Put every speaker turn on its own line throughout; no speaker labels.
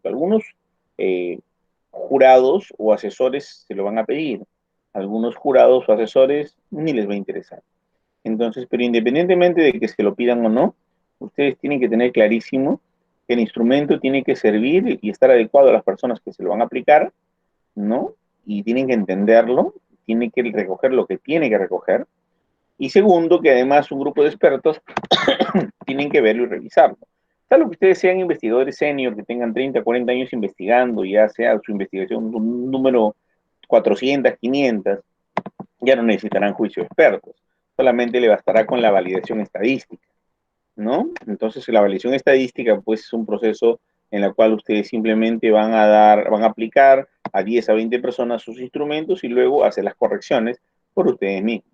Algunos jurados o asesores se lo van a pedir. Algunos jurados o asesores ni les va a interesar. Entonces, pero independientemente de que se lo pidan o no, ustedes tienen que tener clarísimo que el instrumento tiene que servir y estar adecuado a las personas que se lo van a aplicar, ¿no? Y tienen que entenderlo, tienen que recoger lo que tiene que recoger. Y segundo, que además un grupo de expertos tienen que verlo y revisarlo. Salvo que ustedes sean investigadores senior, que tengan 30, 40 años investigando, ya sea su investigación un número 400, 500, ya no necesitarán juicio de expertos. Solamente le bastará con la validación estadística, ¿no? Entonces, la validación estadística, pues, es un proceso en el cual ustedes simplemente van a aplicar a 10 a 20 personas sus instrumentos y luego hacer las correcciones por ustedes mismos.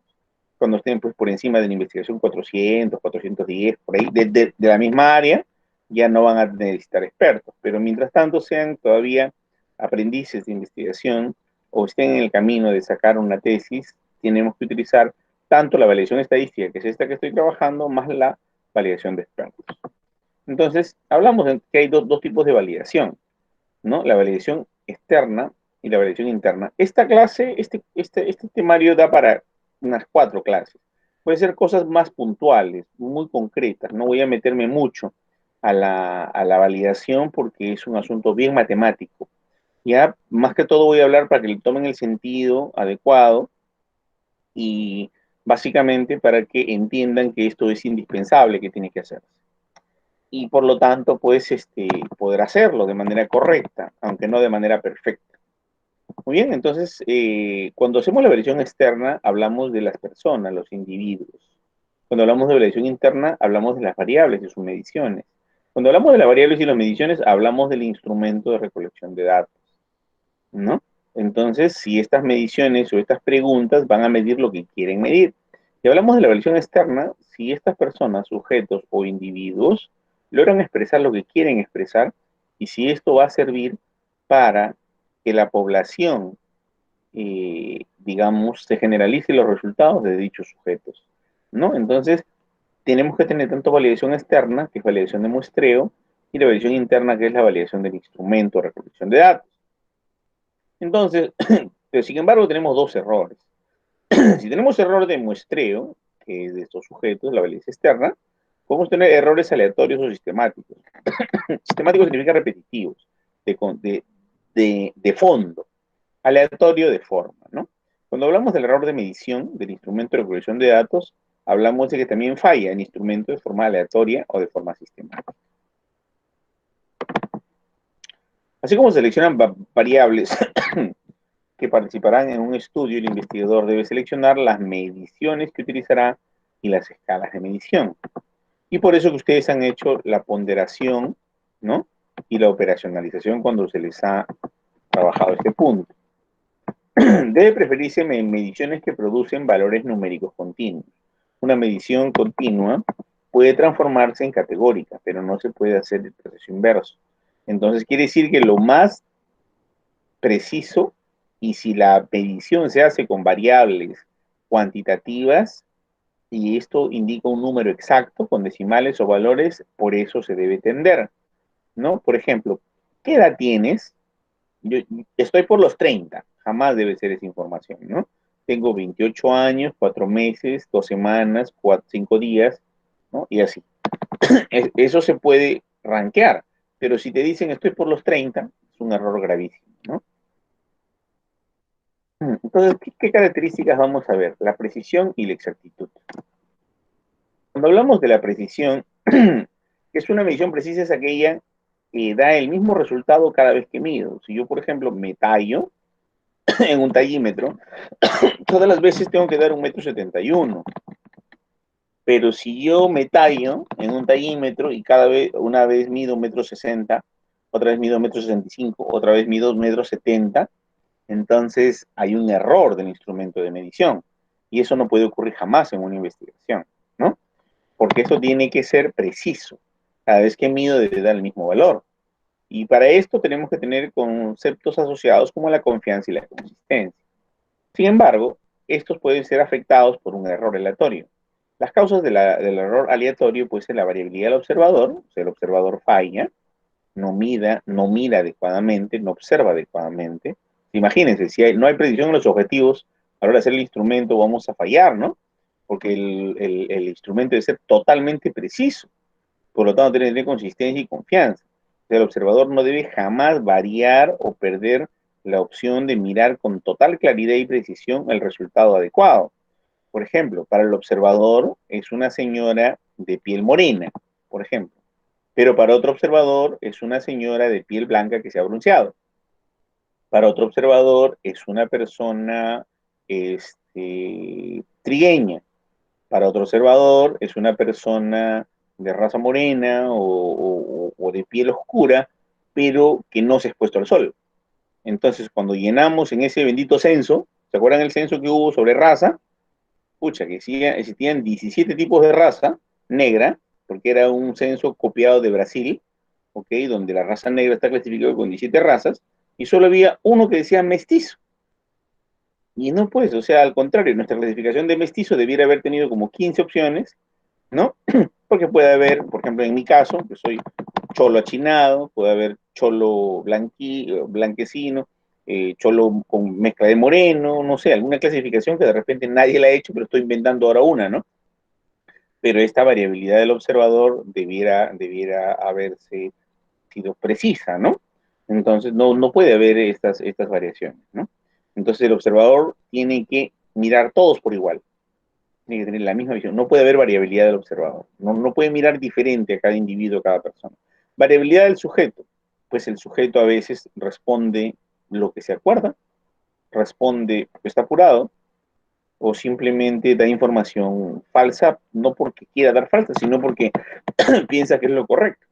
Cuando estén, pues, por encima de la investigación 400, 410, por ahí, de la misma área, ya no van a necesitar expertos. Pero mientras tanto sean todavía aprendices de investigación o estén en el camino de sacar una tesis, tenemos que utilizar tanto la validación estadística, que es esta que estoy trabajando, más la validación de expertos. Entonces, hablamos de que hay dos tipos de validación, ¿no? La validación externa y la validación interna. Esta clase, este temario da para unas 4 clases. Puede ser cosas más puntuales, muy concretas. No voy a meterme mucho a la validación porque es un asunto bien matemático. Ya, más que todo voy a hablar para que le tomen el sentido adecuado y básicamente para que entiendan que esto es indispensable, que tiene que hacerse. Y por lo tanto, pues, poder hacerlo de manera correcta, aunque no de manera perfecta. Muy bien, entonces, cuando hacemos la evaluación externa, hablamos de las personas, los individuos. Cuando hablamos de evaluación interna, hablamos de las variables y sus mediciones. Cuando hablamos de las variables y las mediciones, hablamos del instrumento de recolección de datos, ¿no? Entonces, si estas mediciones o estas preguntas van a medir lo que quieren medir. Si hablamos de la evaluación externa, si estas personas, sujetos o individuos, logran expresar lo que quieren expresar y si esto va a servir para que la población, digamos, se generalice los resultados de dichos sujetos, ¿no? Entonces, tenemos que tener tanto validación externa, que es validación de muestreo, y la validación interna, que es la validación del instrumento de recolección de datos. Entonces, pero sin embargo, tenemos dos errores. Si tenemos error de muestreo, que es de estos sujetos, la validación externa, podemos tener errores aleatorios o sistemáticos. Sistemáticos significa repetitivos, de fondo, aleatorio de forma, ¿no? Cuando hablamos del error de medición del instrumento de recolección de datos, hablamos de que también falla el instrumento de forma aleatoria o de forma sistemática. Así como seleccionan variables que participarán en un estudio, el investigador debe seleccionar las mediciones que utilizará y las escalas de medición. Y por eso que ustedes han hecho la ponderación, ¿no? Y la operacionalización cuando se les ha trabajado este punto. Debe preferirse mediciones que producen valores numéricos continuos. Una medición continua puede transformarse en categórica, pero no se puede hacer el proceso inverso. Entonces quiere decir que lo más preciso, y si la medición se hace con variables cuantitativas, y esto indica un número exacto con decimales o valores, por eso se debe tender, ¿no? Por ejemplo, ¿qué edad tienes? Yo estoy por los 30, jamás debe ser esa información, ¿no? Tengo 28 años, 4 meses, 2 semanas, 5 días, ¿no? Y así. Eso se puede rankear, pero si te dicen estoy por los 30, es un error gravísimo, ¿no? Entonces, ¿qué características vamos a ver? La precisión y la exactitud. Cuando hablamos de la precisión, que es una medición precisa, es aquella que da el mismo resultado cada vez que mido. Si yo, por ejemplo, me tallo en un tallímetro, todas las veces tengo que dar 1,71 m. Pero si yo me tallo en un tallímetro y una vez mido 1,60 m, otra vez mido 1,65 m, otra vez mido 1,70 m, entonces hay un error del instrumento de medición. Y eso no puede ocurrir jamás en una investigación, ¿no? Porque eso tiene que ser preciso. Cada vez que mido debe dar el mismo valor. Y para esto tenemos que tener conceptos asociados como la confianza y la consistencia. Sin embargo, estos pueden ser afectados por un error aleatorio. Las causas del error aleatorio pueden ser la variabilidad del observador, o sea, el observador falla, no mira adecuadamente, no observa adecuadamente. Imagínense, si no hay precisión en los objetivos, a la hora de hacer el instrumento vamos a fallar, ¿no? Porque el instrumento debe ser totalmente preciso, por lo tanto debe tener consistencia y confianza. O sea, el observador no debe jamás variar o perder la opción de mirar con total claridad y precisión el resultado adecuado. Por ejemplo, para el observador es una señora de piel morena, por ejemplo, pero para otro observador es una señora de piel blanca que se ha bronceado. Para otro observador es una persona trigueña. Para otro observador es una persona de raza morena o de piel oscura, pero que no se ha expuesto al sol. Entonces, cuando llenamos en ese bendito censo, ¿se acuerdan el censo que hubo sobre raza? Pucha, que existían 17 tipos de raza negra, porque era un censo copiado de Brasil, ¿ok? Donde la raza negra está clasificada con 17 razas, y solo había uno que decía mestizo. Y no, pues, o sea, al contrario, nuestra clasificación de mestizo debiera haber tenido como 15 opciones, ¿no? Porque puede haber, por ejemplo, en mi caso, que soy cholo achinado, puede haber cholo blanquecino, cholo con mezcla de moreno, no sé, alguna clasificación que de repente nadie la ha hecho, pero estoy inventando ahora una, ¿no? Pero esta variabilidad del observador debiera haberse sido precisa, ¿no? Entonces no puede haber estas variaciones, ¿no? Entonces el observador tiene que mirar todos por igual, tiene que tener la misma visión, no puede haber variabilidad del observador, no puede mirar diferente a cada individuo, a cada persona. Variabilidad del sujeto, pues el sujeto a veces responde lo que se acuerda, responde porque está apurado, o simplemente da información falsa, no porque quiera dar falsa, sino porque piensa que es lo correcto.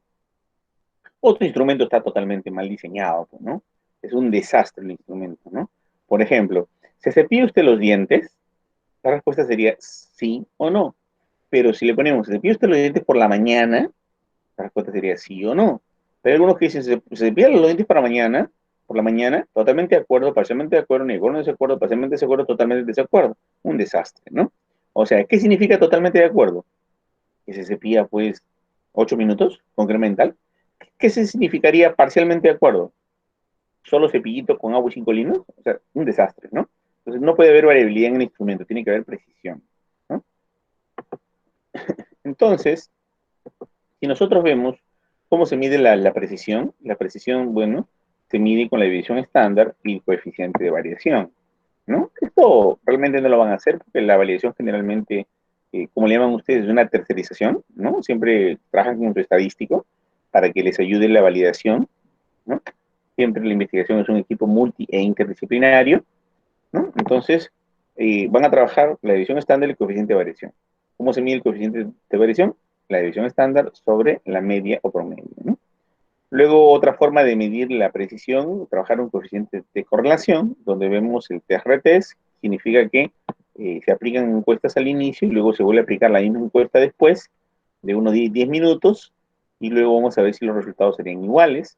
Otro instrumento está totalmente mal diseñado, ¿no? Es un desastre el instrumento, ¿no? Por ejemplo, ¿se cepilla usted los dientes? La respuesta sería sí o no. Pero si le ponemos, ¿se cepilla usted los dientes por la mañana? La respuesta sería sí o no. Pero hay algunos que dicen, ¿se cepilla los dientes para mañana? Por la mañana, totalmente de acuerdo, parcialmente de acuerdo, ni de acuerdo, desacuerdo, parcialmente de acuerdo, totalmente de desacuerdo. Un desastre, ¿no? O sea, ¿qué significa totalmente de acuerdo? Que se cepilla, pues, 8 minutos con crema dental. ¿Qué se significaría parcialmente de acuerdo? Solo cepillito con agua y 5 linos, o sea, un desastre, ¿no? Entonces no puede haber variabilidad en el instrumento, tiene que haber precisión, ¿no? Entonces, si nosotros vemos cómo se mide la precisión, bueno, se mide con la división estándar y el coeficiente de variación, ¿no? Esto realmente no lo van a hacer porque la variación generalmente, como le llaman ustedes, es una tercerización, ¿no? Siempre trabajan con su estadístico para que les ayude la validación, ¿no? Siempre la investigación es un equipo multi e interdisciplinario, ¿no? Entonces, van a trabajar la división estándar y el coeficiente de variación. ¿Cómo se mide el coeficiente de variación? La división estándar sobre la media o promedio, ¿no? Luego, otra forma de medir la precisión, trabajar un coeficiente de correlación, donde vemos el TRT, significa que se aplican encuestas al inicio y luego se vuelve a aplicar la misma encuesta después de unos 10 minutos y luego vamos a ver si los resultados serían iguales.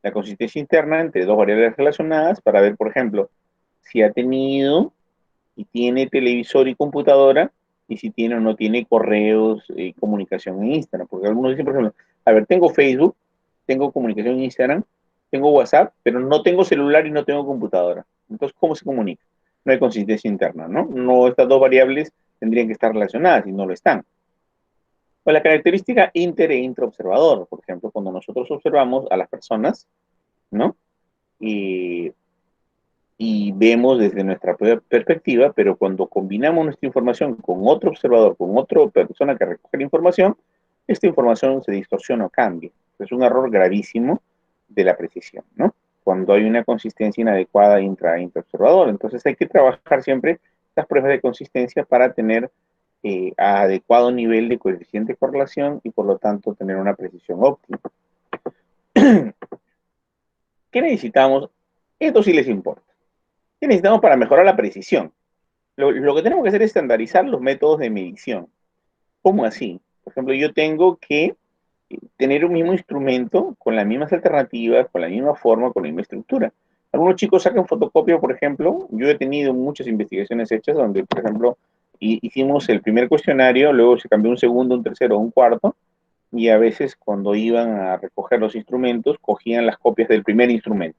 La consistencia interna entre dos variables relacionadas para ver, por ejemplo, si ha tenido y tiene televisor y computadora, y si tiene o no tiene correos y comunicación en Instagram. Porque algunos dicen, por ejemplo, a ver, tengo Facebook, tengo comunicación en Instagram, tengo WhatsApp, pero no tengo celular y no tengo computadora. Entonces, ¿cómo se comunica? No hay consistencia interna, ¿no? No, estas dos variables tendrían que estar relacionadas y no lo están. Pues la característica inter e intraobservador, por ejemplo, cuando nosotros observamos a las personas, ¿no? Y y vemos desde nuestra perspectiva, pero cuando combinamos nuestra información con otro observador, con otra persona que recoge la información, esta información se distorsiona o cambia. Es un error gravísimo de la precisión, ¿no? Cuando hay una consistencia inadecuada intraobservador. Entonces hay que trabajar siempre estas pruebas de consistencia para tener adecuado nivel de coeficiente de correlación y por lo tanto tener una precisión óptima. ¿Qué necesitamos? Esto sí les importa. ¿Qué necesitamos para mejorar la precisión? Lo que tenemos que hacer es estandarizar los métodos de medición. ¿Cómo así? Por ejemplo, yo tengo que tener un mismo instrumento con las mismas alternativas, con la misma forma, con la misma estructura. Algunos chicos sacan fotocopia, por ejemplo. Yo he tenido muchas investigaciones hechas donde, por ejemplo, hicimos el primer cuestionario, luego se cambió un segundo, un tercero, un cuarto, y a veces cuando iban a recoger los instrumentos, cogían las copias del primer instrumento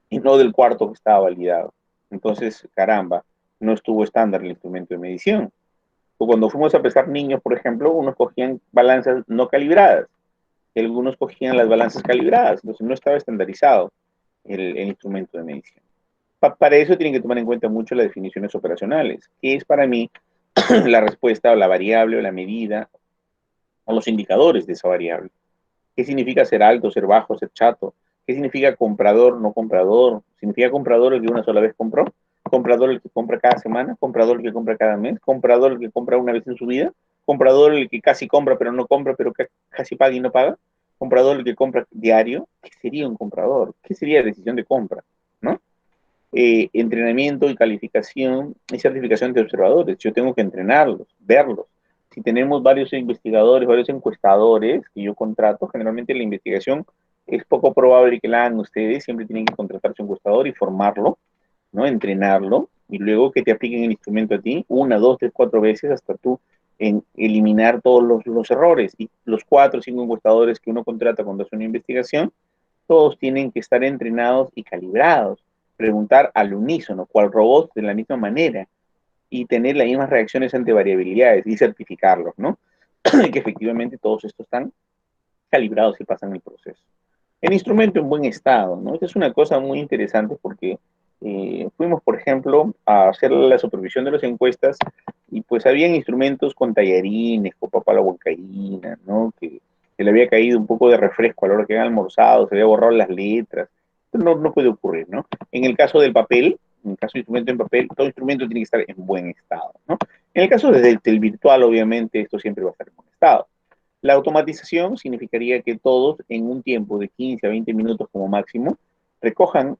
y no del cuarto que estaba validado. Entonces, caramba, no estuvo estándar el instrumento de medición. O cuando fuimos a pesar niños, por ejemplo, unos cogían balanzas no calibradas, y algunos cogían las balanzas calibradas, entonces no estaba estandarizado el instrumento de medición. Para eso tienen que tomar en cuenta mucho las definiciones operacionales, que es para mí la respuesta o la variable o la medida o los indicadores de esa variable. ¿Qué significa ser alto, ser bajo, ser chato? ¿Qué significa comprador, no comprador? ¿Significa comprador el que una sola vez compró? ¿Comprador el que compra cada semana? ¿Comprador el que compra cada mes? ¿Comprador el que compra una vez en su vida? ¿Comprador el que casi compra pero no compra, pero casi paga y no paga? ¿Comprador el que compra diario? ¿Qué sería un comprador? ¿Qué sería decisión de compra? ¿No? Entrenamiento y calificación y certificación de observadores. Yo tengo que entrenarlos, verlos. Si tenemos varios investigadores, varios encuestadores que yo contrato, generalmente la investigación es poco probable que la hagan ustedes, siempre tienen que contratar su encuestador y formarlo, ¿no? Entrenarlo, y luego que te apliquen el instrumento a ti, una, dos, tres, cuatro veces, hasta tú en eliminar todos los errores. Y los cuatro o cinco encuestadores que uno contrata cuando hace una investigación, todos tienen que estar entrenados y calibrados, preguntar al unísono, cual robot, de la misma manera, y tener las mismas reacciones ante variabilidades y certificarlos, ¿no? Que efectivamente todos estos están calibrados y pasan el proceso. El instrumento en buen estado, ¿no? Esta es una cosa muy interesante porque fuimos, por ejemplo, a hacer la supervisión de las encuestas y pues habían instrumentos con tallarines, con papa a la huancaína, ¿no? Que le había caído un poco de refresco a la hora que habían almorzado, se había borrado las letras. Esto no puede ocurrir, ¿no? En el caso del papel, en el caso de instrumento en papel, todo instrumento tiene que estar en buen estado, ¿no? En el caso del virtual, obviamente, esto siempre va a estar en buen estado. La automatización significaría que todos en un tiempo de 15 a 20 minutos como máximo recojan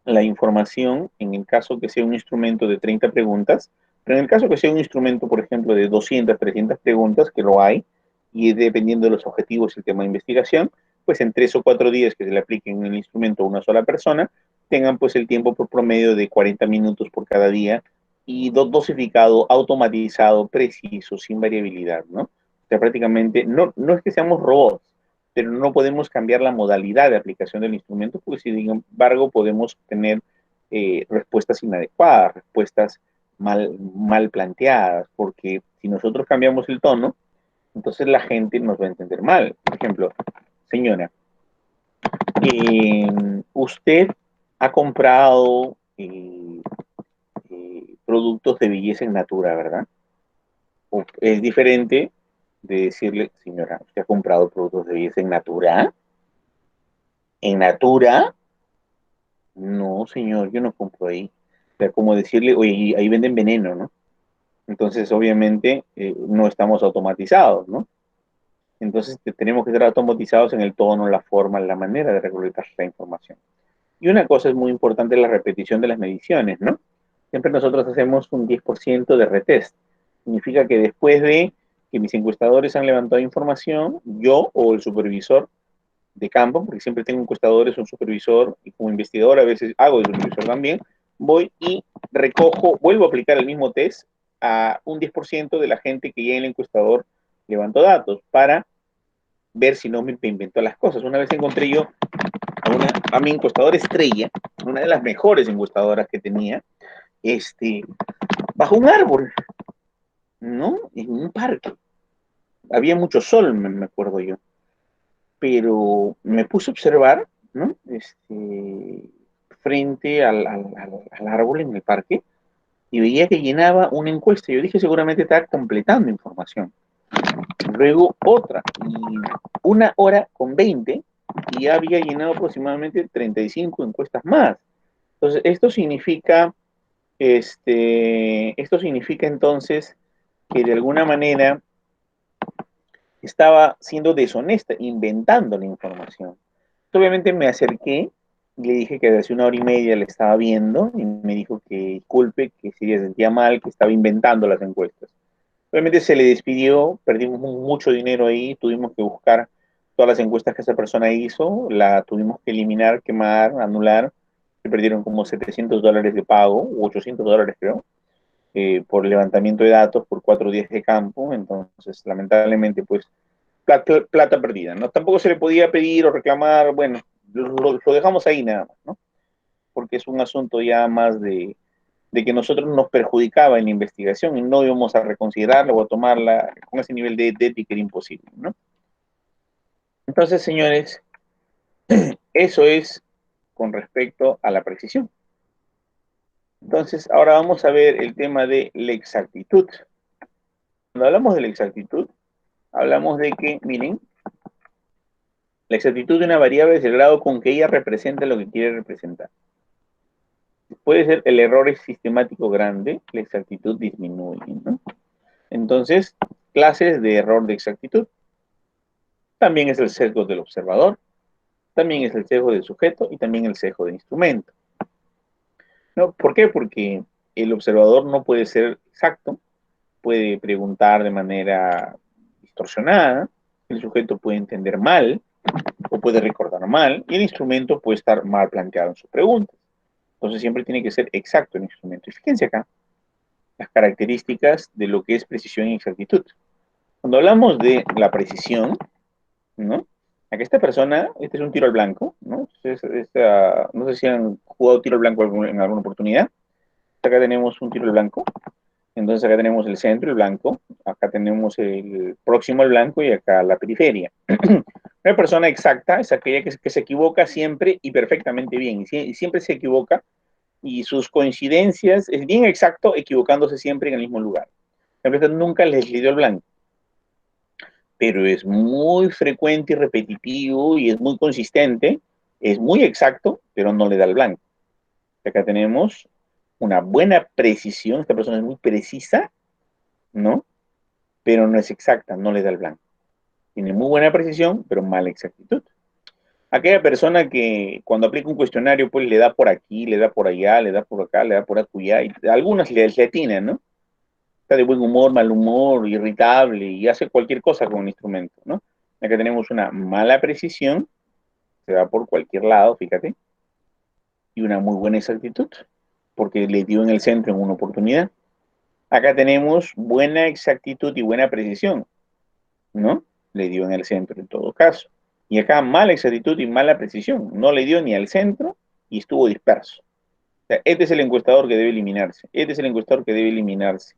la información en el caso que sea un instrumento de 30 preguntas, pero en el caso que sea un instrumento, por ejemplo, de 200, 300 preguntas, que lo hay, y dependiendo de los objetivos y el tema de investigación, pues en 3 o 4 días que se le apliquen el instrumento a una sola persona, tengan pues el tiempo por promedio de 40 minutos por cada día y dosificado, automatizado, preciso, sin variabilidad, ¿no? O sea, prácticamente, no es que seamos robots, pero no podemos cambiar la modalidad de aplicación del instrumento, porque sin embargo podemos tener respuestas inadecuadas, respuestas mal planteadas, porque si nosotros cambiamos el tono, entonces la gente nos va a entender mal. Por ejemplo, señora, usted ha comprado productos de belleza en Natura, ¿verdad? O es diferente de decirle, señora, ¿usted ha comprado productos de belleza en Natura? ¿En Natura? No, señor, yo no compro ahí. O sea, como decirle, oye, ahí venden veneno, ¿no? Entonces, obviamente, no estamos automatizados, ¿no? Entonces, tenemos que estar automatizados en el tono, la forma, la manera de recolectar la información. Y una cosa es muy importante, la repetición de las mediciones, ¿no? Siempre nosotros hacemos un 10% de retest. Significa que después de que mis encuestadores han levantado información, yo o el supervisor de campo, porque siempre tengo encuestadores, un supervisor, y como investigador a veces hago de supervisor también, voy y recojo, vuelvo a aplicar el mismo test a un 10% de la gente que ya en el encuestador levantó datos para ver si no me inventó las cosas. Una vez encontré yo a mi encuestadora estrella, una de las mejores encuestadoras que tenía, bajo un árbol, ¿no? En un parque. Había mucho sol, me acuerdo yo. Pero me puse a observar, ¿no? Frente al árbol en el parque y veía que llenaba una encuesta. Yo dije, seguramente está completando información. Luego otra, y 1 hora con 20, y ya había llenado aproximadamente 35 encuestas más. Entonces, esto significa entonces que de alguna manera estaba siendo deshonesta, inventando la información. Obviamente me acerqué y le dije que hace 1 hora y media le estaba viendo y me dijo que disculpe, que si se sentía mal, que estaba inventando las encuestas. Obviamente se le despidió, perdimos mucho dinero ahí, tuvimos que buscar todas las encuestas que esa persona hizo, la tuvimos que eliminar, quemar, anular, se perdieron como $700 de pago, u $800 creo, por levantamiento de datos por 4 días de campo. Entonces lamentablemente pues plata perdida, ¿no? Tampoco se le podía pedir o reclamar, bueno, lo dejamos ahí nada más, ¿no? Porque es un asunto ya más de que nosotros nos perjudicaba en la investigación y no íbamos a reconsiderarla o a tomarla con ese nivel de ética que era imposible, ¿no? Entonces, señores, eso es con respecto a la precisión. Entonces, ahora vamos a ver el tema de la exactitud. Cuando hablamos de la exactitud, hablamos de que, miren, la exactitud de una variable es el grado con que ella representa lo que quiere representar. Puede ser el error es sistemático grande, la exactitud disminuye, ¿no? Entonces, clases de error de exactitud. También es el sesgo del observador, también es el sesgo del sujeto y también el sesgo del instrumento. ¿No? ¿Por qué? Porque el observador no puede ser exacto, puede preguntar de manera distorsionada, el sujeto puede entender mal o puede recordar mal y el instrumento puede estar mal planteado en sus preguntas. Entonces siempre tiene que ser exacto el instrumento. Y fíjense acá las características de lo que es precisión y exactitud. Cuando hablamos de la precisión, ¿no? Acá esta persona, este es un tiro al blanco, ¿no? No sé si han jugado tiro al blanco en alguna oportunidad. Acá tenemos un tiro al blanco, entonces acá tenemos el centro, el blanco, acá tenemos el próximo al blanco y acá la periferia. Una persona exacta es aquella que se equivoca siempre y perfectamente bien, y siempre se equivoca, y sus coincidencias, es bien exacto, equivocándose siempre en el mismo lugar. La verdad, nunca les dio el blanco, pero es muy frecuente y repetitivo y es muy consistente, es muy exacto, pero no le da el blanco. Acá tenemos una buena precisión, esta persona es muy precisa, ¿no? Pero no es exacta, no le da el blanco. Tiene muy buena precisión, pero mala exactitud. Aquella persona que cuando aplica un cuestionario, pues le da por aquí, le da por allá, le da por acá, le da por acullá, y algunas le atinan, ¿no? Está de buen humor, mal humor, irritable, y hace cualquier cosa con un instrumento, ¿no? Acá tenemos una mala precisión, se va por cualquier lado, fíjate, y una muy buena exactitud, porque le dio en el centro en una oportunidad. Acá tenemos buena exactitud y buena precisión, ¿no? Le dio en el centro en todo caso. Y acá mala exactitud y mala precisión. No le dio ni al centro y estuvo disperso. O sea, este es el encuestador que debe eliminarse. Este es el encuestador que debe eliminarse.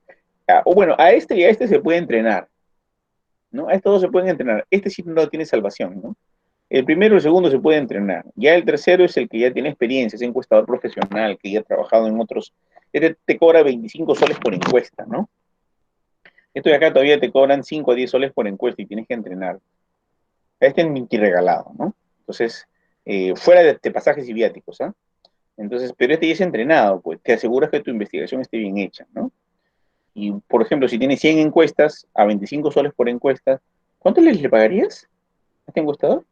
O bueno, a este y a este se puede entrenar, ¿no? A estos dos se pueden entrenar. Este sí no tiene salvación, ¿no? El primero y el segundo se puede entrenar. Ya el tercero es el que ya tiene experiencia, es encuestador profesional, que ya ha trabajado en otros. Este te cobra 25 soles por encuesta, ¿no? Esto de acá todavía te cobran 5 a 10 soles por encuesta y tienes que entrenar. Este es Minty regalado, ¿no? Entonces, fuera de pasajes y viáticos, ¿ah? Entonces, pero este ya es entrenado, pues te aseguras que tu investigación esté bien hecha, ¿no? Y, por ejemplo, si tienes 100 encuestas a 25 soles por encuesta, ¿cuánto le pagarías a este encuestador?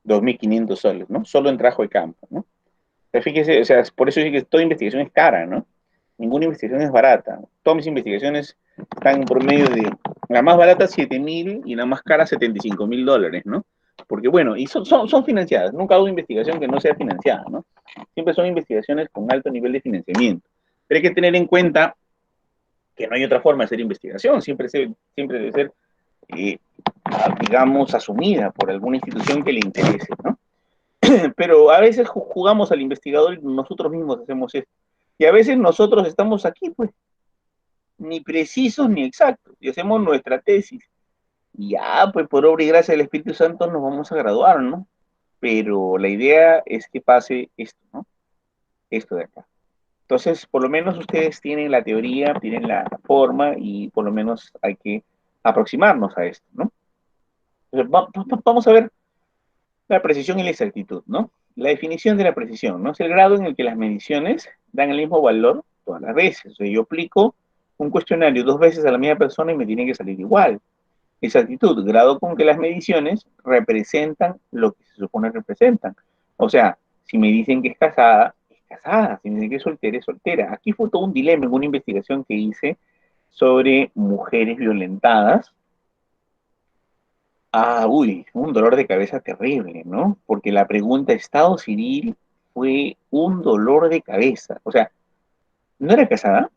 2.500 soles, ¿no? Solo en trabajo de campo, ¿no? Pero fíjese, o sea, por eso es que toda investigación es cara, ¿no? Ninguna investigación es barata. Todas mis investigaciones están en promedio de, la más barata 7.000 y la más cara $75.000, ¿no? Porque bueno, y son financiadas. Nunca hago investigación que no sea financiada, ¿no? Siempre son investigaciones con alto nivel de financiamiento. Pero hay que tener en cuenta que no hay otra forma de hacer investigación. Siempre debe ser, eh, digamos, asumida por alguna institución que le interese, ¿no? Pero a veces jugamos al investigador y nosotros mismos hacemos esto. Y a veces nosotros estamos aquí, pues, ni precisos ni exactos, y hacemos nuestra tesis. Y ya, pues por obra y gracia del Espíritu Santo nos vamos a graduar, ¿no? Pero la idea es que pase esto, ¿no? Esto de acá. Entonces, por lo menos ustedes tienen la teoría, tienen la forma y por lo menos hay que aproximarnos a esto, ¿no? Entonces, vamos a ver la precisión y la exactitud, ¿no? La definición de la precisión, ¿no? Es el grado en el que las mediciones dan el mismo valor todas las veces. O sea, yo aplico un cuestionario 2 veces a la misma persona y me tiene que salir igual. Exactitud, grado con que las mediciones representan lo que se supone representan. O sea, si me dicen que es casada, es casada. Si me dicen que es soltera, es soltera. Aquí fue todo un dilema en una investigación que hice sobre mujeres violentadas. Uy, un dolor de cabeza terrible, ¿no? Porque la pregunta Estado civil fue un dolor de cabeza. O sea, no era casada,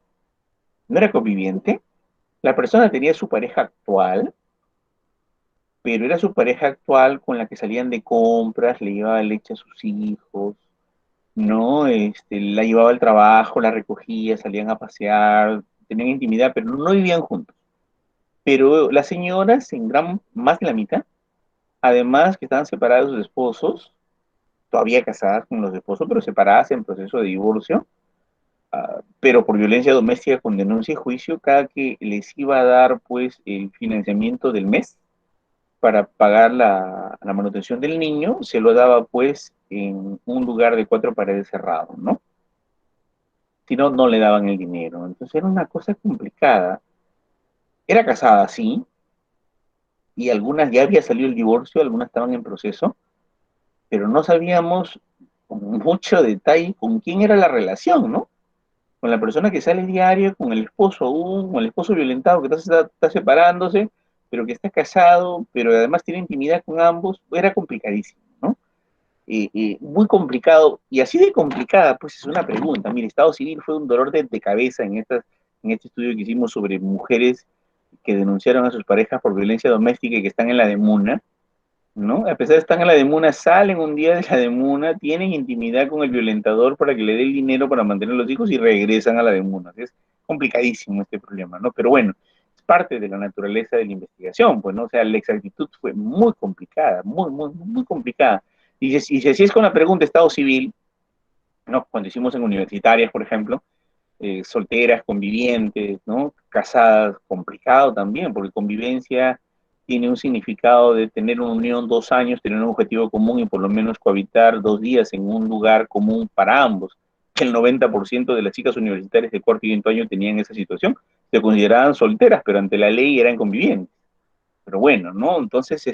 no era conviviente, La persona tenía su pareja actual, pero era su pareja actual con la que salían de compras, le llevaba leche a sus hijos, ¿no? La llevaba al trabajo, la recogía, salían a pasear, tenían intimidad, pero no vivían juntos. Pero las señoras, en gran, más de la mitad, además que estaban separados de sus esposos, todavía casadas con los esposos, pero separadas en proceso de divorcio, pero por violencia doméstica con denuncia y juicio, cada que les iba a dar pues el financiamiento del mes para pagar la manutención del niño, se lo daba pues en un lugar de cuatro paredes cerrado, ¿no? Si no, no le daban el dinero. Entonces era una cosa complicada. Era casada, sí, y algunas ya había salido el divorcio, algunas estaban en proceso, pero no sabíamos con mucho detalle con quién era la relación, ¿no? Con la persona que sale diario, con el esposo aún, con el esposo violentado que está separándose, pero que está casado, pero además tiene intimidad con ambos, era complicadísimo, ¿no? Muy complicado, y así de complicada, pues es una pregunta. Mire, Estado civil fue un dolor de cabeza en este estudio que hicimos sobre mujeres que denunciaron a sus parejas por violencia doméstica y que están en la demuna, ¿no? A pesar de estar en la demuna, salen un día de la demuna, tienen intimidad con el violentador para que le dé el dinero para mantener a los hijos y regresan a la demuna. Es complicadísimo este problema, ¿no? Pero bueno, es parte de la naturaleza de la investigación, pues, ¿no? O sea, la exactitud fue muy complicada, muy complicada. Si así es con la pregunta Estado civil, ¿no? Cuando hicimos en universitarias, por ejemplo, solteras, convivientes, ¿no? Casadas, complicado también, porque convivencia tiene un significado de tener una unión 2 años, tener un objetivo común y por lo menos cohabitar 2 días en un lugar común para ambos. El 90% de las chicas universitarias de cuarto y quinto año tenían esa situación, se consideraban solteras, pero ante la ley eran convivientes. Pero bueno, ¿no? Entonces,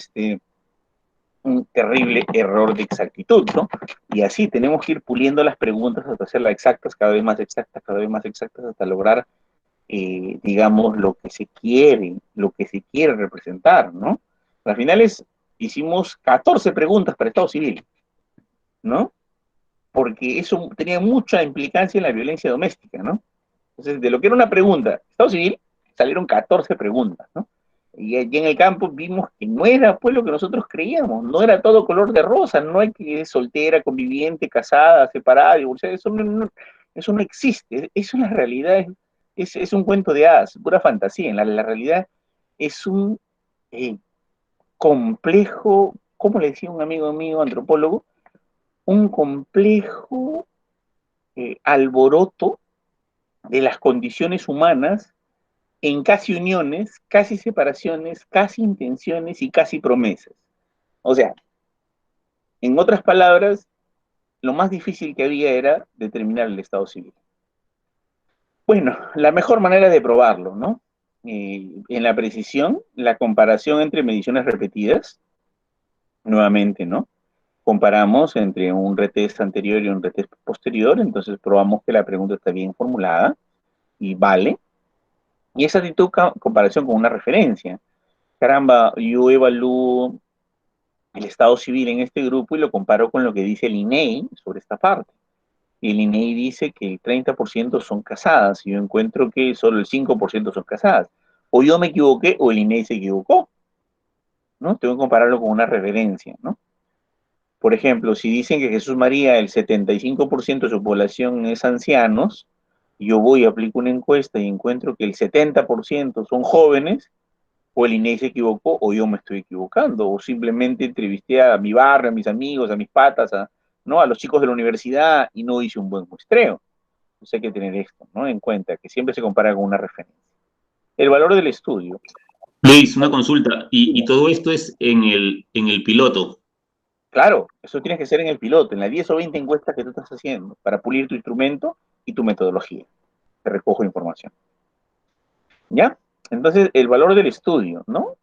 un terrible error de exactitud, ¿no? Y así tenemos que ir puliendo las preguntas hasta hacerlas exactas, cada vez más exactas, hasta lograr, digamos, lo que se quiere representar, ¿no? Al final hicimos 14 preguntas para Estado civil, ¿no? Porque eso tenía mucha implicancia en la violencia doméstica, ¿no? Entonces, de lo que era una pregunta, Estado civil, salieron 14 preguntas, ¿no? Y allí en el campo vimos que no era pues lo que nosotros creíamos, no era todo color de rosa, no hay que es soltera, conviviente, casada, separada, divorciada, eso no existe, eso es la realidad, es un cuento de hadas, pura fantasía, la realidad es un eh, complejo, ¿cómo le decía un amigo mío, antropólogo? Un complejo alboroto de las condiciones humanas en casi uniones, casi separaciones, casi intenciones y casi promesas. O sea, en otras palabras, lo más difícil que había era determinar el estado civil. Bueno, la mejor manera de probarlo, ¿no? En la precisión, la comparación entre mediciones repetidas, nuevamente, ¿no? Comparamos entre un retest anterior y un retest posterior, entonces probamos que la pregunta está bien formulada y vale. Y esa actitud comparación con una referencia. Caramba, yo evalúo el estado civil en este grupo y lo comparo con lo que dice el INEI sobre esta parte. Y el INEI dice que el 30% son casadas y yo encuentro que solo el 5% son casadas. O yo me equivoqué o el INEI se equivocó, ¿no? Tengo que compararlo con una referencia, ¿no? Por ejemplo, si dicen que Jesús María, el 75% de su población es ancianos, yo voy, aplico una encuesta y encuentro que el 70% son jóvenes, o el INEI se equivocó, o yo me estoy equivocando, o simplemente entrevisté a mi barrio, a mis amigos, a mis patas, ¿no? A los chicos de la universidad y no hice un buen muestreo. Entonces hay que tener esto, ¿no? En cuenta, que siempre se compara con una referencia. El valor del estudio.
Luis, una consulta. Y todo esto es en el piloto.
Claro, eso tienes que ser en el piloto, en las 10 o 20 encuestas que tú estás haciendo, para pulir tu instrumento y tu metodología. Te recojo información. ¿Ya? Entonces, el valor del estudio, ¿no?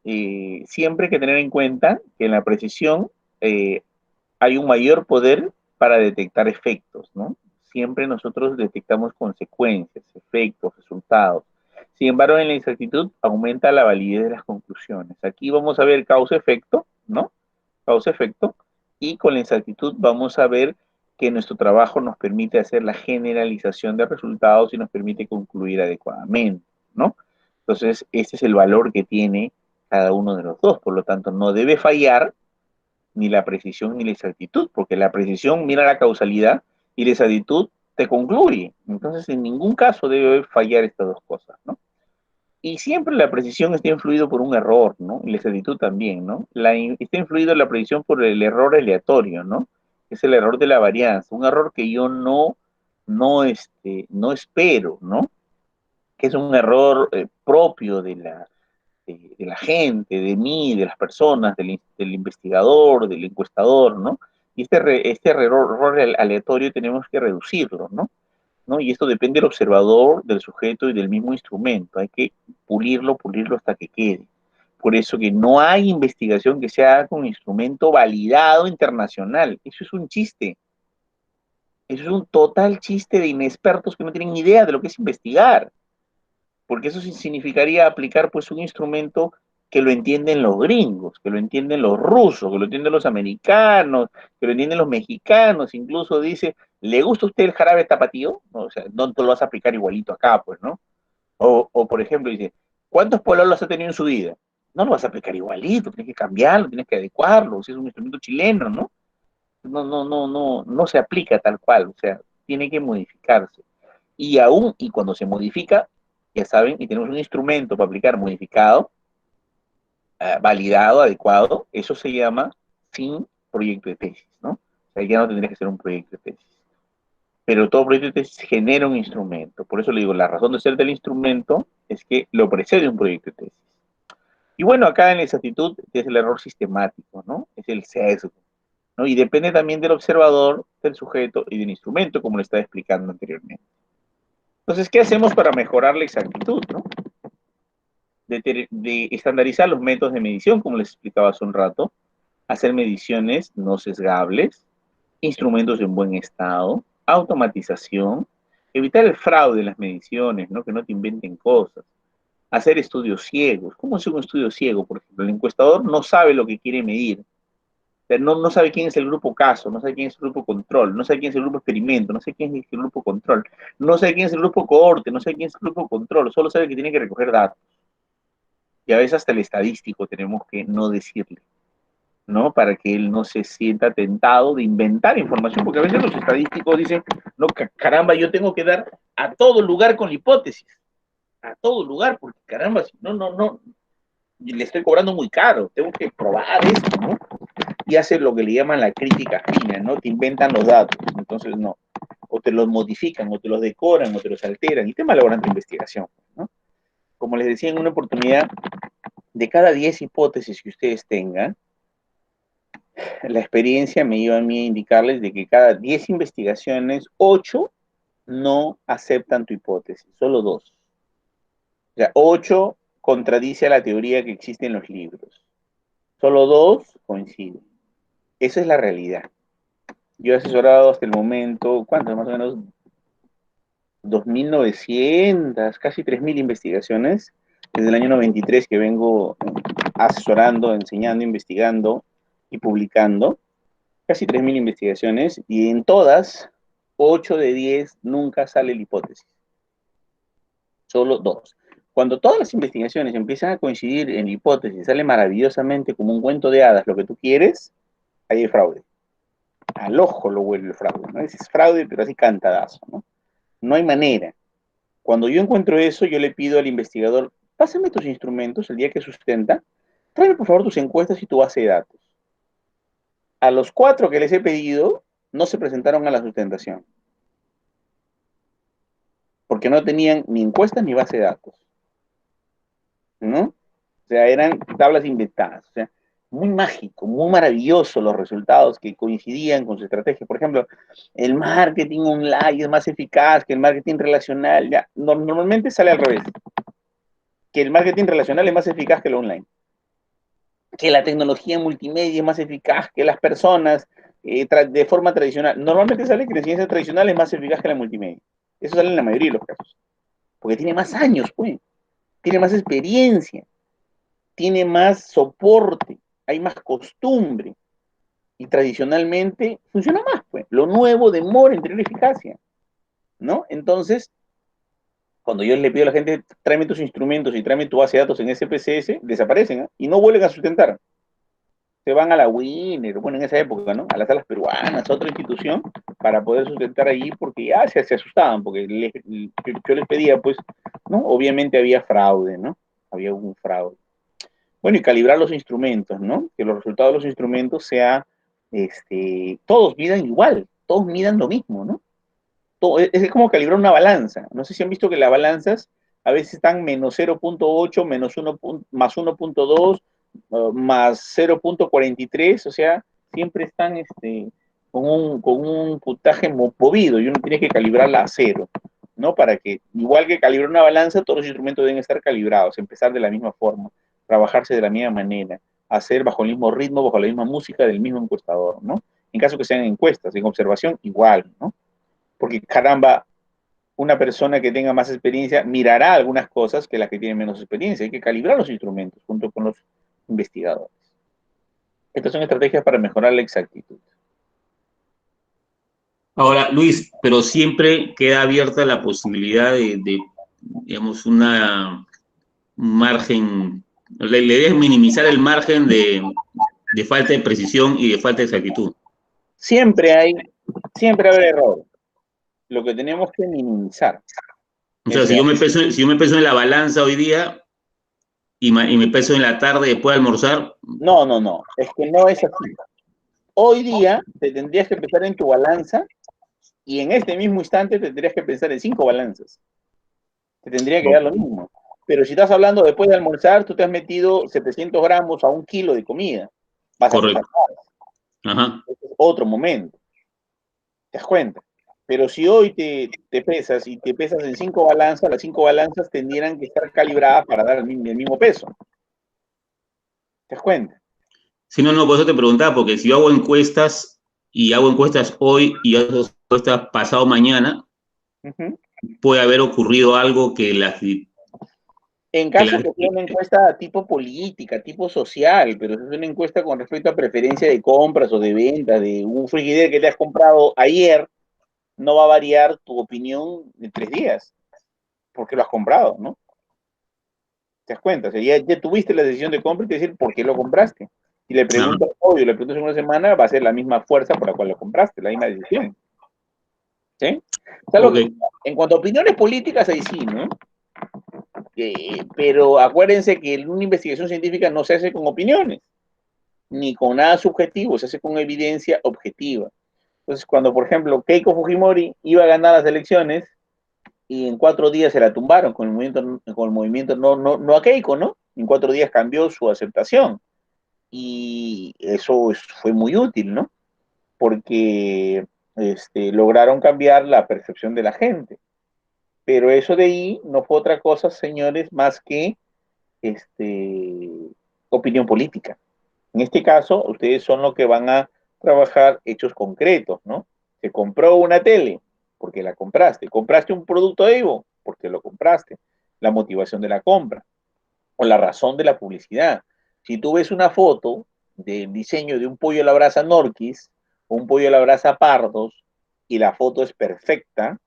Siempre hay que tener en cuenta que en la precisión hay un mayor poder para detectar efectos, ¿no? Siempre nosotros detectamos consecuencias, efectos, resultados. Sin embargo, en la incertidumbre aumenta la validez de las conclusiones. Aquí vamos a ver causa-efecto, ¿no? Causa-efecto. Y con la incertidumbre vamos a ver que nuestro trabajo nos permite hacer la generalización de resultados y nos permite concluir adecuadamente, ¿no? Entonces, ese es el valor que tiene cada uno de los dos. Por lo tanto, no debe fallar ni la precisión ni la exactitud, porque la precisión mira la causalidad y la exactitud te concluye. Entonces, en ningún caso debe fallar estas dos cosas, ¿no? Y siempre la precisión está influido por un error, ¿no? Y la exactitud también, ¿no? Está influido la precisión por el error aleatorio, ¿no? Es el error de la varianza, un error que yo no espero, ¿no? Que es un error propio de la gente, de mí, de las personas, del investigador, del encuestador, ¿no? Y este error aleatorio tenemos que reducirlo, ¿no? ¿No? Y esto depende del observador, del sujeto y del mismo instrumento. Hay que pulirlo hasta que quede. Por eso que no hay investigación que se haga con un instrumento validado internacional. Eso es un chiste. Eso es un total chiste de inexpertos que no tienen ni idea de lo que es investigar. Porque eso significaría aplicar pues un instrumento que lo entienden los gringos, que lo entienden los rusos, que lo entienden los americanos, que lo entienden los mexicanos, incluso dice, ¿le gusta a usted el jarabe tapatío? No, o sea, no te lo vas a aplicar igualito acá, pues, ¿no? Por ejemplo, dice, ¿cuántos pololos ha tenido en su vida? No lo vas a aplicar igualito, tienes que cambiarlo, tienes que adecuarlo, si es un instrumento chileno, ¿no? No se aplica tal cual, o sea, tiene que modificarse. Y cuando se modifica, ya saben, y tenemos un instrumento para aplicar modificado, validado, adecuado, eso se llama sin proyecto de tesis, ¿no? O sea, ya no tendría que ser un proyecto de tesis. Pero todo proyecto de tesis genera un instrumento. Por eso le digo, la razón de ser del instrumento es que lo precede un proyecto de tesis. Y bueno, acá en la exactitud es el error sistemático, ¿no? Es el sesgo, ¿no? Y depende también del observador, del sujeto y del instrumento, como le estaba explicando anteriormente. Entonces, ¿qué hacemos para mejorar la exactitud, ¿no? De estandarizar los métodos de medición, como les explicaba hace un rato, hacer mediciones no sesgables, instrumentos en buen estado, automatización, evitar el fraude en las mediciones, ¿no? Que no te inventen cosas, hacer estudios ciegos. ¿Cómo es un estudio ciego? Por ejemplo, el encuestador no sabe lo que quiere medir, o sea, no sabe quién es el grupo caso, no sabe quién es el grupo control, no sabe quién es el grupo experimento, no sabe quién es el grupo control, no sabe quién es el grupo cohorte, no sabe quién es el grupo control, solo sabe que tiene que recoger datos. Y a veces hasta el estadístico tenemos que no decirle, ¿no? Para que él no se sienta tentado de inventar información, porque a veces los estadísticos dicen, no, caramba, yo tengo que dar a todo lugar con la hipótesis, a todo lugar, porque caramba, no, le estoy cobrando muy caro, tengo que probar esto, ¿no? Y hace lo que le llaman la crítica fina, ¿no? Te inventan los datos, entonces no, o te los modifican, o te los decoran, o te los alteran, y te malogran tu investigación, ¿no? Como les decía en una oportunidad, de cada 10 hipótesis que ustedes tengan, la experiencia me iba a mí a indicarles de que cada 10 investigaciones, 8 no aceptan tu hipótesis, solo 2. O sea, 8 contradice a la teoría que existe en los libros. Solo 2 coinciden. Esa es la realidad. Yo he asesorado hasta el momento, ¿cuántas? Más o menos 2.900, casi 3.000 investigaciones. Desde el año 93 que vengo asesorando, enseñando, investigando y publicando. Casi 3.000 investigaciones y en todas, 8 de 10 nunca sale la hipótesis. Solo 2. Cuando todas las investigaciones empiezan a coincidir en la hipótesis, sale maravillosamente como un cuento de hadas lo que tú quieres, ahí hay fraude. Al ojo lo vuelve el fraude, ¿no? Ese es fraude, pero así cantadazo, ¿no? No hay manera. Cuando yo encuentro eso, yo le pido al investigador, pásame tus instrumentos el día que sustenta, tráeme por favor tus encuestas y tu base de datos. A los 4 que les he pedido, no se presentaron a la sustentación, porque no tenían ni encuestas ni base de datos, ¿no? O sea, eran tablas inventadas, o sea, muy mágico, muy maravilloso los resultados que coincidían con su estrategia. Por ejemplo, el marketing online es más eficaz que el marketing relacional. Ya, normalmente sale al revés, que el marketing relacional es más eficaz que el online, que la tecnología multimedia es más eficaz que las personas de forma tradicional. Normalmente sale que la ciencia tradicional es más eficaz que la multimedia. Eso sale en la mayoría de los casos, porque tiene más años, pues, tiene más experiencia, tiene más soporte, hay más costumbre y tradicionalmente funciona más, pues. Lo nuevo demora en tener eficacia, ¿no? Entonces, Cuando yo le pido a la gente, tráeme tus instrumentos y tráeme tu base de datos en SPSS, desaparecen, ¿eh? Y no vuelven a sustentar. Se van a la Winner, bueno, en esa época, ¿no? A las salas peruanas, a otra institución, para poder sustentar allí, porque ya se asustaban, porque yo les pedía, pues, ¿no? Obviamente había fraude, ¿no? Había un fraude. Bueno, y calibrar los instrumentos, ¿no? Que los resultados de los instrumentos sea, todos midan igual, todos midan lo mismo, ¿no? Todo, es como calibrar una balanza. No sé si han visto que las balanzas a veces están menos 0.8, menos 1, más 1.2, más 0.43, o sea, siempre están con un puntaje movido y uno tiene que calibrarla a cero, ¿no? Para que, igual que calibrar una balanza, todos los instrumentos deben estar calibrados, empezar de la misma forma, trabajarse de la misma manera, hacer bajo el mismo ritmo, bajo la misma música del mismo encuestador, ¿no? En caso que sean encuestas, en observación, igual, ¿no? Porque caramba, una persona que tenga más experiencia mirará algunas cosas que la que tiene menos experiencia. Hay que calibrar los instrumentos junto con los investigadores. Estas son estrategias para mejorar la exactitud.
Ahora, Luis, pero siempre queda abierta la posibilidad de digamos, un margen, la idea es minimizar el margen de falta de precisión y de falta de exactitud.
Siempre hay, siempre habrá error. Lo que tenemos que minimizar.
O
O
sea,
sea,
si yo me peso en la balanza hoy día y me peso en la tarde después de almorzar,
no, no, no. Es que no es así. Hoy día te tendrías que pensar en tu balanza y en este mismo instante te tendrías que pensar en 5 balanzas. Te tendría que dar lo mismo. Pero si estás hablando después de almorzar, tú te has metido 700 gramos a 1 kilo de comida. Vas a pesar
correcto.
más.
Ajá.
Ese es otro momento. ¿Te das cuenta? Pero si hoy te pesas y te pesas en 5 balanzas, las 5 balanzas tendrían que estar calibradas para dar el mismo peso. ¿Te das cuenta?
Si no, no, por eso te preguntaba, porque si yo hago encuestas y hago encuestas hoy y hago encuestas pasado mañana,
Uh -huh.
puede haber ocurrido algo que las...
En
Que
caso
las
que sea una encuesta tipo política, tipo social, pero si es una encuesta con respecto a preferencia de compras o de ventas, de un frigider que te has comprado ayer, no va a variar tu opinión en 3 días, porque lo has comprado, ¿no? ¿Te das cuenta? O sea, ya tuviste la decisión de compra y te decir por qué lo compraste. Si le preguntas hoy o le preguntas en una semana, va a ser la misma fuerza por la cual lo compraste, la misma decisión. ¿Sí? O sea,
ok.
en cuanto a opiniones políticas, ahí sí, ¿no? Pero acuérdense que una investigación científica no se hace con opiniones, ni con nada subjetivo, se hace con evidencia objetiva. Entonces, cuando, por ejemplo, Keiko Fujimori iba a ganar las elecciones y en 4 días se la tumbaron con el movimiento no a Keiko, ¿no? En 4 días cambió su aceptación y eso fue muy útil, ¿no? Porque lograron cambiar la percepción de la gente. Pero eso de ahí no fue otra cosa, señores, más que este, opinión política. En este caso, ustedes son los que van a trabajar hechos concretos, ¿no? Se compró una tele, porque la compraste. Compraste un producto de Evo, porque lo compraste. La motivación de la compra o la razón de la publicidad. Si tú ves una foto del diseño de un pollo a la brasa Norquis o un pollo a la brasa Pardos y la foto es perfecta,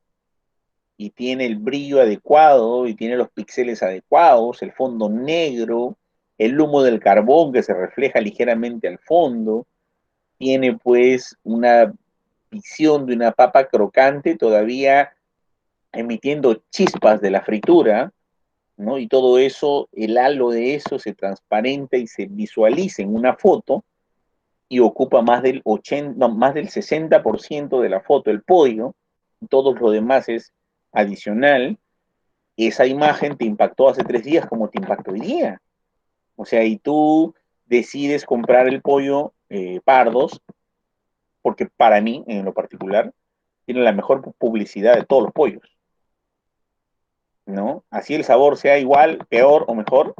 y tiene el brillo adecuado y tiene los píxeles adecuados, el fondo negro, el humo del carbón que se refleja ligeramente al fondo, tiene pues una visión de una papa crocante todavía emitiendo chispas de la fritura, ¿no? Y todo eso, el halo de eso se transparenta y se visualiza en una foto y ocupa más del 80, no, más del 60% de la foto, el pollo, todo lo demás es adicional. Esa imagen te impactó hace 3 días como te impactó hoy día. O sea, y tú decides comprar el pollo Pardos, porque para mí, en lo particular, tiene la mejor publicidad de todos los pollos, ¿no? Así el sabor sea igual, peor o mejor,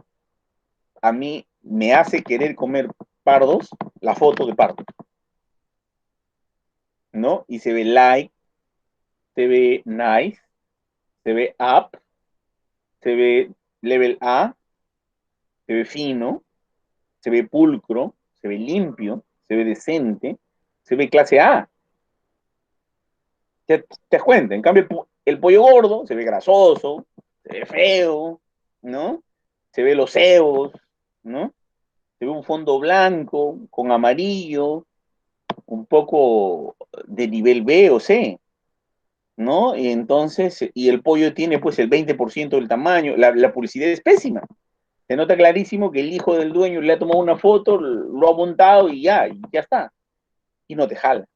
a mí me hace querer comer Pardos la foto de Pardos, ¿no? Y se ve light, se ve nice, se ve up, se ve level A, se ve fino, se ve pulcro, se ve limpio, se ve decente, se ve clase A. ¿Te das cuenta? En cambio, el pollo gordo se ve grasoso, se ve feo, ¿no? Se ve los cebos, ¿no? Se ve un fondo blanco con amarillo, un poco de nivel B o C, ¿no? Y entonces, y el pollo tiene pues el 20% del tamaño, la publicidad es pésima. Se nota clarísimo que el hijo del dueño le ha tomado una foto, lo ha montado y ya está. Y no te jala,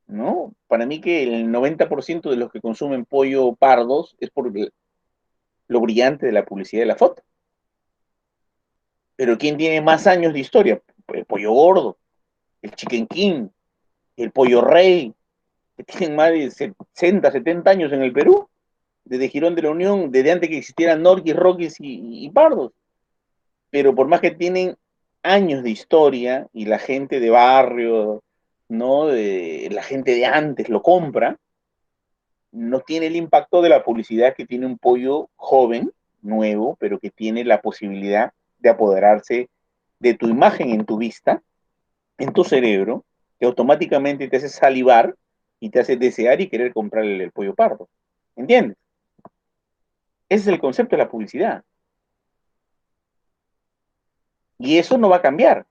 ¿no? Para mí que el 90% de los que consumen pollo pardos es por lo brillante de la publicidad de la foto. Pero ¿quién tiene más años de historia? El pollo gordo, el chicken king, el pollo rey, que tienen más de 60, 70 años en el Perú, desde Girón de la Unión, desde antes que existieran Norquis, Rockies y Pardos. Pero por más que tienen años de historia y la gente de barrio, ¿no? La gente de antes lo compra, no tiene el impacto de la publicidad que tiene un pollo joven, nuevo, pero que tiene la posibilidad de apoderarse de tu imagen en tu vista, en tu cerebro, que automáticamente te hace salivar y te hace desear y querer comprar el pollo pardo. ¿Entiendes? Ese es el concepto de la publicidad. Y eso no va a cambiar.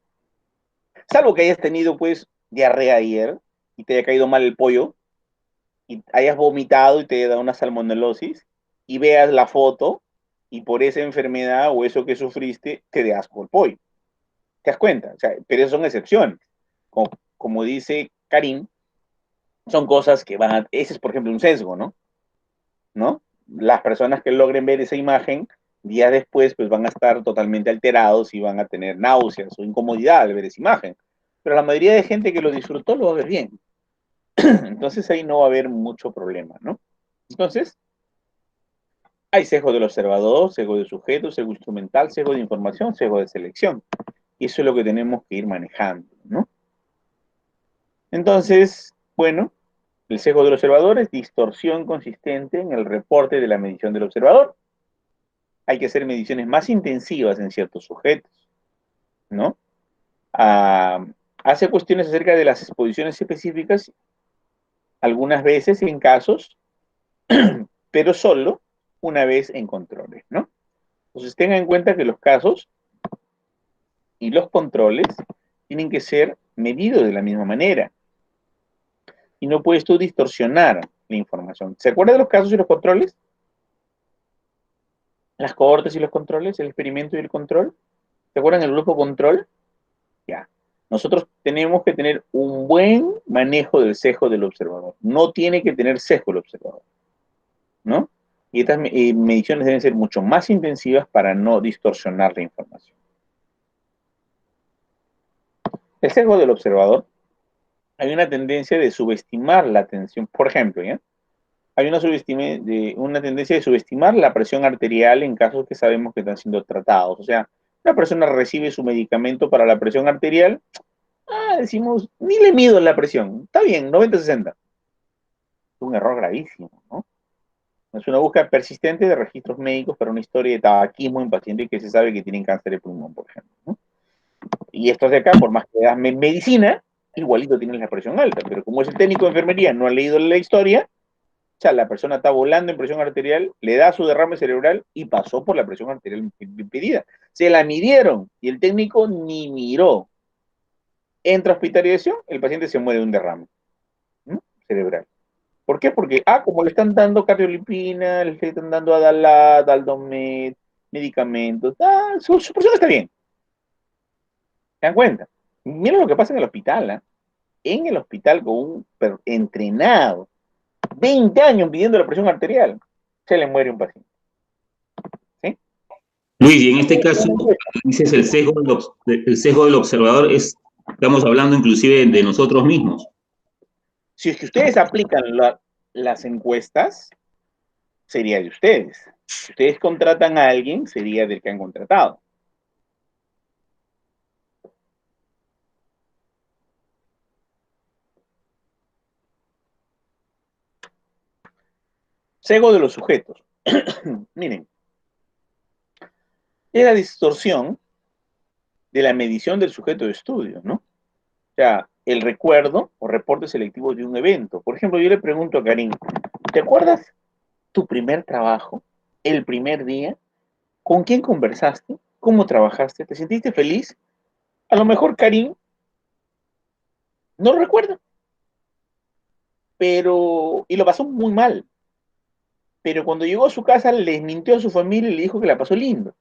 Salvo que hayas tenido, pues, diarrea ayer y te haya caído mal el pollo y hayas vomitado y te haya dado una salmonelosis y veas la foto y por esa enfermedad o eso que sufriste te dé asco el pollo. ¿Te das cuenta? O sea, pero eso son excepciones. Como dice Karim, son cosas que van a... Ese es, por ejemplo, un sesgo, ¿no? ¿No? Las personas que logren ver esa imagen, días después, pues van a estar totalmente alterados y van a tener náuseas o incomodidad al ver esa imagen. Pero la mayoría de gente que lo disfrutó lo va a ver bien. Entonces ahí no va a haber mucho problema, ¿no? Entonces, hay sesgo del observador, sesgo de sujeto, sesgo instrumental, sesgo de información, sesgo de selección. Y eso es lo que tenemos que ir manejando, ¿no? Entonces, bueno, el sesgo del observador es distorsión consistente en el reporte de la medición del observador. Hay que hacer mediciones más intensivas en ciertos sujetos, ¿no? Ah, hace cuestiones acerca de las exposiciones específicas, algunas veces en casos, pero solo una vez en controles, ¿no? Entonces tengan en cuenta que los casos y los controles tienen que ser medidos de la misma manera y no puedes tú distorsionar la información. ¿Se acuerdan de los casos y los controles? Las cohortes y los controles, el experimento y el control. ¿Se acuerdan del grupo control? Ya. Nosotros tenemos que tener un buen manejo del sesgo del observador. No tiene que tener sesgo el observador, ¿no? Y estas mediciones deben ser mucho más intensivas para no distorsionar la información. El sesgo del observador, hay una tendencia de subestimar la atención. Por ejemplo, ¿ya? Hay una tendencia de subestimar la presión arterial en casos que sabemos que están siendo tratados. O sea, una persona recibe su medicamento para la presión arterial, decimos, ni le mido la presión, está bien, 90-60. Es un error gravísimo, ¿no? Es una búsqueda persistente de registros médicos para una historia de tabaquismo en pacientes que se sabe que tienen cáncer de pulmón, por ejemplo, ¿no? Y estos de acá, por más que das medicina, igualito tienen la presión alta, pero como es el técnico de enfermería, no ha leído la historia, o sea, la persona está volando en presión arterial, le da su derrame cerebral y pasó por la presión arterial impedida. Se la midieron y el técnico ni miró. Entra a hospitalización, el paciente se muere de un derrame, ¿no? Cerebral. ¿Por qué? Porque, como le están dando cardiolipina, le están dando Adalat, Aldomed, medicamentos, su presión está bien. ¿Se dan cuenta? Miren lo que pasa en el hospital, ¿eh? En el hospital con un entrenado, 20 años midiendo la presión arterial, se le muere un paciente. ¿Sí?
Luis, y en este caso, cuando dices el sesgo del observador, estamos hablando inclusive de nosotros mismos.
Si es que ustedes aplican las encuestas, sería de ustedes. Si ustedes contratan a alguien, sería del que han contratado. Sesgo de los sujetos. Miren, es la distorsión de la medición del sujeto de estudio, ¿no? O sea, el recuerdo o reporte selectivo de un evento. Por ejemplo, yo le pregunto a Karim, ¿te acuerdas tu primer trabajo? el primer día, con quién conversaste, cómo trabajaste, te sentiste feliz. A lo mejor Karim no lo recuerda, pero, y lo pasó muy mal, pero cuando llegó a su casa les mintió a su familia y le dijo que la pasó lindo.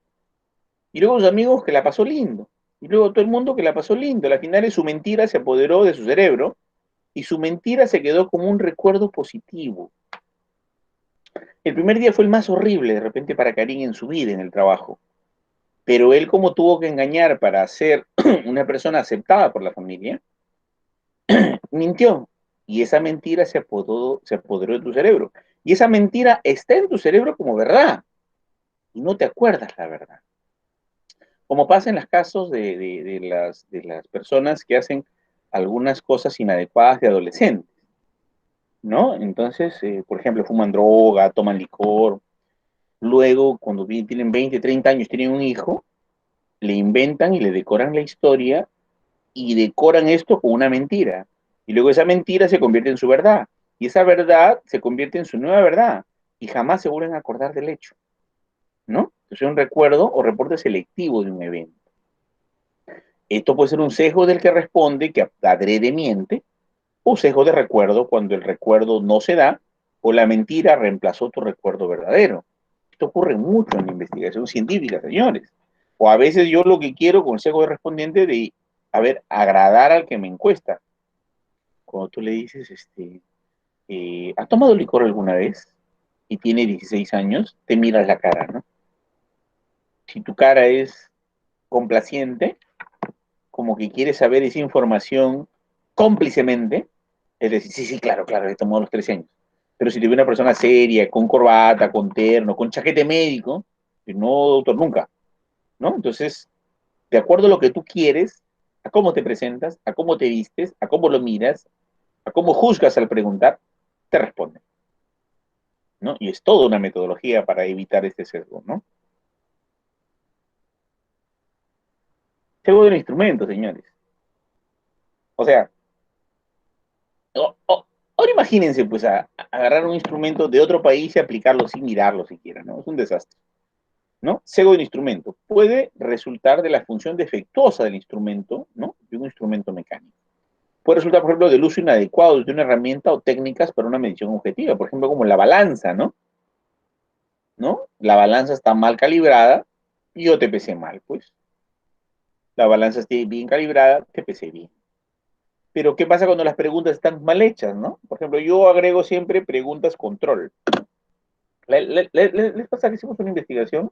Y luego sus amigos que la pasó lindo. Y luego todo el mundo que la pasó lindo. Al final su mentira se apoderó de su cerebro y su mentira se quedó como un recuerdo positivo. El primer día fue el más horrible de repente para Karim en su vida, en el trabajo. Pero él como tuvo que engañar para ser una persona aceptada por la familia, mintió. Y esa mentira se apoderó de tu cerebro. Y esa mentira está en tu cerebro como verdad. Y no te acuerdas la verdad. Como pasa en los casos de las personas que hacen algunas cosas inadecuadas de adolescentes, ¿no? Entonces, por ejemplo, fuman droga, toman licor, luego cuando tienen 20, 30 años, tienen un hijo, le inventan y le decoran la historia y decoran esto con una mentira. Y luego esa mentira se convierte en su verdad. Y esa verdad se convierte en su nueva verdad. Y jamás se vuelven a acordar del hecho, ¿no? Entonces, es un recuerdo o reporte selectivo de un evento. Esto puede ser un sesgo del que responde, que adrede miente, o sesgo de recuerdo cuando el recuerdo no se da o la mentira reemplazó tu recuerdo verdadero. Esto ocurre mucho en la investigación científica, señores. O a veces yo lo que quiero con el sesgo de respondiente de, a ver, agradar al que me encuesta. Cuando tú le dices, ¿has tomado licor alguna vez? Y tiene 16 años, te miras la cara, ¿no? Si tu cara es complaciente, como que quiere saber esa información cómplicemente, es decir, sí, sí, claro, claro, he tomado a los 13 años. Pero si te ve una persona seria, con corbata, con terno, con chaquete médico, no, doctor, nunca, ¿no? Entonces, de acuerdo a lo que tú quieres, a cómo te presentas, a cómo te vistes, a cómo lo miras, a cómo juzgas al preguntar, te responde, ¿no? Y es toda una metodología para evitar este sesgo, ¿no? Sesgo del instrumento, señores. O sea, ahora imagínense, pues, agarrar un instrumento de otro país y aplicarlo sin mirarlo siquiera, ¿no? Es un desastre, ¿no? Sesgo del instrumento. Puede resultar de la función defectuosa del instrumento, ¿no? De un instrumento mecánico. Puede resultar, por ejemplo, del uso inadecuado de una herramienta o técnicas para una medición objetiva, por ejemplo, como la balanza, ¿no? ¿No? La balanza está mal calibrada y yo te pesé mal, pues. La balanza está bien calibrada, te pesé bien. Pero, ¿qué pasa cuando las preguntas están mal hechas, no? Por ejemplo, yo agrego siempre preguntas control. Les pasa que hicimos una investigación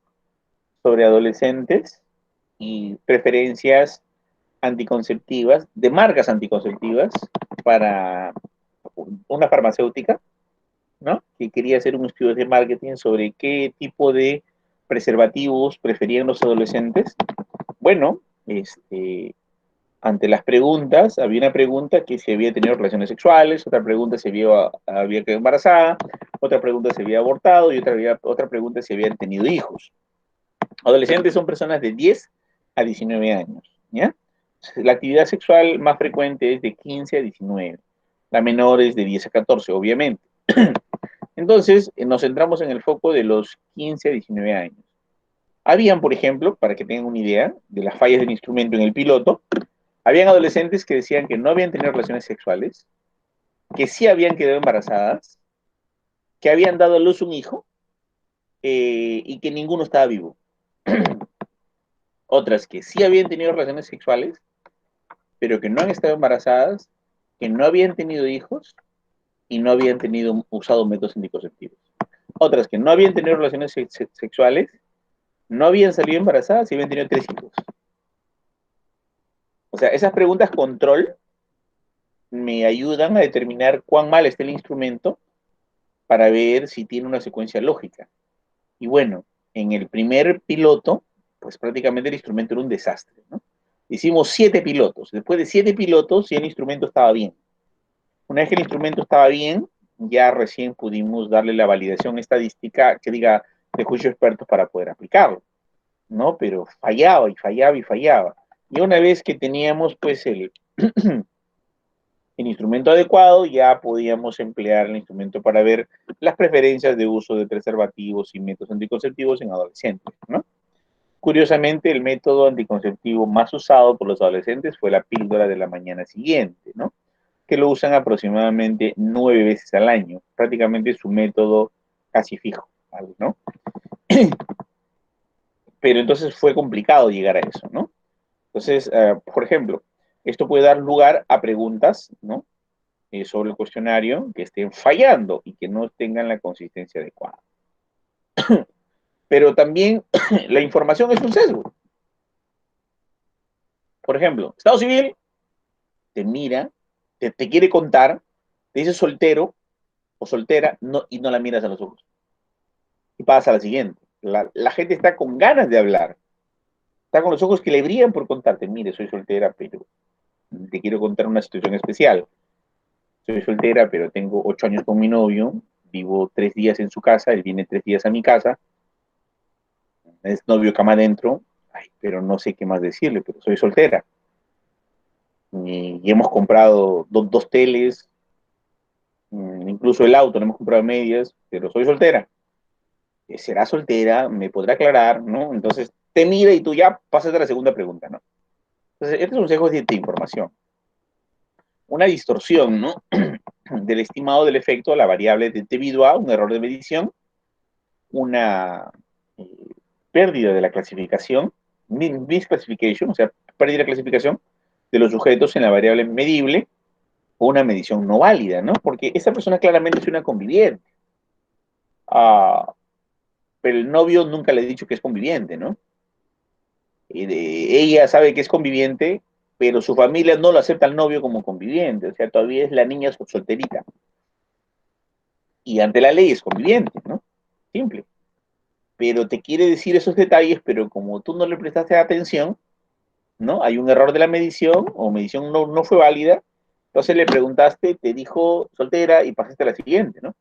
sobre adolescentes y preferencias anticonceptivas, de marcas anticonceptivas, para una farmacéutica, ¿no? Que quería hacer un estudio de marketing sobre qué tipo de preservativos preferían los adolescentes. Bueno, ante las preguntas, había una pregunta que si había tenido relaciones sexuales, otra pregunta si había quedado embarazada, otra pregunta si había abortado y otra pregunta si habían tenido hijos. Adolescentes son personas de 10 a 19 años, ¿ya? La actividad sexual más frecuente es de 15 a 19, la menor es de 10 a 14, obviamente. Entonces, nos centramos en el foco de los 15 a 19 años. Habían, por ejemplo, para que tengan una idea de las fallas del instrumento en el piloto, habían adolescentes que decían que no habían tenido relaciones sexuales, que sí habían quedado embarazadas, que habían dado a luz un hijo y que ninguno estaba vivo. Otras que sí habían tenido relaciones sexuales, pero que no han estado embarazadas, que no habían tenido hijos y no habían usado métodos anticonceptivos. Otras que no habían tenido relaciones sexuales, no habían salido embarazadas y habían tenido 3 hijos. O sea, esas preguntas control me ayudan a determinar cuán mal está el instrumento para ver si tiene una secuencia lógica. Y bueno, en el primer piloto, pues prácticamente el instrumento era un desastre, ¿no? Hicimos 7 pilotos. Después de 7 pilotos, ya el instrumento estaba bien. Una vez que el instrumento estaba bien, ya recién pudimos darle la validación estadística que diga de juicio expertos para poder aplicarlo, ¿no? Pero fallaba y fallaba y fallaba. Y una vez que teníamos, pues, el instrumento adecuado, ya podíamos emplear el instrumento para ver las preferencias de uso de preservativos y métodos anticonceptivos en adolescentes, ¿no? Curiosamente, el método anticonceptivo más usado por los adolescentes fue la píldora de la mañana siguiente, ¿no? Que lo usan aproximadamente 9 veces al año, prácticamente su método casi fijo, ¿no? Pero entonces fue complicado llegar a eso, ¿no? Entonces, por ejemplo, esto puede dar lugar a preguntas, ¿no? Sobre el cuestionario que estén fallando y que no tengan la consistencia adecuada. Pero también la información es un sesgo. Por ejemplo, Estado Civil te mira, te quiere contar, te dice soltero o soltera no, y no la miras a los ojos. Y pasa a la siguiente. La gente está con ganas de hablar. Está con los ojos que le brillan por contarte. Mire, soy soltera, pero te quiero contar una situación especial. Soy soltera, pero tengo 8 años con mi novio. Vivo 3 días en su casa. Él viene 3 días a mi casa. Es novio cama adentro. Ay, pero no sé qué más decirle, pero soy soltera. Y hemos comprado dos teles, incluso el auto lo hemos comprado a medias, pero soy soltera. ¿Será soltera? ¿Me podrá aclarar? ¿No? Entonces te mira y tú ya pasas a la segunda pregunta, ¿no? Entonces, este es un sesgo de información. Una distorsión, ¿no? Del estimado del efecto a la variable debido a un error de medición, una eh, pérdida de la clasificación, misclassification, o sea, pérdida de clasificación de los sujetos en la variable medible, o una medición no válida, ¿no? Porque esa persona claramente es una conviviente. Ah, pero el novio nunca le ha dicho que es conviviente, ¿no? Ella sabe que es conviviente, pero su familia no lo acepta al novio como conviviente, o sea, todavía es la niña solterita. Y ante la ley es conviviente, ¿no? Simple. Pero te quiere decir esos detalles, pero como tú no le prestaste atención, ¿no? Hay un error de la medición, o medición no fue válida, entonces le preguntaste, te dijo soltera y pasaste a la siguiente, ¿no?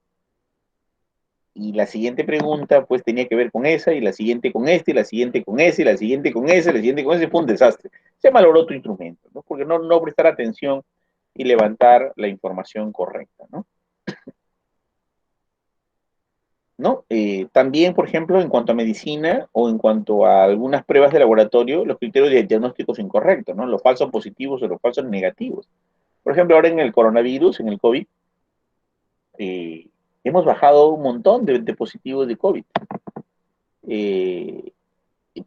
Y la siguiente pregunta, pues tenía que ver con esa, y la siguiente con este, y la siguiente con ese, y la siguiente con ese, y la siguiente con ese, fue un desastre. Se malogró tu instrumento, ¿no? Porque no prestar atención y levantar la información correcta, ¿no? ¿No? También, por ejemplo, en cuanto a medicina o en cuanto a algunas pruebas de laboratorio, los criterios de diagnósticos incorrectos, ¿no? Los falsos positivos o los falsos negativos. Por ejemplo, ahora en el coronavirus, en el COVID, eh, hemos bajado un montón de positivos de COVID. Eh,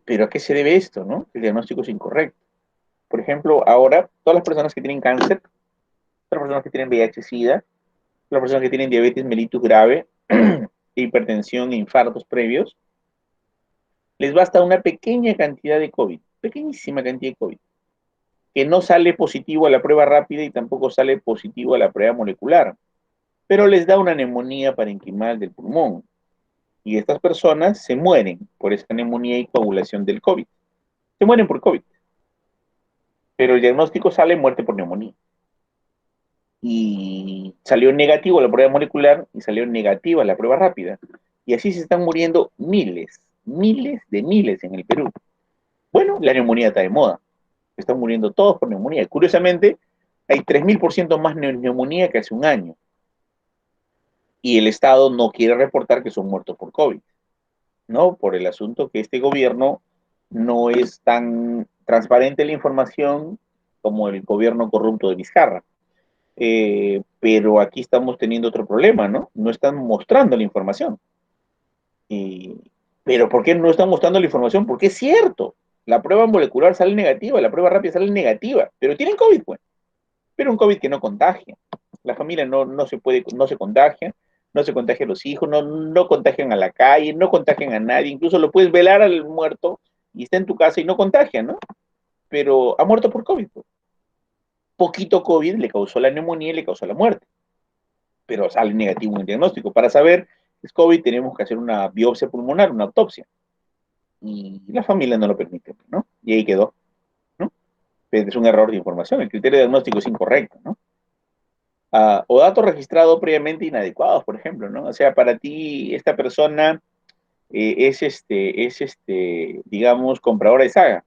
pero ¿a qué se debe esto, no? El diagnóstico es incorrecto. Por ejemplo, ahora, todas las personas que tienen cáncer, todas las personas que tienen VIH-Sida, todas las personas que tienen diabetes mellitus grave, hipertensión e infartos previos, les basta una pequeña cantidad de COVID, pequeñísima cantidad de COVID, que no sale positivo a la prueba rápida y tampoco sale positivo a la prueba molecular, pero les da una neumonía parenquimal del pulmón. Y estas personas se mueren por esa neumonía y coagulación del COVID. Se mueren por COVID. Pero el diagnóstico sale muerte por neumonía. Y salió negativo la prueba molecular y salió negativa la prueba rápida. Y así se están muriendo miles, miles de miles en el Perú. Bueno, la neumonía está de moda. Están muriendo todos por neumonía. Curiosamente, hay 3000% más neumonía que hace un año. Y el Estado no quiere reportar que son muertos por COVID, ¿no? Por el asunto que este gobierno no es tan transparente la información como el gobierno corrupto de Vizcarra. Pero aquí estamos teniendo otro problema, ¿no? No están mostrando la información. Y, pero ¿por qué no están mostrando la información? Porque es cierto, la prueba molecular sale negativa, la prueba rápida sale negativa, pero tienen COVID, pues. Pero un COVID que no contagia. La familia no se contagia, no se contagia a los hijos, no contagian a la calle, no contagian a nadie, incluso lo puedes velar al muerto y está en tu casa y no contagia, ¿no? Pero ha muerto por COVID, pues. Poquito COVID le causó la neumonía y le causó la muerte, pero sale negativo en el diagnóstico. Para saber si es COVID tenemos que hacer una biopsia pulmonar, una autopsia. Y la familia no lo permite, ¿no? Y ahí quedó, ¿no? Es un error de información, el criterio de diagnóstico es incorrecto, ¿no? O datos registrados previamente inadecuados, por ejemplo, ¿no? O sea, para ti esta persona digamos, compradora de Saga,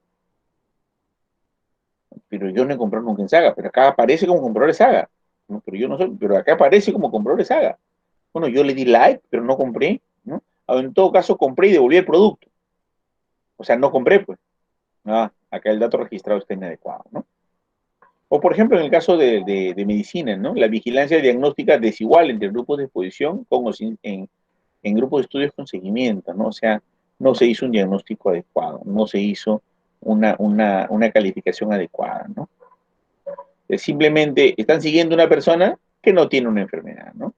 pero yo no he comprado nunca en Saga, pero acá aparece como comprador de Saga. ¿no? Pero yo no sé, pero acá aparece como comprador de Saga. Bueno, yo le di like, pero no compré, ¿no? En todo caso, compré y devolví el producto. O sea, no compré, pues. Ah, acá el dato registrado está inadecuado, ¿no? O, por ejemplo, en el caso de medicina, ¿no? La vigilancia diagnóstica desigual entre grupos de exposición con o sin, en grupos de estudios con seguimiento, ¿no? O sea, no se hizo un diagnóstico adecuado, no se hizo una calificación adecuada, ¿no? Simplemente están siguiendo a una persona que no tiene una enfermedad, ¿no?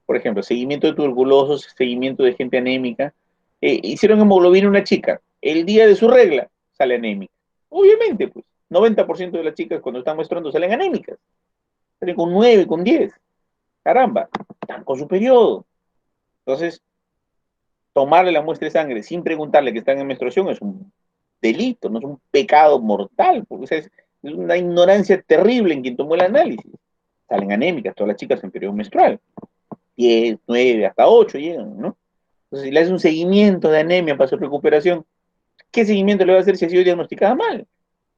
Por ejemplo, seguimiento de tuberculosos, seguimiento de gente anémica. Hicieron hemoglobina a una chica, el día de su regla sale anémica. Obviamente, pues, 90% de las chicas cuando están menstruando salen anémicas, salen con 9, con 10. Caramba, están con su periodo. Entonces, tomarle la muestra de sangre sin preguntarle que están en menstruación es un delito, no es un pecado mortal, porque o sea, es una ignorancia terrible en quien tomó el análisis. Salen anémicas todas las chicas en periodo menstrual, 10, 9, hasta 8 llegan, ¿no? Entonces, si le hace un seguimiento de anemia para su recuperación, ¿qué seguimiento le va a hacer si ha sido diagnosticada mal?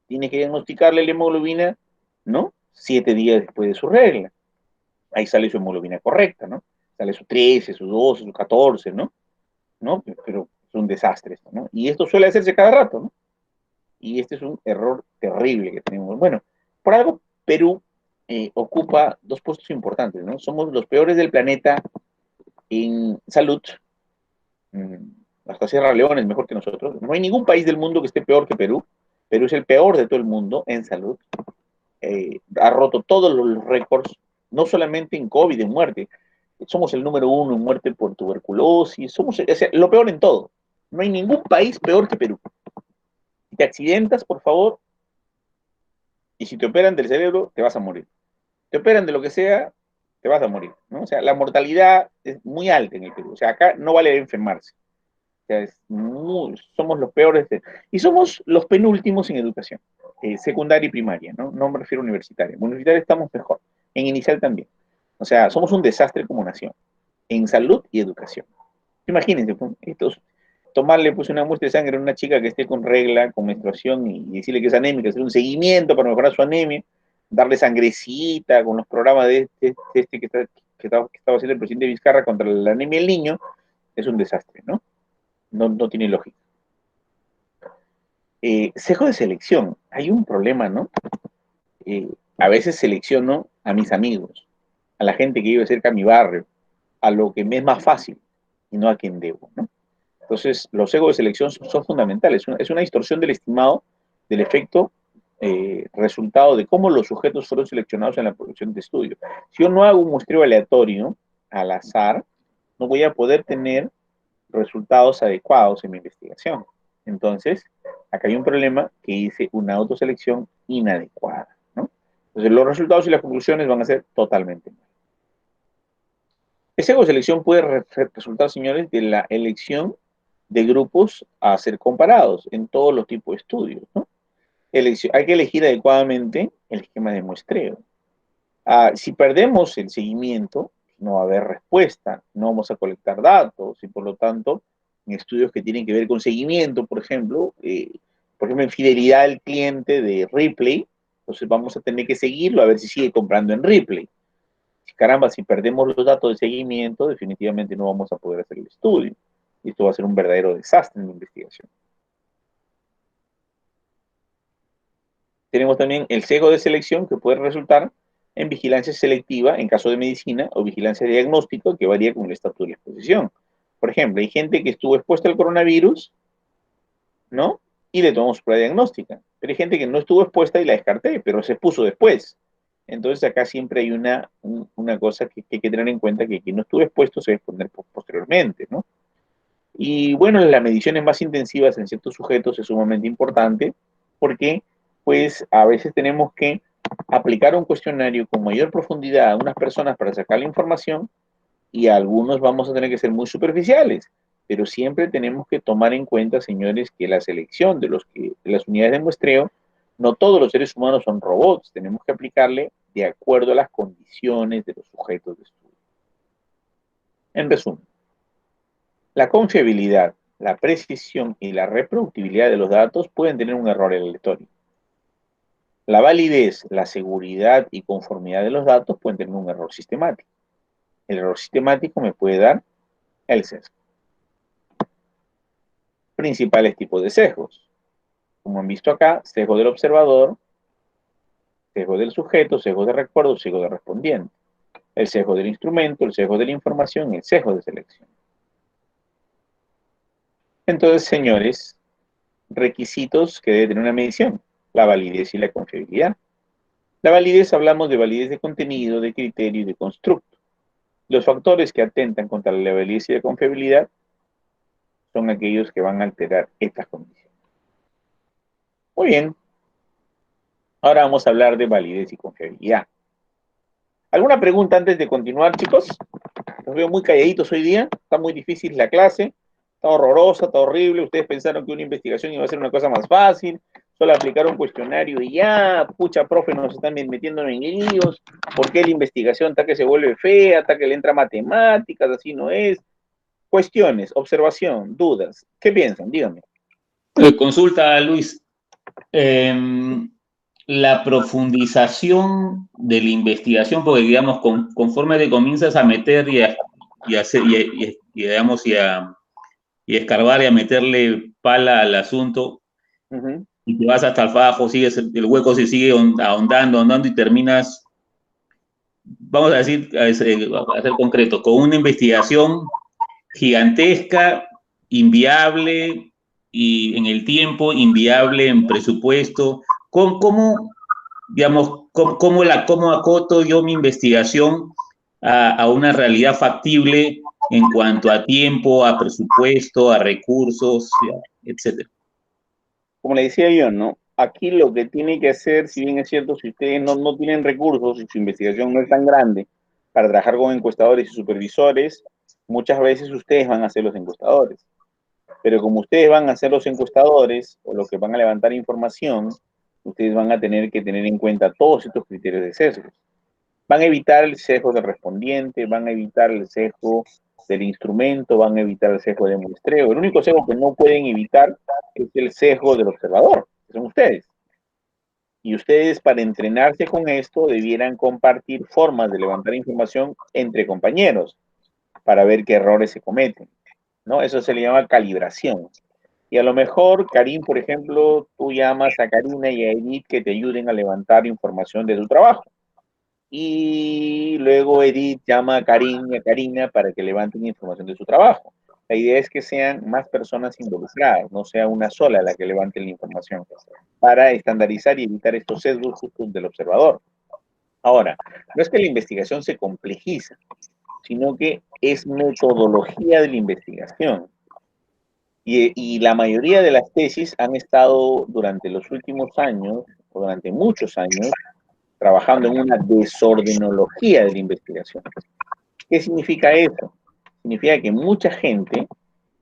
Tiene que diagnosticarle la hemoglobina, ¿no? 7 días después de su regla. Ahí sale su hemoglobina correcta, ¿no? Sale su 13, su 12, su 14, ¿no? ¿No? Pero es un desastre esto, ¿no? Y esto suele hacerse cada rato, ¿no? Y este es un error terrible que tenemos. Bueno, por algo Perú ocupa dos puestos importantes, ¿no? Somos los peores del planeta en salud. Hasta Sierra Leona es mejor que nosotros. No hay ningún país del mundo que esté peor que Perú. Perú es el peor de todo el mundo en salud. Ha roto todos los récords, no solamente en COVID, en muerte. Somos el número uno en muerte por tuberculosis. Somos o sea, lo peor en todo. No hay ningún país peor que Perú. Si te accidentas, por favor, y si te operan del cerebro, te vas a morir. Te operan de lo que sea, te vas a morir, ¿no? O sea, la mortalidad es muy alta en el Perú. O sea, acá no vale enfermarse. O sea, somos los peores y somos los penúltimos en educación, secundaria y primaria, ¿no? No me refiero a universitaria. En universitaria estamos mejor, en inicial también. O sea, somos un desastre como nación, en salud y educación. Imagínense, pues, tomarle pues, una muestra de sangre a una chica que esté con regla, con menstruación y decirle que es anémica, hacer un seguimiento para mejorar su anemia, darle sangrecita con los programas que estaba haciendo el presidente Vizcarra contra la anemia del niño, es un desastre, ¿no? No tiene lógica. Sesgo de selección. Hay un problema, ¿no? A veces selecciono a mis amigos, a la gente que vive cerca de mi barrio, a lo que me es más fácil y no a quien debo, ¿no? Entonces, los sesgos de selección son fundamentales. Es una distorsión del estimado del efecto resultado de cómo los sujetos fueron seleccionados en la producción de estudio. Si yo no hago un muestreo aleatorio, al azar, no voy a poder tener resultados adecuados en mi investigación. Entonces, acá hay un problema que hice una autoselección inadecuada, ¿no? Entonces, los resultados y las conclusiones van a ser totalmente mal. Esa selección puede resultar, señores, de la elección de grupos a ser comparados en todos los tipos de estudios, ¿no? Hay que elegir adecuadamente el esquema de muestreo. Si perdemos el seguimiento, no va a haber respuesta, no vamos a colectar datos y por lo tanto, en estudios que tienen que ver con seguimiento, por ejemplo, en fidelidad al cliente de Ripley, entonces vamos a tener que seguirlo a ver si sigue comprando en Ripley. Caramba, si perdemos los datos de seguimiento, definitivamente no vamos a poder hacer el estudio. Y esto va a ser un verdadero desastre en la investigación. Tenemos también el sesgo de selección que puede resultar en vigilancia selectiva en caso de medicina o vigilancia diagnóstica que varía con el estatus de la exposición. Por ejemplo, hay gente que estuvo expuesta al coronavirus, ¿no? Y le tomamos prueba diagnóstica. Pero hay gente que no estuvo expuesta y la descarté, pero se puso después. Entonces acá siempre hay una cosa que hay que tener en cuenta, que quien no estuvo expuesto se va a exponer posteriormente, ¿no? Y bueno, las mediciones más intensivas en ciertos sujetos es sumamente importante porque pues a veces tenemos que aplicar un cuestionario con mayor profundidad a unas personas para sacar la información y a algunos vamos a tener que ser muy superficiales, pero siempre tenemos que tomar en cuenta, señores, que la selección de las unidades de muestreo, no todos los seres humanos son robots, tenemos que aplicarle de acuerdo a las condiciones de los sujetos de estudio. En resumen, la confiabilidad, la precisión y la reproductibilidad de los datos pueden tener un error aleatorio. La validez, la seguridad y conformidad de los datos pueden tener un error sistemático. El error sistemático me puede dar el sesgo. Principales tipos de sesgos. Como han visto acá, sesgo del observador, sesgo del sujeto, sesgo de recuerdo, sesgo de respondiente. El sesgo del instrumento, el sesgo de la información y el sesgo de selección. Entonces, señores, requisitos que debe tener una medición: la validez y la confiabilidad. La validez, hablamos de validez de contenido, de criterio y de constructo. Los factores que atentan contra la validez y la confiabilidad son aquellos que van a alterar estas condiciones. Muy bien, ahora vamos a hablar de validez y confiabilidad. ¿Alguna pregunta antes de continuar, chicos? Los veo muy calladitos hoy día, está muy difícil la clase, está horrorosa, está horrible. Ustedes pensaron que una investigación iba a ser una cosa más fácil, solo aplicar un cuestionario y ya, pucha, profe, nos están metiendo en líos. ¿Por qué la investigación está que se vuelve fea, está que le entra matemáticas, así no es? Cuestiones, observación, dudas. ¿Qué piensan? Díganme.
Consulta, Luis. La profundización de la investigación, porque digamos, conforme te comienzas a meter digamos, y a escarbar y a meterle pala al asunto, y te vas hasta el fajo, sigues, el hueco se sigue ahondando y terminas, vamos a decir, a ser concreto, con una investigación gigantesca, inviable y en el tiempo, inviable en presupuesto. ¿Cómo digamos, cómo acoto yo mi investigación a una realidad factible en cuanto a tiempo, a presupuesto, a recursos, etcétera?
Como le decía yo, ¿no? Aquí lo que tiene que hacer, si bien es cierto, si ustedes no tienen recursos y su investigación no es tan grande para trabajar con encuestadores y supervisores, muchas veces ustedes van a ser los encuestadores. Pero como ustedes van a ser los encuestadores o los que van a levantar información, ustedes van a tener que tener en cuenta todos estos criterios de sesgos. Van a evitar el sesgo del respondiente, van a evitar el sesgo del instrumento, van a evitar el sesgo de muestreo. El único sesgo que no pueden evitar es el sesgo del observador, que son ustedes. Y ustedes, para entrenarse con esto, debieran compartir formas de levantar información entre compañeros para ver qué errores se cometen, ¿no? Eso se le llama calibración. Y a lo mejor, Karim, por ejemplo, tú llamas a Karina y a Edith que te ayuden a levantar información de tu trabajo. Y luego Edith llama a Karim y a Karina para que levanten información de su trabajo. La idea es que sean más personas involucradas, no sea una sola la que levante la información, para estandarizar y evitar estos sesgos justos del observador. Ahora, no es que la investigación se complejiza, sino que es metodología de la investigación. Y la mayoría de las tesis han estado durante los últimos años, o durante muchos años, trabajando en una desordenología de la investigación. ¿Qué significa eso? Significa que mucha gente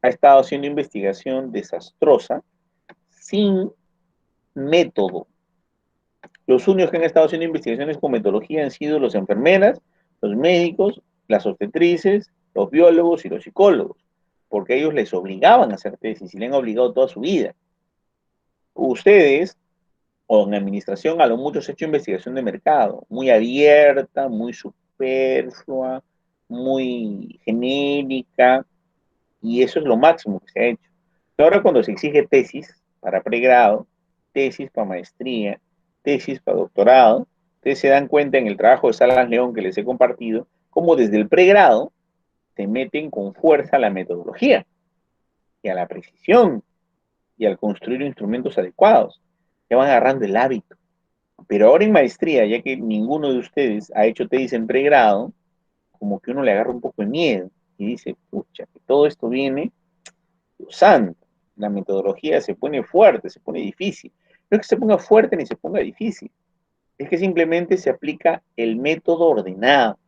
ha estado haciendo investigación desastrosa sin método. Los únicos que han estado haciendo investigaciones con metodología han sido las enfermeras, los médicos, las obstetrices, los biólogos y los psicólogos, porque ellos les obligaban a hacer tesis y le han obligado toda su vida. Ustedes, o en administración, a lo mucho se ha hecho investigación de mercado, muy abierta, muy superflua, muy genérica, y eso es lo máximo que se ha hecho. Ahora cuando se exige tesis para pregrado, tesis para maestría, tesis para doctorado, ustedes se dan cuenta en el trabajo de Salas León que les he compartido, cómo desde el pregrado se meten con fuerza a la metodología y a la precisión y al construir instrumentos adecuados. Ya van agarrando el hábito. Pero ahora en maestría, ya que ninguno de ustedes ha hecho tesis en pregrado, como que uno le agarra un poco de miedo y dice, pucha, que todo esto viene usando. La metodología se pone fuerte, se pone difícil. No es que se ponga fuerte ni se ponga difícil, es que simplemente se aplica el método ordenado,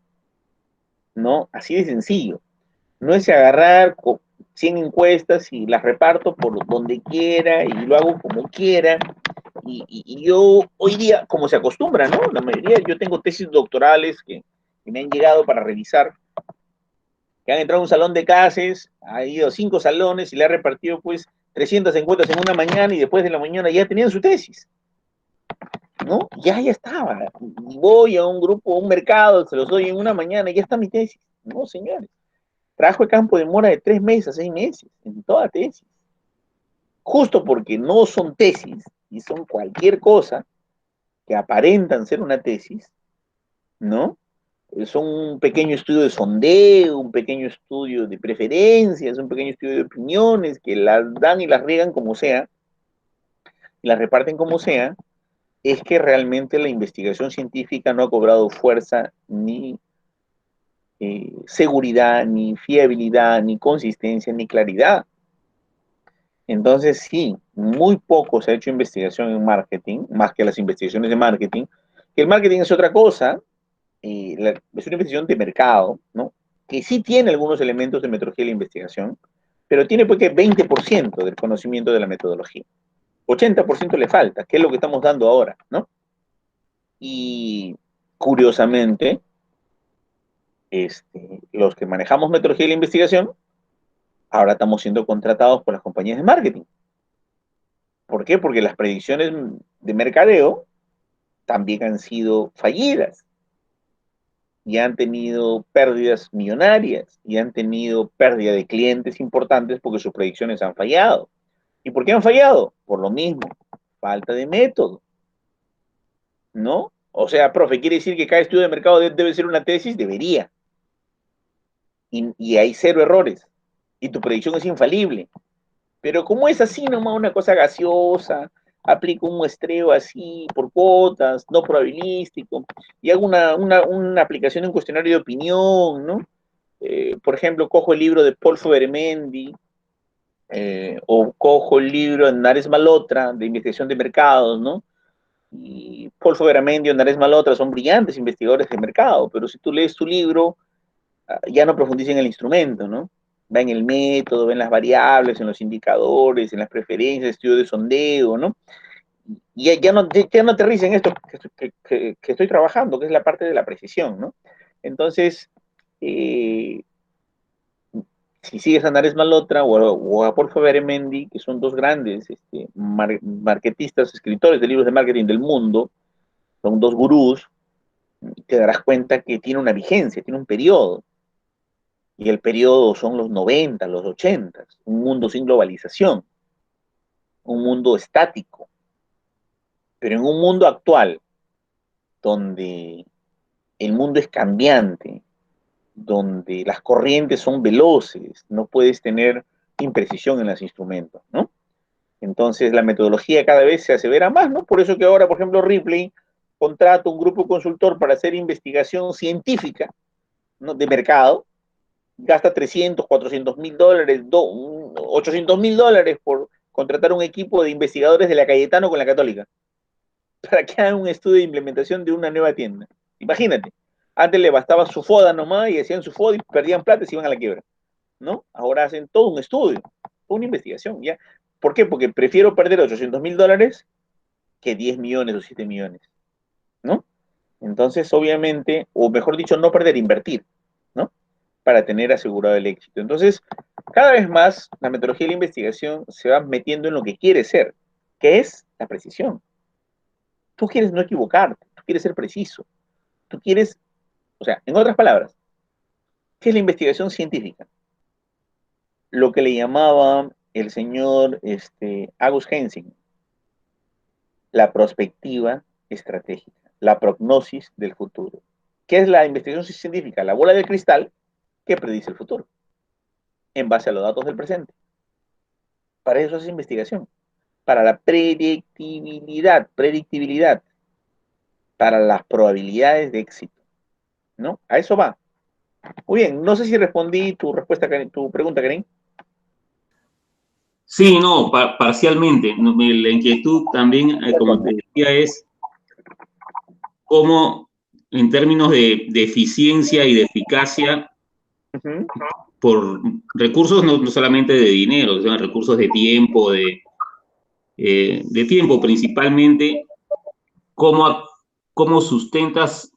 ¿no? Así de sencillo. No es agarrar 100 encuestas y las reparto por donde quiera y lo hago como quiera. Y yo hoy día, como se acostumbra, ¿no? La mayoría, yo tengo tesis doctorales que me han llegado para revisar, que han entrado a un salón de clases, ha ido 5 salones y le ha repartido pues 300 encuestas en una mañana y después de la mañana ya tenían su tesis. ¿no? Ya estaba. Voy a un grupo, a un mercado, se los doy en una mañana y ya está mi tesis. No, señores. Trabajo de campo demora de 3 meses a 6 meses en toda tesis. Justo porque no son tesis y son cualquier cosa que aparentan ser una tesis, ¿no? Son un pequeño estudio de sondeo, un pequeño estudio de preferencias, un pequeño estudio de opiniones que las dan y las riegan como sea, y las reparten como sea, es que realmente la investigación científica no ha cobrado fuerza ni seguridad, ni fiabilidad, ni consistencia, ni claridad. Entonces, sí, muy poco se ha hecho investigación en marketing, más que las investigaciones de marketing, que el marketing es otra cosa, es una investigación de mercado, ¿no? Que sí tiene algunos elementos de metodología de la investigación, pero tiene pues que 20% del conocimiento de la metodología. 80% le falta, que es lo que estamos dando ahora, ¿no? Y curiosamente, los que manejamos metodología de la investigación, ahora estamos siendo contratados por las compañías de marketing. ¿Por qué? Porque las predicciones de mercadeo también han sido fallidas y han tenido pérdidas millonarias y han tenido pérdida de clientes importantes porque sus predicciones han fallado. ¿Y por qué han fallado? Por lo mismo, falta de método, ¿no? O sea, profe, ¿quiere decir que cada estudio de mercado debe ser una tesis? Debería. Y hay cero errores. Y tu predicción es infalible. Pero como es así nomás una cosa gaseosa, aplico un muestreo así por cuotas, no probabilístico, y hago una aplicación de un cuestionario de opinión, ¿no? Por ejemplo, cojo el libro de Paul Federmendi, o cojo el libro de Nares Malotra, de investigación de mercados, ¿no? Y Paul Federmendi o Nares Malotra son brillantes investigadores de mercado, pero si tú lees tu libro, ya no profundiza en el instrumento, ¿no? Va en el método, va en las variables, en los indicadores, en las preferencias, estudio de sondeo, ¿no? Y ya no aterriza en esto que estoy trabajando, que es la parte de la precisión, ¿no? Entonces, si sigues a Nares Malotra o a Paul Federmendi, que son dos grandes marketistas, escritores de libros de marketing del mundo, son dos gurús, te darás cuenta que tiene una vigencia, tiene un periodo. Y el periodo son los 90, los 80, un mundo sin globalización, un mundo estático. Pero en un mundo actual, donde el mundo es cambiante, donde las corrientes son veloces, no puedes tener imprecisión en los instrumentos, ¿no? Entonces la metodología cada vez se asevera más, ¿no? Por eso que ahora, por ejemplo, Ripley contrata un grupo consultor para hacer investigación científica, ¿no? De mercado, gasta 300, 400 mil dólares, 800 mil dólares por contratar un equipo de investigadores de la Cayetano con la Católica para que hagan un estudio de implementación de una nueva tienda. Imagínate, antes le bastaba su foda nomás y hacían su foda y perdían plata y se iban a la quiebra, ¿no? Ahora hacen todo un estudio, una investigación, ¿ya? ¿Por qué? Porque prefiero perder 800 mil dólares que 10 millones o 7 millones, ¿no? Entonces, obviamente, o mejor dicho, no perder, invertir, ¿no? Para tener asegurado el éxito. Entonces, cada vez más la metodología de la investigación se va metiendo en lo que quiere ser, que es la precisión. Tú quieres no equivocarte, tú quieres ser preciso, tú quieres, o sea, en otras palabras, ¿qué es la investigación científica? Lo que le llamaba el señor August Hensing, la prospectiva estratégica, la prognosis del futuro. ¿Qué es la investigación científica? La bola de cristal que predice el futuro en base a los datos del presente. Para eso es investigación. Para la predictibilidad, para las probabilidades de éxito, ¿no? A eso va. Muy bien, no sé si respondí tu respuesta, tu pregunta, Karim.
Sí, no, parcialmente. La inquietud también, como te decía, es cómo en términos de eficiencia y de eficacia, por recursos no solamente de dinero, sino recursos de tiempo principalmente, cómo sustentas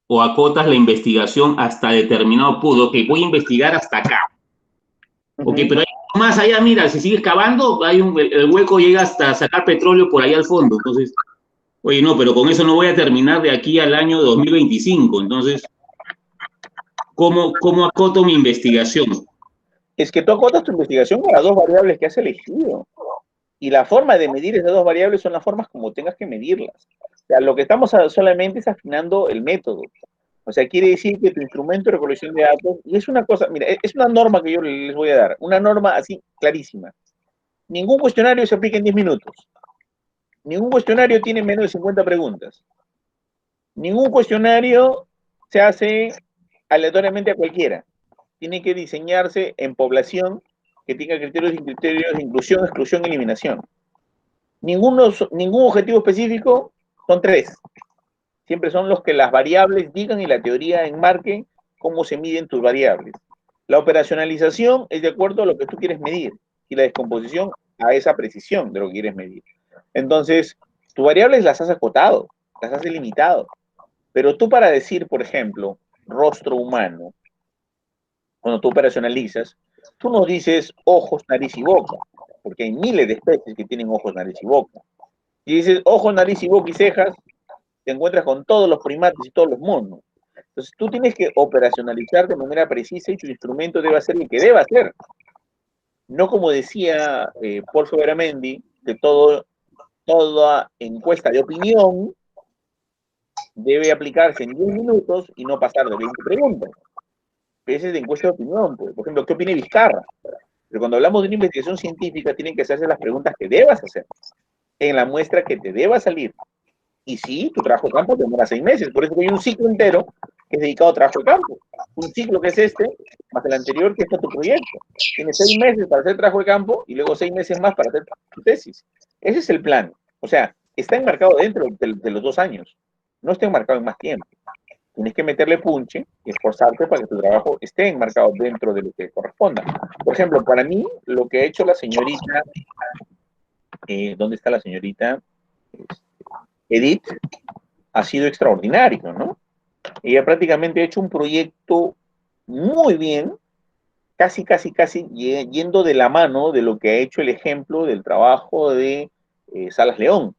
o acotas la investigación hasta determinado punto, que voy a investigar hasta acá. Ok, pero hay más allá, mira, si sigues cavando, el hueco llega hasta sacar petróleo por ahí al fondo. Entonces, Oye, no, pero con eso no voy a terminar de aquí al año 2025. Entonces, ¿cómo acoto mi investigación?
Es que tú acotas tu investigación a las dos variables que has elegido. Y la forma de medir esas dos variables son las formas como tengas que medirlas. O sea, lo que estamos solamente es afinando el método. O sea, quiere decir que tu instrumento de recolección de datos, y es una cosa, mira, es una norma que yo les voy a dar, una norma así clarísima. Ningún cuestionario se aplica en 10 minutos. Ningún cuestionario tiene menos de 50 preguntas. Ningún cuestionario se hace aleatoriamente a cualquiera. Tiene que diseñarse en población que tenga criterios de inclusión, exclusión y eliminación. Ningún objetivo específico, son tres. Siempre son los que las variables digan y la teoría enmarque cómo se miden tus variables. La operacionalización es de acuerdo a lo que tú quieres medir y la descomposición a esa precisión de lo que quieres medir. Entonces, tus variables las has acotado, las has delimitado, pero tú para decir, por ejemplo, rostro humano, cuando tú operacionalizas, tú no dices ojos, nariz y boca, porque hay miles de especies que tienen ojos, nariz y boca. Si dices ojos, nariz y boca y cejas, te encuentras con todos los primates y todos los monos. Entonces tú tienes que operacionalizar de manera precisa y tu instrumento debe hacer lo que deba hacer. No como decía Paul Soberamendi, que toda encuesta de opinión debe aplicarse en 10 minutos y no pasar de 20 preguntas. Ese es de encuesta de opinión. Pues. Por ejemplo, ¿qué opina Vizcarra? Pero cuando hablamos de una investigación científica, tienen que hacerse las preguntas que debas hacer en la muestra que te deba salir. Y sí, tu trabajo de campo demora 6 meses, por eso hay un ciclo entero que es dedicado a trabajo de campo. Un ciclo que es este, más el anterior que es tu proyecto. Tienes 6 meses para hacer trabajo de campo y luego 6 meses más para hacer tu tesis. Ese es el plan. O sea, está enmarcado dentro de los 2 años. No está enmarcado en más tiempo. Tienes que meterle punche y esforzarte para que tu trabajo esté enmarcado dentro de lo que corresponda. Por ejemplo, para mí, lo que ha hecho la señorita, ¿dónde está la señorita? Edith, ha sido extraordinario, ¿no? Ella prácticamente ha hecho un proyecto muy bien, casi yendo de la mano de lo que ha hecho el ejemplo del trabajo de Salas León.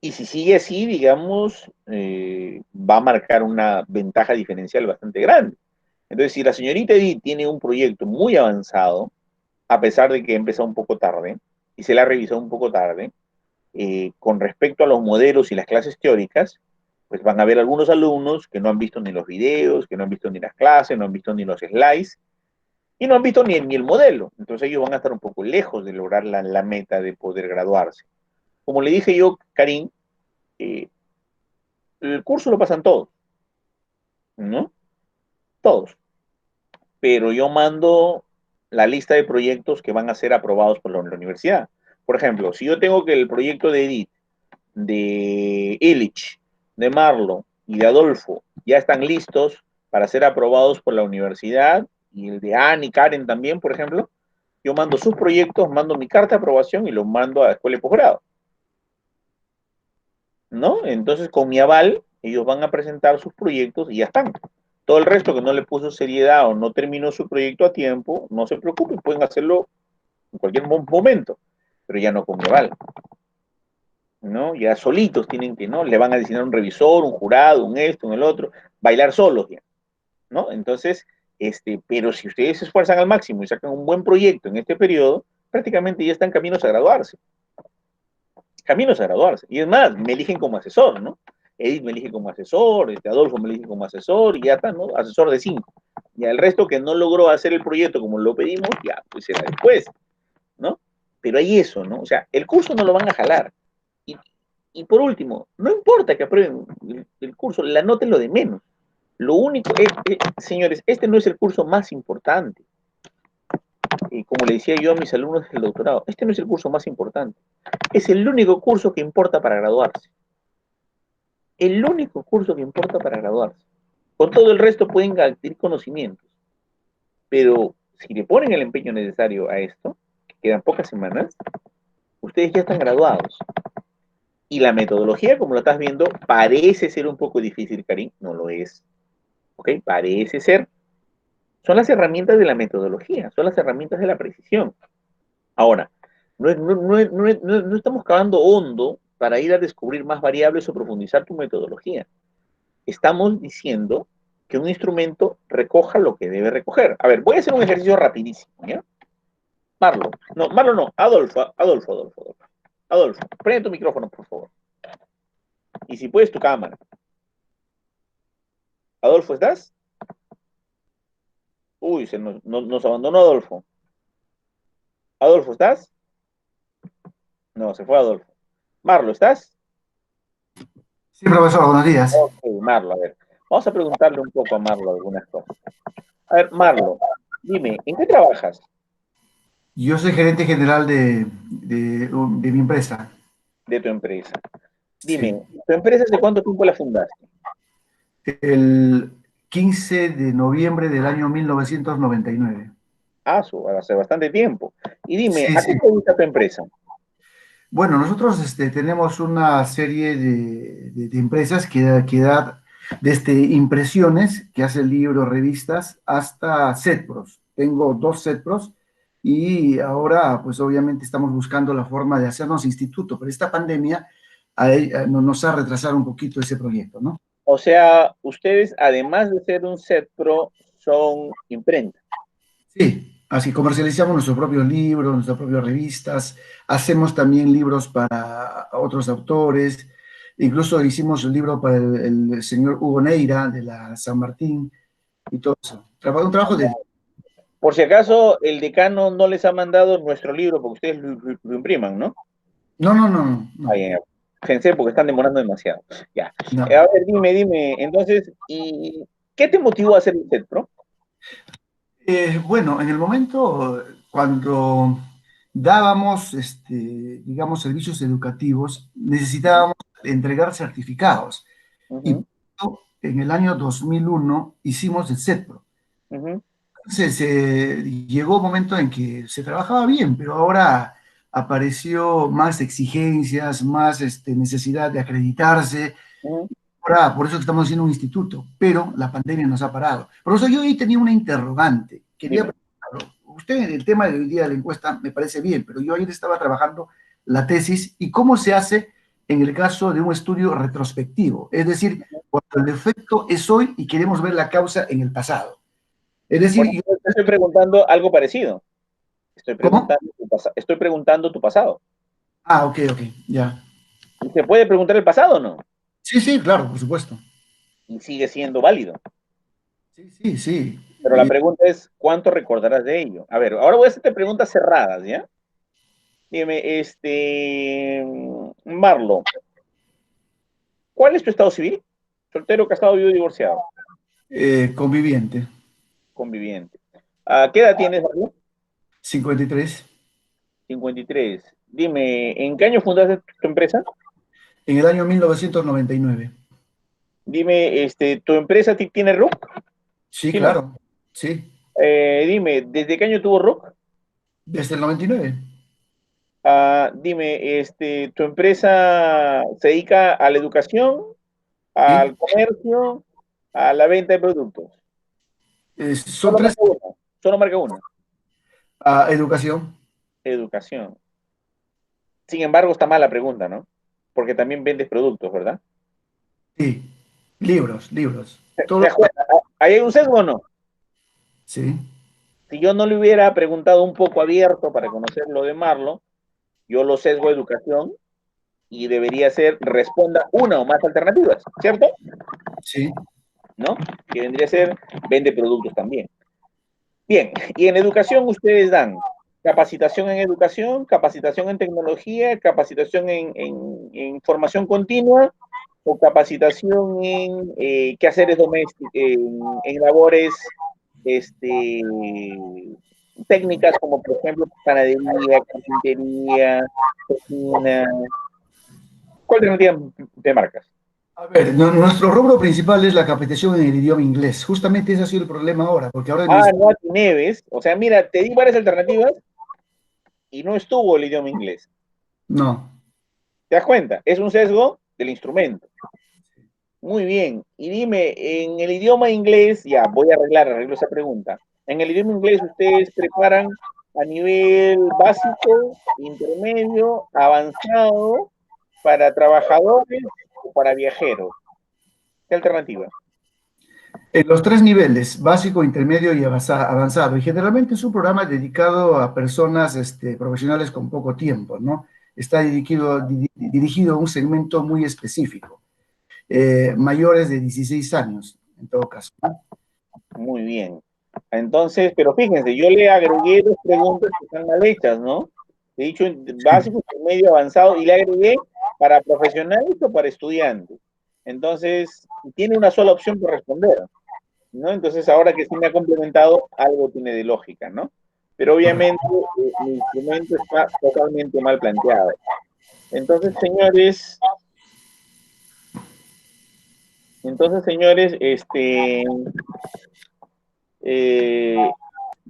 Y si sigue así, digamos, va a marcar una ventaja diferencial bastante grande. Entonces, si la señorita Edith tiene un proyecto muy avanzado, a pesar de que empezó un poco tarde, y se la ha revisado un poco tarde, con respecto a los modelos y las clases teóricas, pues van a haber algunos alumnos que no han visto ni los videos, que no han visto ni las clases, no han visto ni los slides, y no han visto ni el modelo. Entonces ellos van a estar un poco lejos de lograr la meta de poder graduarse. Como le dije yo, Karim, eh, el curso lo pasan todos, ¿no? Todos. Pero yo mando la lista de proyectos que van a ser aprobados por la universidad. Por ejemplo, si yo tengo que el proyecto de Edith, de Illich, de Marlo y de Adolfo ya están listos para ser aprobados por la universidad, y el de Anne y Karen también, por ejemplo, yo mando sus proyectos, mando mi carta de aprobación y lo mando a la escuela de posgrado, ¿no? Entonces, con mi aval, ellos van a presentar sus proyectos y ya están. Todo el resto que no le puso seriedad o no terminó su proyecto a tiempo, no se preocupen, pueden hacerlo en cualquier momento, pero ya no con mi aval. ¿No? Ya solitos tienen que, ¿no? Le van a designar un revisor, un jurado, un esto, un el otro, bailar solos ya, ¿no? Entonces, pero si ustedes se esfuerzan al máximo y sacan un buen proyecto en este periodo, prácticamente ya están caminos a graduarse. Caminos a graduarse. Y es más, me eligen como asesor, ¿no? Edith me elige como asesor, Adolfo me elige como asesor, y ya está, ¿no? Asesor de 5. Y el resto que no logró hacer el proyecto como lo pedimos, ya, pues será después, ¿no? Pero hay eso, ¿no? O sea, el curso no lo van a jalar. Y, y por último, no importa que aprueben el curso, la nota es lo de menos. Lo único es, señores, este no es el curso más importante. Como le decía yo a mis alumnos del doctorado, este no es el curso más importante. Es el único curso que importa para graduarse. El único curso que importa para graduarse. Con todo el resto pueden adquirir conocimientos. Pero si le ponen el empeño necesario a esto, que quedan pocas semanas, ustedes ya están graduados. Y la metodología, como lo estás viendo, parece ser un poco difícil, Karim, no lo es. ¿Ok? Parece ser. Son las herramientas de la metodología, son las herramientas de la precisión. Ahora, no estamos cavando hondo para ir a descubrir más variables o profundizar tu metodología. Estamos diciendo que un instrumento recoja lo que debe recoger. A ver, voy a hacer un ejercicio rapidísimo, ¿ya? Marlo no, Adolfo, prende tu micrófono, por favor. Y si puedes, tu cámara. Adolfo, ¿estás? Uy, nos abandonó Adolfo. Adolfo, ¿estás? No, se fue Adolfo. Marlo, ¿estás?
Sí, profesor, buenos días.
Ok, Marlo, a ver. Vamos a preguntarle un poco a Marlo algunas cosas. A ver, Marlo, dime, ¿en qué trabajas?
Yo soy gerente general de mi empresa.
De tu empresa.
Sí.
Dime, ¿tu empresa hace cuánto tiempo la fundaste?
El 15 de noviembre del año 1999.
Ah, hace bastante tiempo. Y dime,
Sí,
¿a qué
sí.
se dedica tu empresa?
Bueno, nosotros tenemos una serie de empresas que da desde impresiones, que hace libros, revistas, hasta setpros. Tengo 2 setpros y ahora, pues obviamente estamos buscando la forma de hacernos instituto, pero esta pandemia nos ha retrasado un poquito ese proyecto, ¿no?
O sea, ustedes, además de ser un set pro, son imprenta.
Sí, así comercializamos nuestros propios libros, nuestras propias revistas, hacemos también libros para otros autores, incluso hicimos un libro para el señor Hugo Neira de la San Martín y todo eso. Un trabajo de...
Por si acaso, el decano no les ha mandado nuestro libro porque ustedes lo impriman, ¿no?
No, no, no, no,
Ahí, fíjense, porque están demorando demasiado. Ya. A
no.
ver, dime, entonces, ¿y qué te motivó a hacer el set pro?
Bueno, en el momento cuando dábamos, digamos, servicios educativos, necesitábamos entregar certificados. Y
Ujú,
en el año 2001 hicimos el CETPRO.
ujú.
Entonces, llegó un momento en que se trabajaba bien, pero ahora apareció más exigencias, más necesidad de acreditarse.
Ujú.
Ahora, por eso estamos haciendo un instituto, pero la pandemia nos ha parado. Por eso yo ahí tenía una interrogante. Quería
Dime.
preguntarlo. Usted en el tema de hoy día de la encuesta me parece bien, pero yo ayer estaba trabajando la tesis y cómo se hace en el caso de un estudio retrospectivo. Es decir, cuando el efecto es hoy y queremos ver la causa en el pasado. Es
Bueno,
decir,
yo te estoy preguntando algo parecido.
¿cómo?
Estoy preguntando tu pasado.
Ah, ok, ok, ya.
¿Y se puede preguntar el pasado o no?
Sí, sí, claro, por supuesto.
Y sigue siendo válido.
Sí, sí, sí.
Pero la pregunta es, ¿cuánto recordarás de ello? A ver, ahora voy a hacerte preguntas cerradas, ¿ya? Dime, Marlo, ¿cuál es tu estado civil? Soltero, casado, viudo, divorciado,
Conviviente,
conviviente. ¿Qué edad tienes, Marlo?
53.
53. Dime, ¿en qué año fundaste tu empresa?
En el año 1999.
Dime, ¿tu empresa tiene RUC?
Sí,
¿Sí, no?
claro, sí.
Dime, ¿desde qué año tuvo RUC?
Desde el 99.
Dime, ¿tu empresa se dedica a la educación,
Sí.
al comercio, a la venta de productos?
Son
Solo
tres.
marca una. Solo marca una.
Educación.
Educación. Sin embargo, está mal la pregunta, ¿no? Porque también vendes productos, ¿verdad?
Sí. Libros, libros.
¿Te
Todo.
das cuenta? ¿Ahí hay un sesgo o no?
Sí.
Si yo no le hubiera preguntado un poco abierto para conocer lo de Marlo, yo lo sesgo a educación y debería ser responda una o más alternativas, ¿cierto?
Sí.
¿No? Que vendría a ser vende productos también. Bien, y en educación ustedes dan capacitación en tecnología, capacitación en formación continua o capacitación en quehaceres domésticos, en labores este, técnicas como por ejemplo panadería, carpintería, cocina. ¿Cuál alternativa de marcas?
A ver, nuestro rubro principal es la capacitación en el idioma inglés. Justamente ese ha sido el problema ahora, porque ahora
No Neves. O sea, mira, te di varias alternativas y no estuvo el idioma inglés.
no.
¿Te das cuenta? Es un sesgo del instrumento. Muy bien. Y dime, en el idioma inglés, ya voy a arreglo esa pregunta. En el idioma inglés, ¿ustedes preparan a nivel básico, intermedio, avanzado para trabajadores o para viajeros? ¿Qué alternativa?
En los tres niveles, básico, intermedio y avanzado. Y generalmente es un programa dedicado a personas profesionales con poco tiempo, ¿no? Está dirigido a un segmento muy específico, mayores de 16 años, en todo caso.
Muy bien. Entonces, pero fíjense, yo le agregué dos preguntas que están mal hechas, ¿no? He dicho básico, intermedio, avanzado, y le agregué para profesionales o para estudiantes. Entonces, tiene una sola opción por responder, ¿no? Entonces, ahora que sí me ha complementado, algo tiene de lógica, ¿no? Pero obviamente mi instrumento está totalmente mal planteado. Entonces, señores, eh,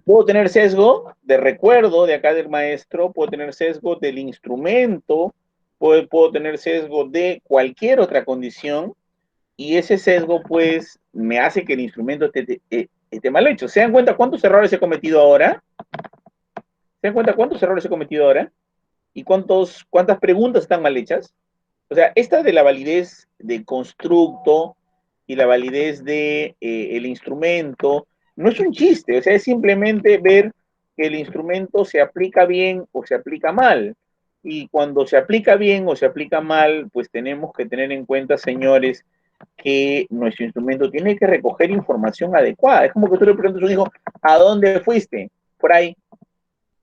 puedo tener sesgo de recuerdo de acá del maestro, puedo tener sesgo del instrumento, puedo tener sesgo de cualquier otra condición, y ese sesgo, pues, me hace que el instrumento esté mal hecho. ¿Se dan cuenta cuántos errores he cometido ahora? ¿Se dan cuenta cuántos errores he cometido ahora? ¿Y cuántas preguntas están mal hechas? O sea, esta de la validez del constructo y la validez de el instrumento no es un chiste, o sea, es simplemente ver que el instrumento se aplica bien o se aplica mal. Y cuando se aplica bien o se aplica mal, pues tenemos que tener en cuenta, señores, que nuestro instrumento tiene que recoger información adecuada. Es como que tú le preguntas a un hijo, ¿a dónde fuiste? Por ahí.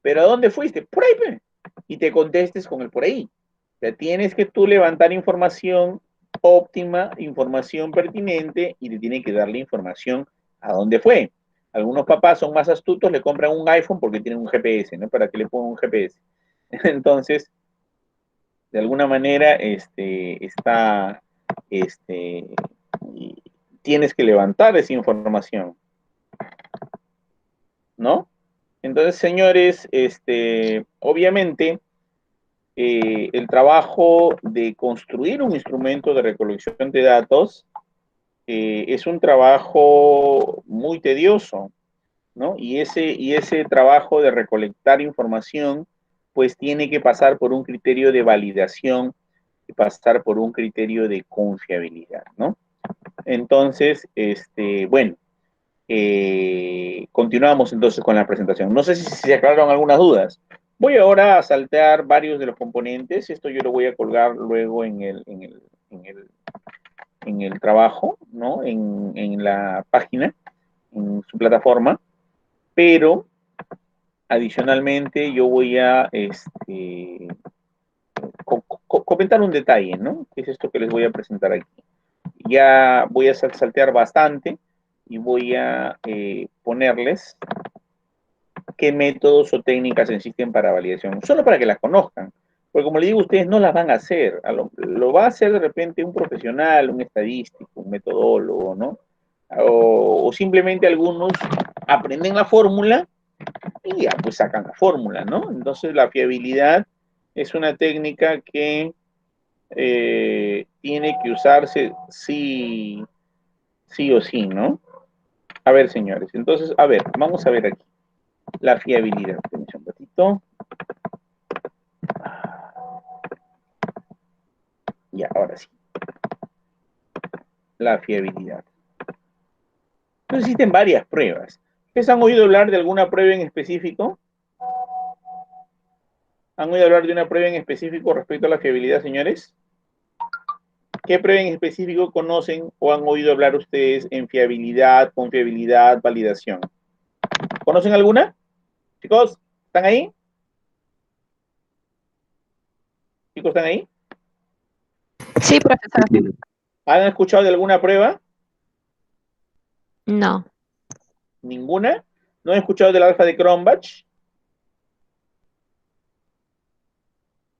¿Pero a dónde fuiste? Por ahí, pe. Y te contestes con el por ahí. O sea, tienes que tú levantar información óptima, información pertinente, y le tiene que darle información a dónde fue. Algunos papás son más astutos, le compran un iPhone porque tienen un GPS, ¿no? Para que le pongan un GPS. Entonces, de alguna manera, este, tienes que levantar esa información, ¿no? Entonces, señores, obviamente, el trabajo de construir un instrumento de recolección de datos es un trabajo muy tedioso, ¿no? Y ese trabajo de recolectar información, pues tiene que pasar por un criterio de validación y pasar por un criterio de confiabilidad, ¿no? Entonces, bueno, continuamos entonces con la presentación. No sé si se aclararon algunas dudas. Voy ahora a saltear varios de los componentes. Esto yo lo voy a colgar luego en el trabajo, ¿no? En la página, en su plataforma. Pero adicionalmente yo voy a comentar un detalle, ¿no? Que es esto que les voy a presentar aquí. Ya voy a saltear bastante y voy a ponerles qué métodos o técnicas existen para validación, solo para que las conozcan, porque como le digo, ustedes no las van a hacer, lo va a hacer de repente un profesional, un estadístico, un metodólogo, ¿no? O simplemente algunos aprenden la fórmula y ya pues sacan la fórmula, ¿no? Entonces la fiabilidad es una técnica que tiene que usarse sí o sí, ¿no? A ver, señores, entonces, a ver, vamos a ver aquí. La fiabilidad. Tenéis un ratito. Ya, ahora sí. La fiabilidad. Entonces existen varias pruebas. ¿Ustedes han oído hablar de alguna prueba en específico? ¿Han oído hablar de una prueba en específico respecto a la fiabilidad, señores? ¿Qué prueba en específico conocen o han oído hablar ustedes en fiabilidad, confiabilidad, validación? ¿Conocen alguna? Chicos, ¿están ahí? ¿Chicos, están ahí?
Sí, profesor.
¿Han escuchado de alguna prueba?
No.
¿Ninguna? ¿No han escuchado del alfa de Cronbach?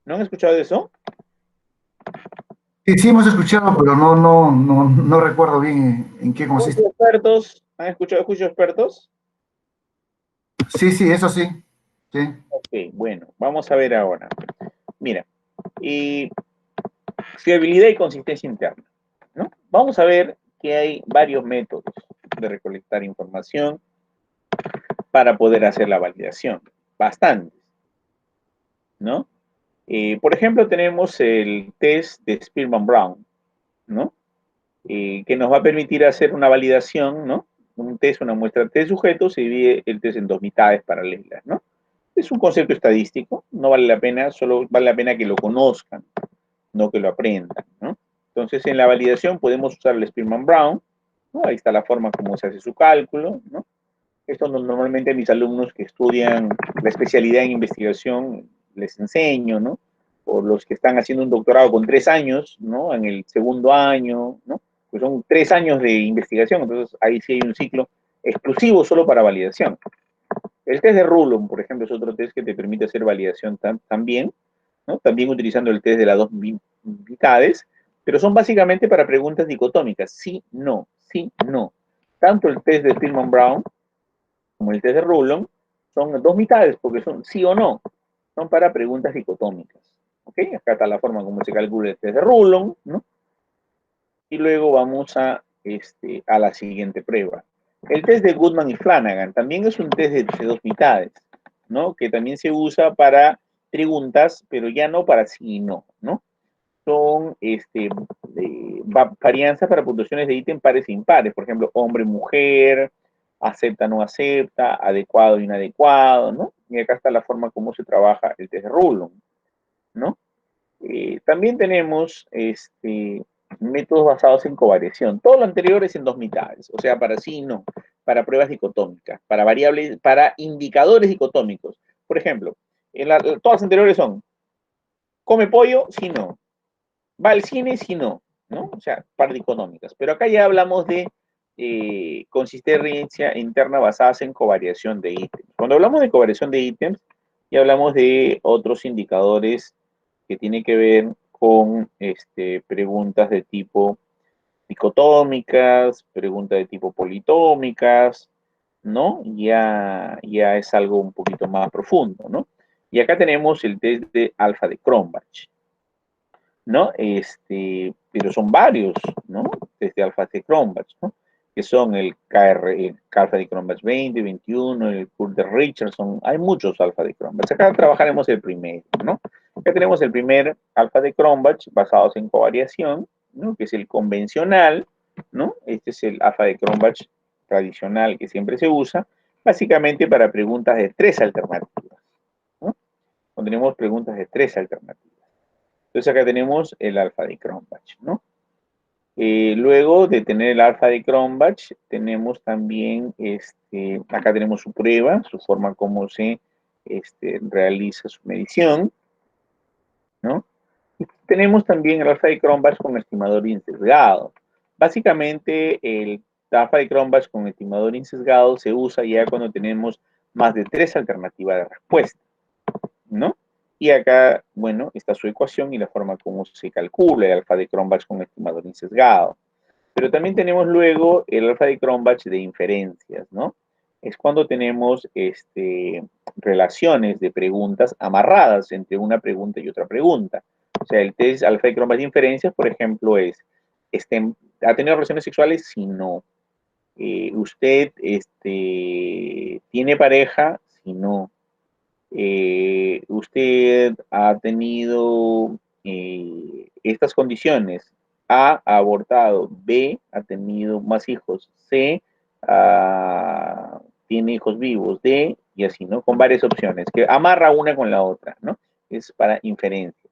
¿No han escuchado de eso?
Sí, sí hemos escuchado, pero no recuerdo bien en qué consiste.
¿Juicios expertos? ¿Han escuchado de juicios expertos?
Sí, sí, eso sí. Sí.
Ok, bueno, vamos a ver ahora. Mira, fiabilidad y consistencia interna, ¿no? Vamos a ver que hay varios métodos de recolectar información para poder hacer la validación. Bastantes, ¿no? Por ejemplo, tenemos el test de Spearman-Brown, ¿no? Que nos va a permitir hacer una validación, ¿no? Un test, una muestra de sujetos, se divide el test en dos mitades paralelas, ¿no? Es un concepto estadístico, no vale la pena, solo vale la pena que lo conozcan, no que lo aprendan, ¿no? Entonces, en la validación podemos usar el Spearman-Brown, ¿no? Ahí está la forma como se hace su cálculo, ¿no? Esto normalmente a mis alumnos que estudian la especialidad en investigación les enseño, ¿no? O los que están haciendo un doctorado con 3 años, ¿no? En el segundo año, ¿no? Pues son 3 años de investigación, entonces ahí sí hay un ciclo exclusivo solo para validación. El test de Rulon, por ejemplo, es otro test que te permite hacer validación también, ¿no? También utilizando el test de las dos mitades, pero son básicamente para preguntas dicotómicas, sí, no. Tanto el test de Spearman-Brown como el test de Rulon son dos mitades porque son sí o no, son para preguntas dicotómicas. ¿Ok? Acá está la forma como se calcula el test de Rulon, ¿no? Y luego vamos a la siguiente prueba. El test de Goodman y Flanagan también es un test de dos mitades, ¿no? Que también se usa para preguntas, pero ya no para sí y no, ¿no? Son varianzas para puntuaciones de ítem pares e impares, por ejemplo, hombre, mujer, acepta, no acepta, adecuado, inadecuado, ¿no? Y acá está la forma como se trabaja el test de Rulon, ¿no? También tenemos métodos basados en covariación. Todo lo anterior es en dos mitades, o sea, para sí y no, para pruebas dicotómicas, para variables, para indicadores dicotómicos. Por ejemplo, todas las anteriores son, come pollo, sí, no. Va al cine, sí, no. ¿No? O sea, para dicotómicas. Pero acá ya hablamos de consistencia interna basadas en covariación de ítems. Cuando hablamos de covariación de ítems, ya hablamos de otros indicadores que tienen que ver con preguntas de tipo dicotómicas, preguntas de tipo politómicas, ¿no? Ya es algo un poquito más profundo, ¿no? Y acá tenemos el test de alfa de Cronbach, ¿no? Pero son varios, ¿no? Desde alfa de Cronbach, ¿no? Que son el alfa de Cronbach 20, 21, el Kurt de Richardson, hay muchos alfa de Cronbach. Acá trabajaremos el primero, ¿no? Acá tenemos el primer alfa de Cronbach basados en covariación, ¿no? Que es el convencional, ¿no? Este es el alfa de Cronbach tradicional que siempre se usa, básicamente para preguntas de 3 alternativas, ¿no? Cuando tenemos preguntas de 3 alternativas. Entonces acá tenemos el alfa de Cronbach, ¿no? Luego de tener el alfa de Cronbach, tenemos también, acá tenemos su prueba, su forma como se realiza su medición, ¿no? Y tenemos también el alfa de Cronbach con estimador insesgado. Básicamente, el alfa de Cronbach con estimador insesgado se usa ya cuando tenemos más de 3 alternativas de respuesta, ¿no? Y acá, bueno, está su ecuación y la forma como se calcula el alfa de Cronbach con estimador insesgado. Pero también tenemos luego el alfa de Cronbach de inferencias, ¿no? Es cuando tenemos relaciones de preguntas amarradas entre una pregunta y otra pregunta. O sea, el test alfa de Cronbach de inferencias, por ejemplo, es, ¿ha tenido relaciones sexuales? Si no. ¿Usted tiene pareja? Si no. Usted ha tenido estas condiciones. A, ha abortado. B, ha tenido más hijos. C, tiene hijos vivos. D, y así, ¿no? Con varias opciones, que amarra una con la otra, ¿no? Es para inferencia,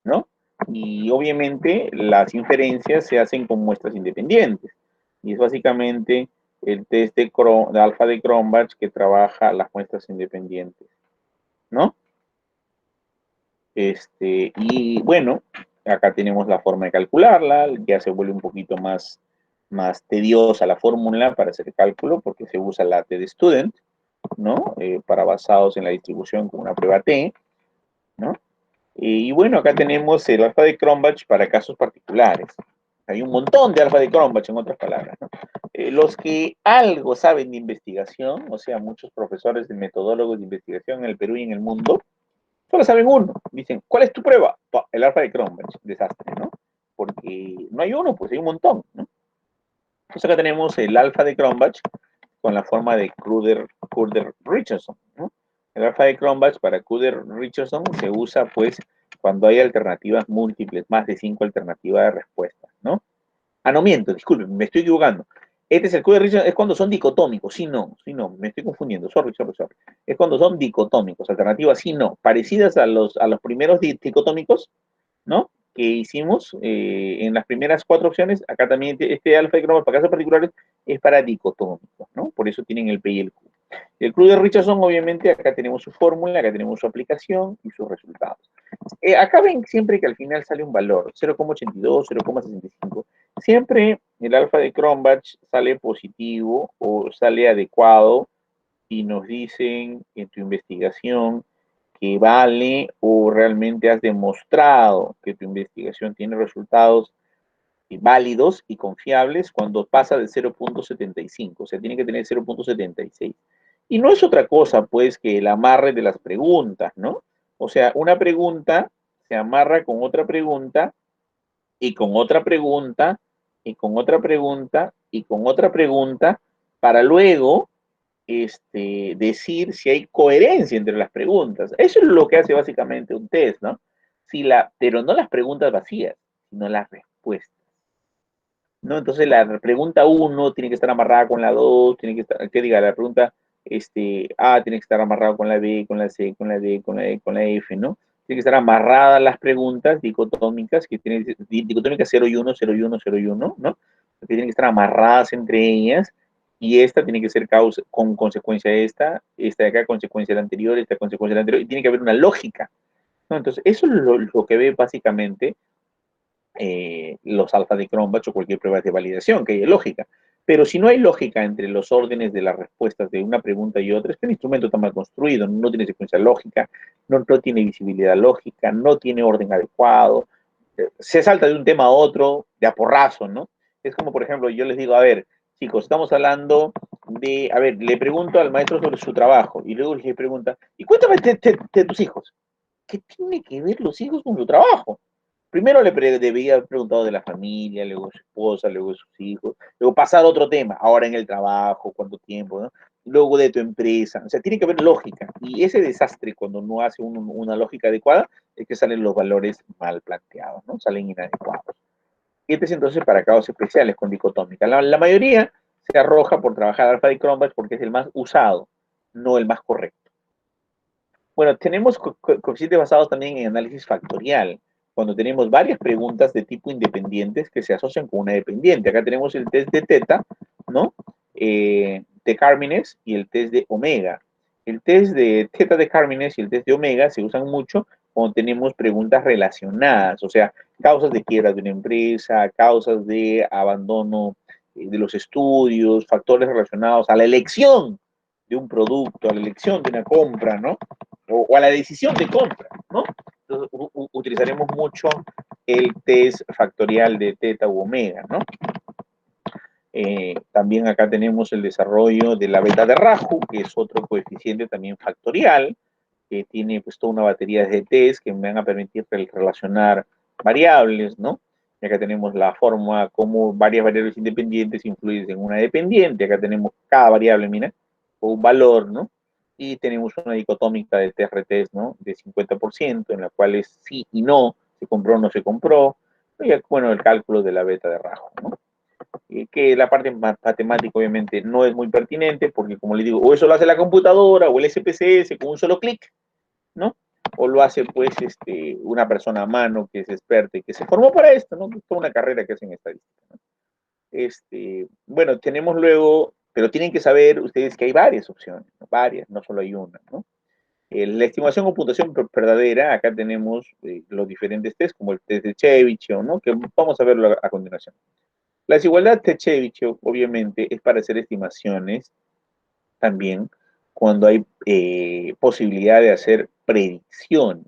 ¿no? Y obviamente las inferencias se hacen con muestras independientes. Y es básicamente el test de alfa de Cronbach que trabaja las muestras independientes, ¿no? Y bueno, acá tenemos la forma de calcularla, ya se vuelve un poquito más tediosa la fórmula para hacer el cálculo porque se usa la T de Student, ¿no? Para basados en la distribución con una prueba T, ¿no? Y bueno, acá tenemos el alfa de Cronbach para casos particulares. Hay un montón de alfa de Cronbach, en otras palabras, ¿no? Los que algo saben de investigación, o sea, muchos profesores de metodólogos de investigación en el Perú y en el mundo, solo saben uno. Dicen, ¿cuál es tu prueba? El alfa de Cronbach. Desastre, ¿no? Porque no hay uno, pues hay un montón, ¿no? Entonces acá tenemos el alfa de Cronbach con la forma de Kruder-Richardson, ¿no? El alfa de Cronbach para Q de Richardson se usa pues cuando hay alternativas múltiples, más de 5 alternativas de respuesta, ¿no? Ah, no miento, disculpen, me estoy equivocando. Este es el Q de Richardson, es cuando son dicotómicos, sí, no, me estoy confundiendo, sorry. Es cuando son dicotómicos, alternativas sí, no, parecidas a los primeros dicotómicos, ¿no? Que hicimos en las primeras 4 opciones, acá también este alfa de Cronbach para casos particulares es para dicotómicos, ¿no? Por eso tienen el P y el Q. El Q de Richardson, obviamente, acá tenemos su fórmula, acá tenemos su aplicación y sus resultados. Acá ven siempre que al final sale un valor, 0,82, 0,65. Siempre el alfa de Cronbach sale positivo o sale adecuado y nos dicen en tu investigación que vale o realmente has demostrado que tu investigación tiene resultados válidos y confiables cuando pasa de 0,75, o sea, tiene que tener 0,76. Y no es otra cosa, pues, que el amarre de las preguntas, ¿no? O sea, una pregunta se amarra con otra pregunta y con otra pregunta y con otra pregunta y con otra pregunta para luego decir si hay coherencia entre las preguntas. Eso es lo que hace básicamente un test, ¿no? Pero no las preguntas vacías, sino las respuestas. ¿No? Entonces la pregunta 1 tiene que estar amarrada con la 2, tiene que estar, que diga, la pregunta A tiene que estar amarrada con la B, con la C, con la D, con la E, con la F, ¿no? Tiene que estar amarradas las preguntas dicotómicas, que tienen dicotómicas 0 y 1, 0 y 1, 0 y 1, ¿no? Que tienen que estar amarradas entre ellas, y esta tiene que ser causa, con consecuencia de esta de acá consecuencia de la anterior, esta consecuencia de la anterior, y tiene que haber una lógica, ¿no? Entonces, eso es lo que ve básicamente los alfa de Cronbach o cualquier prueba de validación, que haya lógica. Pero si no hay lógica entre los órdenes de las respuestas de una pregunta y otra, es que el instrumento está mal construido, no tiene secuencia lógica, no tiene visibilidad lógica, no tiene orden adecuado, se salta de un tema a otro de a porrazo, ¿no? Es como, por ejemplo, yo les digo, a ver, chicos, estamos hablando de, a ver, le pregunto al maestro sobre su trabajo y luego le pregunta, y cuéntame de tus hijos. ¿Qué tiene que ver los hijos con su trabajo? Primero debía haber preguntado de la familia, luego de su esposa, luego de sus hijos, luego pasar a otro tema, ahora en el trabajo, cuánto tiempo, ¿no? Luego de tu empresa, o sea, tiene que haber lógica. Y ese desastre, cuando no hace una lógica adecuada, es que salen los valores mal planteados, ¿no? Salen inadecuados. Y este es entonces para casos especiales con dicotómica. La mayoría se arroja por trabajar alfa de Cronbach porque es el más usado, no el más correcto. Bueno, tenemos coeficientes basados también en análisis factorial, cuando tenemos varias preguntas de tipo independientes que se asocian con una dependiente. Acá tenemos el test de teta, ¿no? De Cármenes y el test de omega. El test de teta de Cármenes y el test de omega se usan mucho cuando tenemos preguntas relacionadas, o sea, causas de quiebra de una empresa, causas de abandono de los estudios, factores relacionados a la elección de un producto, a la elección de una compra, ¿no? O a la decisión de compra, ¿no? Entonces, utilizaremos mucho el test factorial de teta u omega, ¿no? También acá tenemos el desarrollo de la beta de Raju, que es otro coeficiente también factorial, que tiene pues toda una batería de test que me van a permitir relacionar variables, ¿no? Y acá tenemos la forma como varias variables independientes influyen en una dependiente. Acá tenemos cada variable, mira, o un valor, ¿no? Y tenemos una dicotómica de TRTs, ¿no? De 50%, en la cual es sí y no, se compró o no se compró. Y bueno, el cálculo de la beta de Raju, ¿no? Que la parte matemática obviamente no es muy pertinente, porque como les digo, o eso lo hace la computadora o el SPSS con un solo clic, ¿no? O lo hace pues una persona a mano que es experta y que se formó para esto, ¿no? Toda una carrera que hacen estadística, ¿no? Bueno, tenemos luego, pero tienen que saber ustedes que hay varias opciones, ¿no? Varias, no solo hay una, ¿no? La estimación o puntuación verdadera, acá tenemos los diferentes tests, como el test de Chebyshev, ¿no? Que vamos a verlo a continuación. La desigualdad de Chebyshev, obviamente, es para hacer estimaciones también cuando hay posibilidad de hacer predicciones.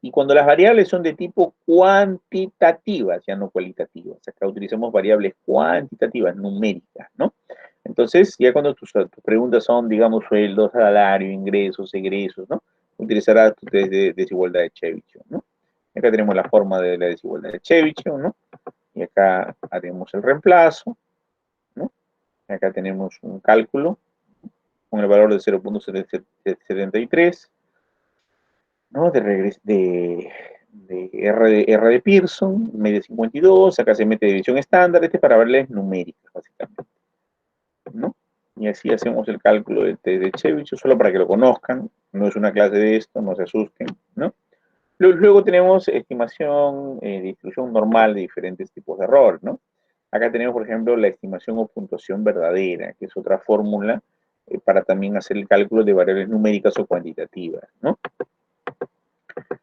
Y cuando las variables son de tipo cuantitativas, ya no cualitativas. Acá utilizamos variables cuantitativas, numéricas, ¿no? Entonces, ya cuando tus preguntas son, digamos, sueldos, salario, ingresos, egresos, ¿no? Utilizarás tu test de desigualdad de Chebyshev, ¿no? Acá tenemos la forma de la desigualdad de Chebyshev, ¿no? Y acá haremos el reemplazo, ¿no? Acá tenemos un cálculo con el valor de 0.73, ¿no? R de Pearson, media 52, acá se mete división estándar, este es para verles numéricas, básicamente, ¿no? Y así hacemos el cálculo del test de Chebyshev, solo para que lo conozcan, no es una clase de esto, no se asusten, ¿no? Luego tenemos estimación de distribución normal de diferentes tipos de error, ¿no? Acá tenemos, por ejemplo, la estimación o puntuación verdadera, que es otra fórmula para también hacer el cálculo de variables numéricas o cuantitativas, ¿no?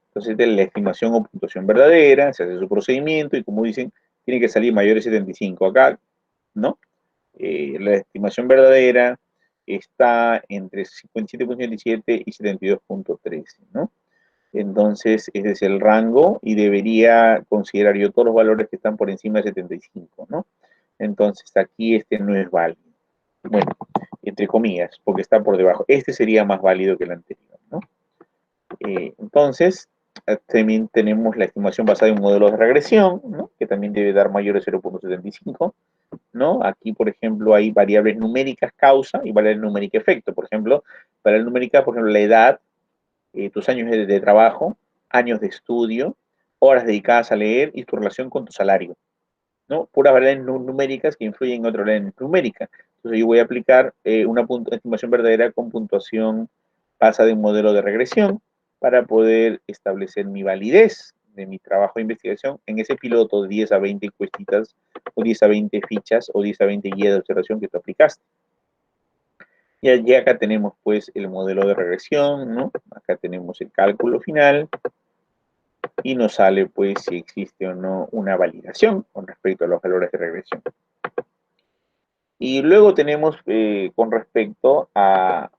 Entonces, de la estimación o puntuación verdadera, se hace su procedimiento y, como dicen, tiene que salir mayor de 75 acá, ¿no? La estimación verdadera está entre 57.27 y 72.13, ¿no? Entonces, ese es el rango y debería considerar yo todos los valores que están por encima de 75, ¿no? Entonces, aquí este no es válido. Bueno, entre comillas, porque está por debajo. Este sería más válido que el anterior, ¿no? Entonces, también tenemos la estimación basada en un modelo de regresión, ¿no? Que también debe dar mayor de 0.75, ¿no? Aquí, por ejemplo, hay variables numéricas causa y variables numéricas efecto. Por ejemplo, variables numéricas, por ejemplo, la edad, tus años de trabajo, años de estudio, horas dedicadas a leer y tu relación con tu salario, ¿no? Puras variables numéricas que influyen en otra variable numérica. Entonces yo voy a aplicar una estimación verdadera con puntuación basada en un modelo de regresión para poder establecer mi validez de mi trabajo de investigación en ese piloto de 10 a 20 encuestitas o 10 a 20 fichas o 10 a 20 guías de observación que tú aplicaste. Y allí acá tenemos pues el modelo de regresión, ¿no? Acá tenemos el cálculo final y nos sale pues si existe o no una validación con respecto a los valores de regresión. Y luego tenemos con respecto a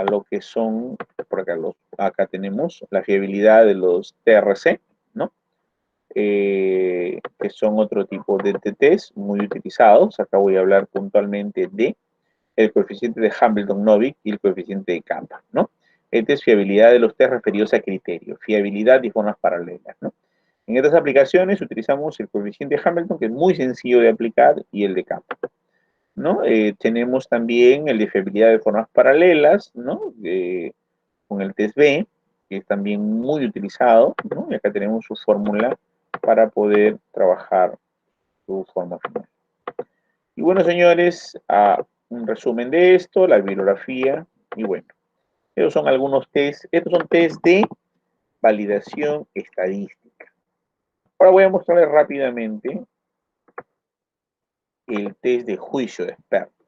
lo que son, por acá, acá tenemos la fiabilidad de los TRC, ¿no? Que son otro tipo de test muy utilizados. Acá voy a hablar puntualmente de el coeficiente de Hamilton-Novick y el coeficiente de Kappa, ¿no? Esta es fiabilidad de los test referidos a criterios, fiabilidad y formas paralelas, ¿no? En estas aplicaciones utilizamos el coeficiente de Hamilton, que es muy sencillo de aplicar, y el de Kappa, ¿no? Tenemos también el de fiabilidad de formas paralelas, ¿no? Con el test B, que es también muy utilizado, ¿no? Y acá tenemos su fórmula para poder trabajar su forma final. Y bueno, señores, un resumen de esto, la bibliografía, y bueno, estos son algunos test, estos son test de validación estadística. Ahora voy a mostrarles rápidamente el test de juicio de expertos.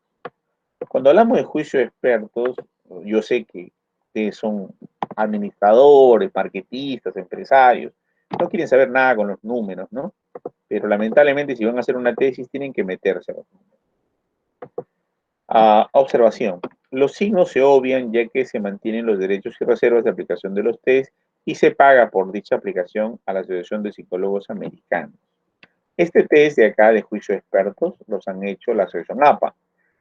Cuando hablamos de juicio de expertos, yo sé que ustedes son administradores, marketistas, empresarios, no quieren saber nada con los números, ¿no? Pero lamentablemente si van a hacer una tesis tienen que meterse a los números. Observación. Los signos se obvian ya que se mantienen los derechos y reservas de aplicación de los test y se paga por dicha aplicación a la Asociación de Psicólogos Americanos. Este test de acá de juicio de expertos los han hecho la Asociación APA.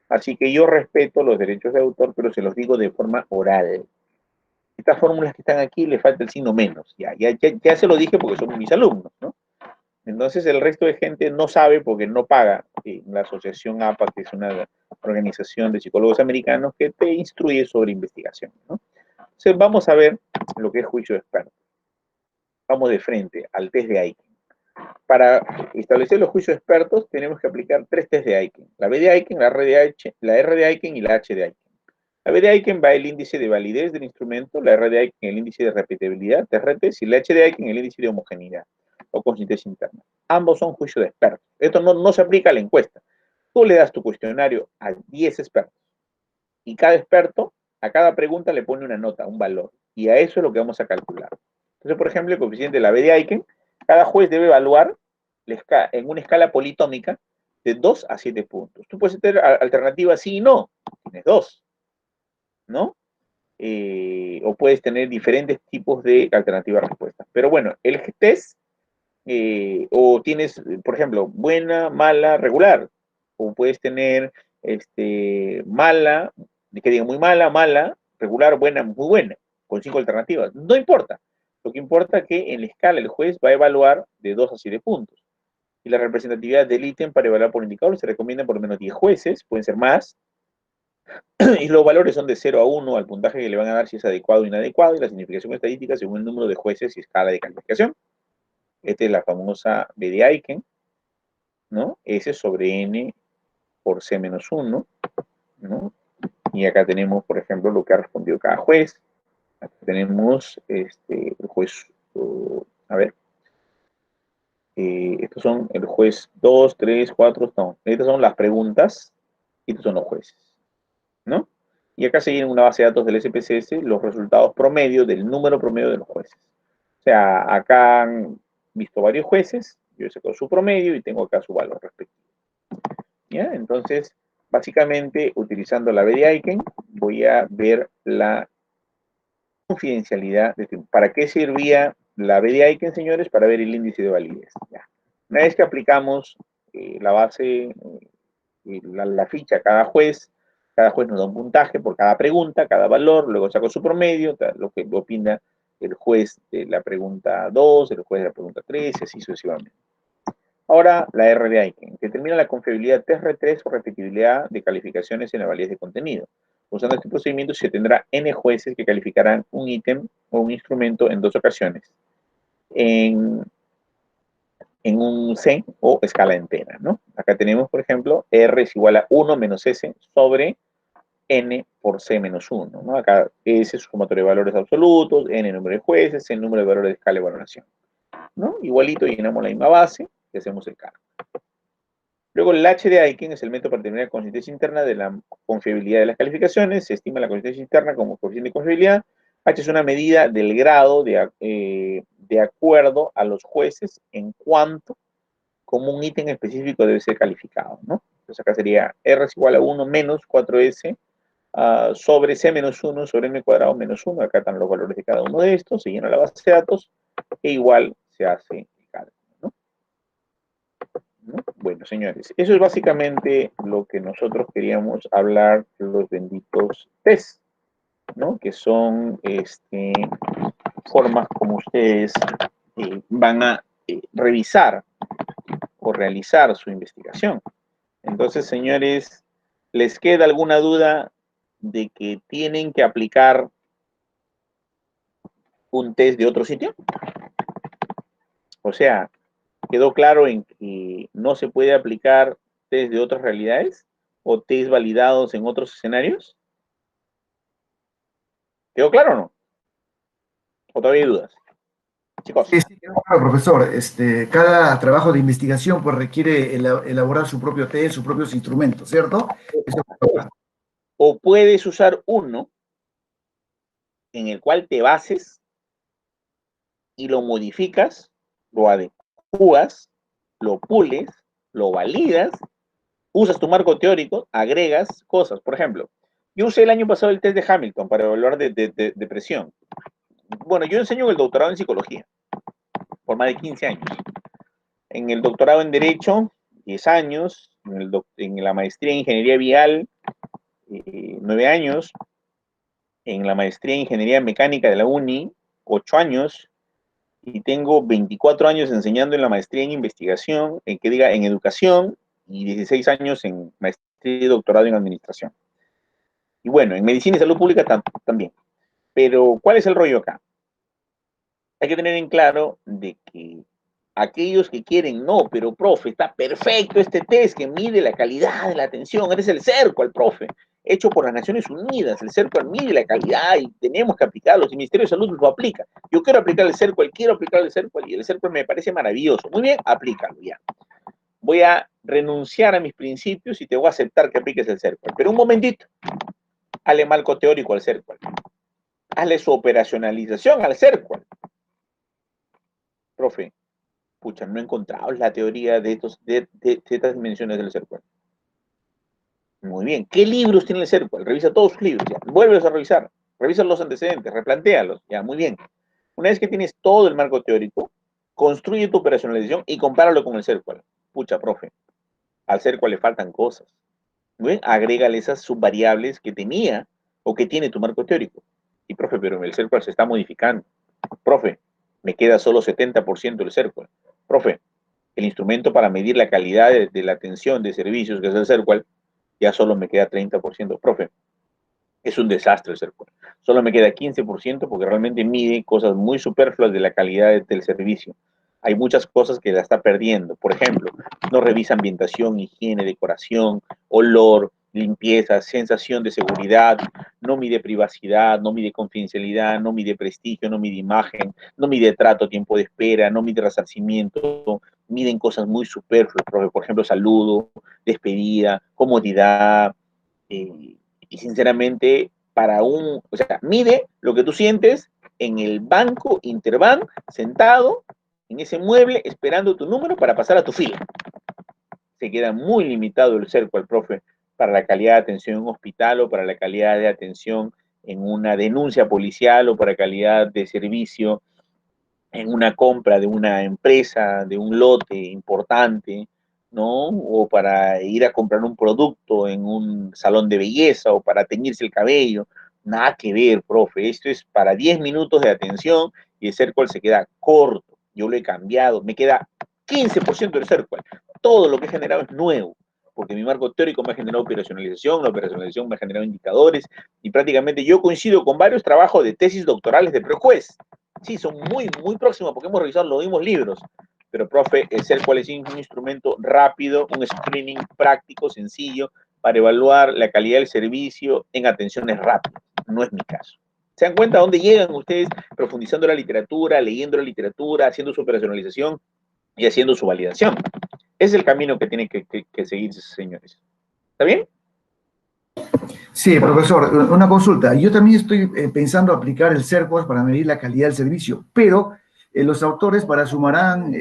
Así que yo respeto los derechos de autor, pero se los digo de forma oral. Estas fórmulas que están aquí le falta el signo menos. Ya se lo dije porque son mis alumnos, ¿no? Entonces el resto de gente no sabe porque no paga la Asociación APA, que es una organización de psicólogos americanos que te instruye sobre investigación, ¿no? Entonces vamos a ver lo que es juicio de expertos. Vamos de frente al test de Aiken. Para establecer los juicios de expertos tenemos que aplicar tres test de Aiken. La B de Aiken, la R de Aiken y la H de Aiken. La B de Aiken va el índice de validez del instrumento, la R de Aiken el índice de repetibilidad, TRT, y la H de Aiken el índice de homogeneidad o consistencia interna. Ambos son juicios de expertos. Esto no se aplica a la encuesta. Tú le das tu cuestionario a 10 expertos y cada experto a cada pregunta le pone una nota, un valor, y a eso es lo que vamos a calcular. Entonces, por ejemplo, el coeficiente de la B de Aiken, cada juez debe evaluar en una escala politómica de 2 a 7 puntos. Tú puedes tener alternativas sí y no, tienes 2, ¿no? O puedes tener diferentes tipos de alternativas respuestas. Pero bueno, el test, o tienes, por ejemplo, buena, mala, regular, o puedes tener mala, que diga muy mala, mala, regular, buena, muy buena, con 5 alternativas. No importa. Lo que importa es que en la escala el juez va a evaluar de 2 a 7 puntos. Y la representatividad del ítem para evaluar por indicador se recomienda por lo menos 10 jueces, pueden ser más, Y los valores son de 0 a 1 al puntaje que le van a dar si es adecuado o inadecuado, y la significación estadística según el número de jueces y escala de calificación. Esta es la famosa B de Aiken, ¿no? S sobre N por C menos 1, ¿no? Y acá tenemos, por ejemplo, lo que ha respondido cada juez. Acá tenemos el juez, a ver, estos son el juez 2, 3, 4, no, estas son las preguntas y estos son los jueces, ¿no? Y acá se una base de datos del SPSS los resultados promedio del número promedio de los jueces. O sea, acá han visto varios jueces, yo he sacado su promedio y tengo acá su valor respectivo. ¿Ya? Entonces, básicamente, utilizando la B de Aiken, voy a ver la confidencialidad. ¿Para qué servía la B de Aiken, señores? Para ver el índice de validez. ¿Ya? Una vez que aplicamos la base, la ficha a cada juez nos da un puntaje por cada pregunta, cada valor, luego saco su promedio, lo que opina el juez de la pregunta 2, el juez de la pregunta 3, y así sucesivamente. Ahora, la R de Aiken determina la confiabilidad TR3 o repetibilidad de calificaciones en la validez de contenido. Usando este procedimiento se tendrá N jueces que calificarán un ítem o un instrumento en 2 ocasiones, en un C o escala entera, ¿no? Acá tenemos, por ejemplo, R es igual a 1 menos S sobre N por C menos 1, ¿no? Acá S es sumatorio de valores absolutos, N número de jueces, el número de valores de escala de valoración, ¿no? Igualito llenamos la misma base y hacemos el cálculo. Luego el H de Aiken es el método para determinar la consistencia interna de la confiabilidad de las calificaciones. Se estima la consistencia interna como coeficiente de confiabilidad. H es una medida del grado de acuerdo a los jueces en cuanto como un ítem específico debe ser calificado, ¿no? Entonces acá sería R es igual a 1 menos 4S sobre C menos 1 sobre M cuadrado menos 1. Acá están los valores de cada uno de estos. Se llena la base de datos e igual se hace el cálculo, ¿no? Bueno, señores, eso es básicamente lo que nosotros queríamos hablar, los benditos test, ¿no? Que son formas como ustedes van a revisar o realizar su investigación. Entonces, señores, ¿les queda alguna duda de que tienen que aplicar un test de otro sitio? O sea, ¿quedó claro en que no se puede aplicar test de otras realidades o test validados en otros escenarios? ¿Quedó claro o no? ¿O todavía hay dudas? Chicos.
Sí, claro, profesor. Cada trabajo de investigación pues, requiere elaborar su propio test, sus propios instrumentos, ¿cierto? Eso
O puedes usar uno en el cual te bases y lo modificas, lo adecuas, lo pules, lo validas, usas tu marco teórico, agregas cosas. Por ejemplo, yo usé el año pasado el test de Hamilton para evaluar de presión. Bueno, yo enseño el doctorado en psicología por más de 15 años. En el doctorado en Derecho, 10 años. En la maestría en Ingeniería Vial, 9 años. En la maestría en Ingeniería Mecánica de la UNI, 8 años. Y tengo 24 años enseñando en la maestría en investigación, en educación, y 16 años en maestría y doctorado en administración. Y bueno, en medicina y salud pública también. Pero, ¿cuál es el rollo acá? Hay que tener en claro de que aquellos que quieren, no, pero profe, está perfecto este test que mide la calidad de la atención, eres el CERCOAL, profe, hecho por las Naciones Unidas, el CERCOAL mide la calidad y tenemos que aplicarlo, el Ministerio de Salud lo aplica, yo quiero aplicar el CERCOAL, y el CERCOAL me parece maravilloso, muy bien, aplícalo ya. Voy a renunciar a mis principios y te voy a aceptar que apliques el CERCOAL, pero un momentito, hazle marco teórico al CERCOAL, hazle su operacionalización al CERCOAL. Profe, pucha, no he encontrado la teoría de estas dimensiones del CERCOAL. Muy bien. ¿Qué libros tiene el CERCOAL? Revisa todos sus libros. Ya. Vuelves a revisar. Revisa los antecedentes. Replantéalos. Ya, muy bien. Una vez que tienes todo el marco teórico, construye tu operacionalización y compáralo con el CERCOAL. Pucha, profe. Al CERCOAL le faltan cosas. Muy bien. Agrégale esas subvariables que tenía o que tiene tu marco teórico. Y, profe, pero el CERCOAL se está modificando. Profe, me queda solo 70% del CERCOAL. Profe, el instrumento para medir la calidad de la atención de servicios, que es el CERCOAL, ya solo me queda 30%. Profe, es un desastre el SERCOL. Solo me queda 15% porque realmente mide cosas muy superfluas de la calidad del servicio. Hay muchas cosas que la está perdiendo. Por ejemplo, no revisa ambientación, higiene, decoración, olor, limpieza, sensación de seguridad, no mide privacidad, no mide confidencialidad, no mide prestigio, no mide imagen, no mide trato, tiempo de espera, no mide resarcimiento, miden cosas muy superfluas, por ejemplo, saludo, despedida, comodidad, y sinceramente, o sea, mide lo que tú sientes en el banco Interbank, sentado en ese mueble, esperando tu número para pasar a tu fila. Se queda muy limitado el cerco al profe para la calidad de atención en un hospital o para la calidad de atención en una denuncia policial o para calidad de servicio en una compra de una empresa, de un lote importante, ¿no? O para ir a comprar un producto en un salón de belleza o para teñirse el cabello. Nada que ver, profe. Esto es para 10 minutos de atención y el CERCOL se queda corto. Yo lo he cambiado. Me queda 15% del CERCOL. Todo lo que he generado es nuevo, porque mi marco teórico me ha generado operacionalización, la operacionalización me ha generado indicadores y prácticamente yo coincido con varios trabajos de tesis doctorales de ProQuest. Sí, son muy, muy próximos porque hemos revisado los mismos libros. Pero, profe, el CERCOL es un instrumento rápido, un screening práctico, sencillo, para evaluar la calidad del servicio en atenciones rápidas. No es mi caso. ¿Se dan cuenta a dónde llegan ustedes profundizando la literatura, leyendo la literatura, haciendo su operacionalización y haciendo su validación? Es el camino que tienen que seguir, señores. ¿Está bien?
Sí, profesor, una consulta. Yo también estoy pensando aplicar el CERCOS para medir la calidad del servicio, pero los autores para Sumarán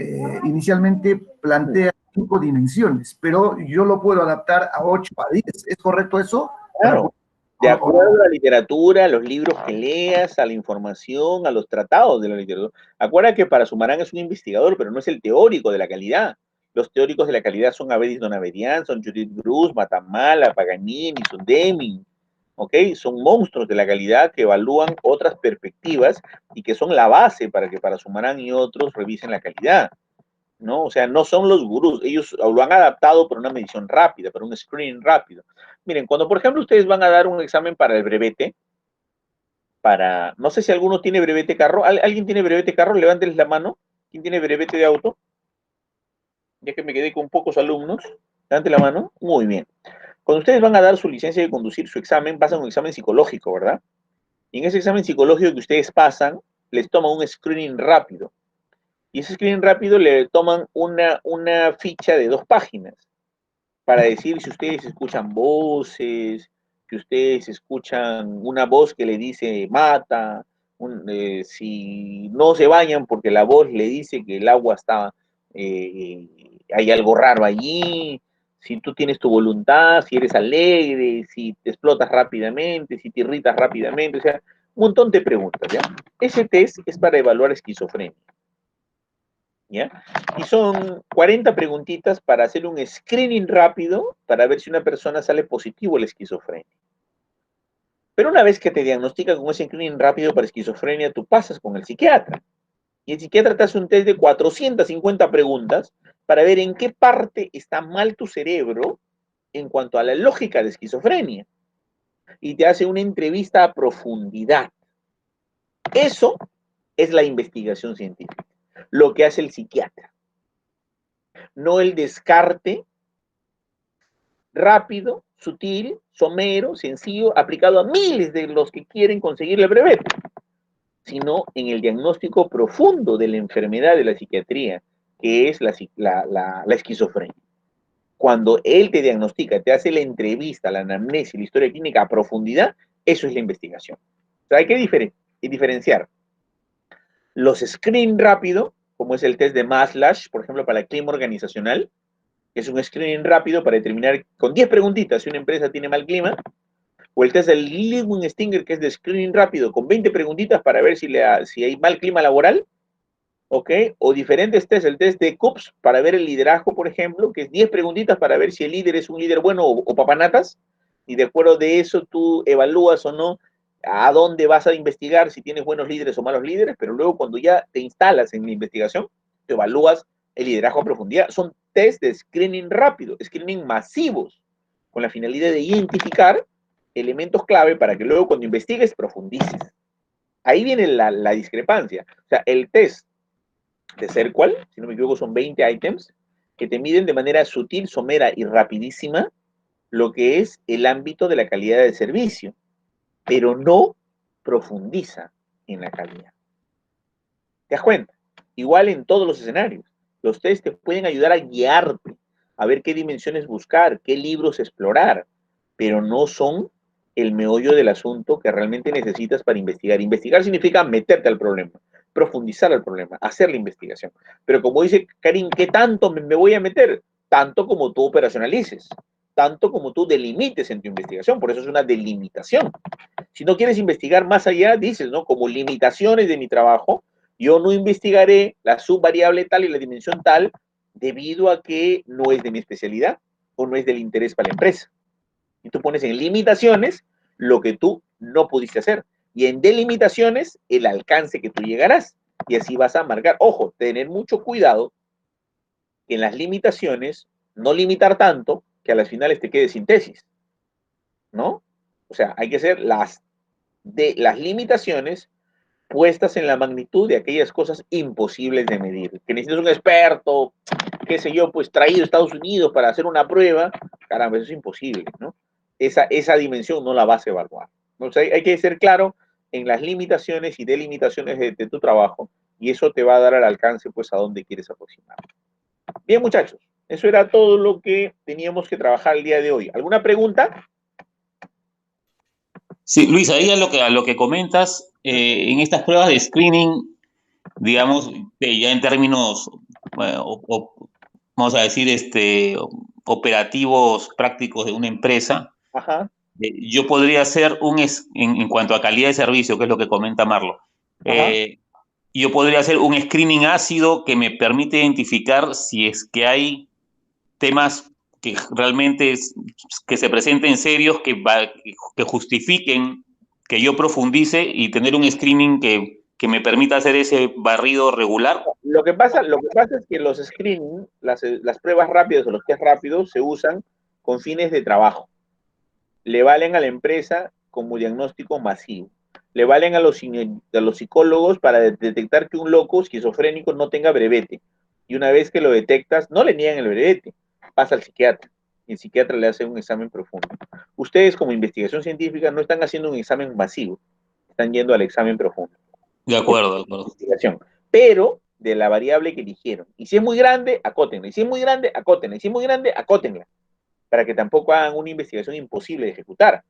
inicialmente plantean 5 dimensiones, pero yo lo puedo adaptar a 8, a 10. ¿Es correcto eso?
Claro. De acuerdo a la literatura, a los libros que leas, a la información, a los tratados de la literatura. Acuérdate que para Sumarán es un investigador, pero no es el teórico de la calidad. Los teóricos de la calidad son Avedis Donavedian, son Judith Bruce, Matamala, Paganini, son Deming, ¿ok? Son monstruos de la calidad que evalúan otras perspectivas y que son la base para que para Sumarán y otros revisen la calidad, ¿no? O sea, no son los gurús, ellos lo han adaptado para una medición rápida, para un screening rápido. Miren, cuando por ejemplo ustedes van a dar un examen para el brevete, no sé si alguno tiene brevete carro, ¿alguien tiene brevete carro? Levántenles la mano. ¿Quién tiene brevete de auto? Ya que me quedé con pocos alumnos, levanten la mano. Muy bien. Cuando ustedes van a dar su licencia de conducir, su examen, pasan un examen psicológico, ¿verdad? Y en ese examen psicológico que ustedes pasan, les toman un screening rápido. Y ese screening rápido le toman una ficha de 2 páginas para decir si ustedes escuchan voces, que ustedes escuchan una voz que le dice mata, si no se bañan porque la voz le dice que el agua está, hay algo raro allí, si tú tienes tu voluntad, si eres alegre, si te explotas rápidamente, si te irritas rápidamente, o sea, un montón de preguntas, ¿ya? Ese test es para evaluar esquizofrenia. ¿Ya? Y son 40 preguntitas para hacer un screening rápido para ver si una persona sale positivo a la esquizofrenia. Pero una vez que te diagnostican con ese screening rápido para esquizofrenia, tú pasas con el psiquiatra. Y el psiquiatra te hace un test de 450 preguntas para ver en qué parte está mal tu cerebro en cuanto a la lógica de esquizofrenia. Y te hace una entrevista a profundidad. Eso es la investigación científica, lo que hace el psiquiatra. No el descarte rápido, sutil, somero, sencillo, aplicado a miles de los que quieren conseguir el brevete, sino en el diagnóstico profundo de la enfermedad de la psiquiatría, que es la esquizofrenia. Cuando él te diagnostica, te hace la entrevista, la anamnesis, la historia clínica a profundidad, eso es la investigación. O sea, hay que diferenciar los screen rápido, como es el test de Maslach, por ejemplo, para el clima organizacional, que es un screening rápido para determinar con 10 preguntitas si una empresa tiene mal clima, o el test del Lewin-Stinger, que es de screening rápido, con 20 preguntitas para ver si hay mal clima laboral, ¿ok? O diferentes tests, el test de CUPS para ver el liderazgo, por ejemplo, que es 10 preguntitas para ver si el líder es un líder bueno o papanatas, y de acuerdo de eso tú evalúas o no a dónde vas a investigar, si tienes buenos líderes o malos líderes, pero luego cuando ya te instalas en la investigación, te evalúas el liderazgo a profundidad. Son test de screening rápido, screening masivos, con la finalidad de identificar elementos clave para que luego cuando investigues profundices. Ahí viene la discrepancia. O sea, el test de SERQUAL, si no me equivoco, son 20 ítems que te miden de manera sutil, somera y rapidísima lo que es el ámbito de la calidad del servicio, pero no profundiza en la calidad. ¿Te das cuenta? Igual en todos los escenarios. Los test te pueden ayudar a guiarte, a ver qué dimensiones buscar, qué libros explorar, pero no son el meollo del asunto que realmente necesitas para investigar. Investigar significa meterte al problema, profundizar al problema, hacer la investigación. Pero como dice Karim, ¿qué tanto me voy a meter? Tanto como tú operacionalices, tanto como tú delimites en tu investigación. Por eso es una delimitación. Si no quieres investigar más allá, dices, ¿no? Como limitaciones de mi trabajo, yo no investigaré la subvariable tal y la dimensión tal debido a que no es de mi especialidad o no es del interés para la empresa. Y tú pones en limitaciones lo que tú no pudiste hacer. Y en delimitaciones, el alcance que tú llegarás. Y así vas a marcar. Ojo, tener mucho cuidado que en las limitaciones no limitar tanto que a las finales te quedes sin tesis. ¿No? O sea, hay que ser las limitaciones puestas en la magnitud de aquellas cosas imposibles de medir. Que necesitas un experto, qué sé yo, pues traído de Estados Unidos para hacer una prueba, caramba, eso es imposible, ¿no? Esa dimensión no la vas a evaluar. O sea, hay que ser claro en las limitaciones y delimitaciones de tu trabajo y eso te va a dar al alcance, pues, a dónde quieres aproximar. Bien, muchachos, eso era todo lo que teníamos que trabajar el día de hoy. ¿Alguna pregunta?
Sí, Luis, ahí a lo que comentas, en estas pruebas de screening, digamos, ya en términos, vamos a decir, operativos prácticos de una empresa,
Ajá.
Yo podría hacer en cuanto a calidad de servicio, que es lo que comenta Marlo, yo podría hacer un screening ácido que me permite identificar si es que hay temas que realmente que se presenten serios, que justifiquen que yo profundice y tener un screening que me permita hacer ese barrido regular.
Lo que pasa es que los screening, las pruebas rápidas o los test rápidos se usan con fines de trabajo. Le valen a la empresa como diagnóstico masivo. Le valen a los psicólogos para detectar que un loco esquizofrénico no tenga brevete. Y una vez que lo detectas, no le niegan el brevete, pasa al psiquiatra. Y el psiquiatra le hace un examen profundo. Ustedes, como investigación científica, no están haciendo un examen masivo, están yendo al examen profundo.
De acuerdo, de acuerdo.
Investigación. Pero de la variable que eligieron. Y si es muy grande, acótenla. Y si es muy grande, acótenla. Y si es muy grande, acótenla. Para que tampoco hagan una investigación imposible de ejecutar,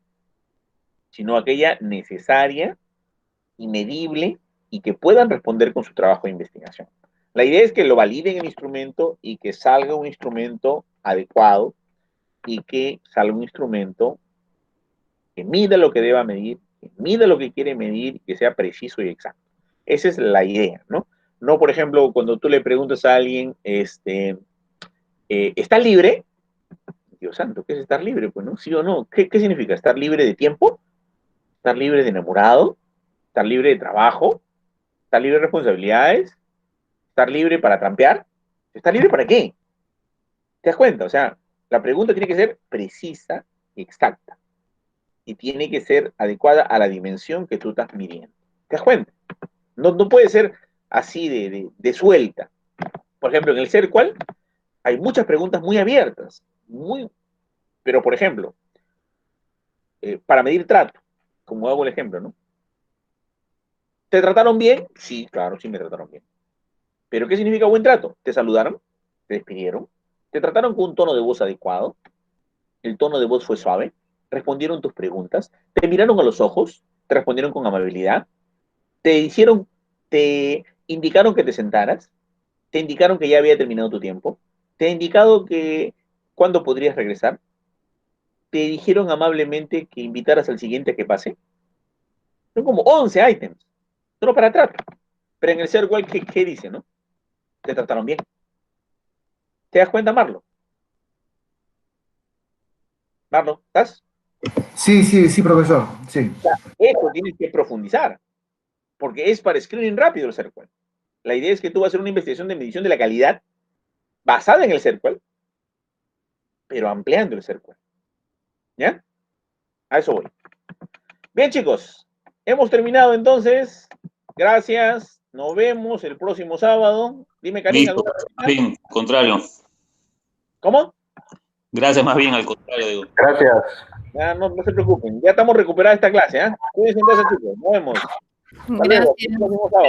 sino aquella necesaria y medible y que puedan responder con su trabajo de investigación. La idea es que lo validen el instrumento y que salga un instrumento adecuado y que salga un instrumento que mida lo que deba medir, que mida lo que quiere medir y que sea preciso y exacto. Esa es la idea, ¿no? No, por ejemplo, cuando tú le preguntas a alguien, ¿está libre? Dios santo, ¿qué es estar libre? Pues, ¿no? ¿Sí o no? ¿Qué significa? ¿Estar libre de tiempo? ¿Estar libre de enamorado? ¿Estar libre de trabajo? ¿Estar libre de responsabilidades? ¿Estar libre para trampear? ¿Estar libre para qué? ¿Te das cuenta? O sea, la pregunta tiene que ser precisa y exacta. Y tiene que ser adecuada a la dimensión que tú estás midiendo. ¿Te das cuenta? No puede ser así de suelta. Por ejemplo, en el SERQUAL hay muchas preguntas muy abiertas, pero por ejemplo, para medir trato, como hago el ejemplo, ¿no? ¿Te trataron bien? Sí, claro, sí me trataron bien. ¿Pero qué significa buen trato? ¿Te saludaron? ¿Te despidieron? ¿Te trataron con un tono de voz adecuado? ¿El tono de voz fue suave? ¿Respondieron tus preguntas? ¿Te miraron a los ojos? ¿Te respondieron con amabilidad? ¿Te indicaron que te sentaras? ¿Te indicaron que ya había terminado tu tiempo? ¿Te ha indicado que cuándo podrías regresar? ¿Te dijeron amablemente que invitaras al siguiente a que pase? Son como 11 ítems, solo para trato. Pero en el ser igual, ¿qué dice, no? Te trataron bien. ¿Te das cuenta, Marlo? Marlo, ¿estás?
Sí, sí, sí, profesor, sí.
O sea, eso tienes que profundizar, porque es para screening rápido el SERQUAL. La idea es que tú vas a hacer una investigación de medición de la calidad basada en el SERQUAL, pero ampliando el SERQUAL. ¿Ya? A eso voy. Bien, chicos, hemos terminado entonces. Gracias. Nos vemos el próximo sábado. Dime, Karim,
Listo,
¿alguna
más bien, al contrario.
¿Cómo?
Gracias, más bien, al contrario, digo.
Gracias.
Ya, no se preocupen. Ya estamos recuperando esta clase, ¿ah? Cuídense entonces, chicos. Nos vemos. Hasta luego.
Gracias.
El próximo sábado.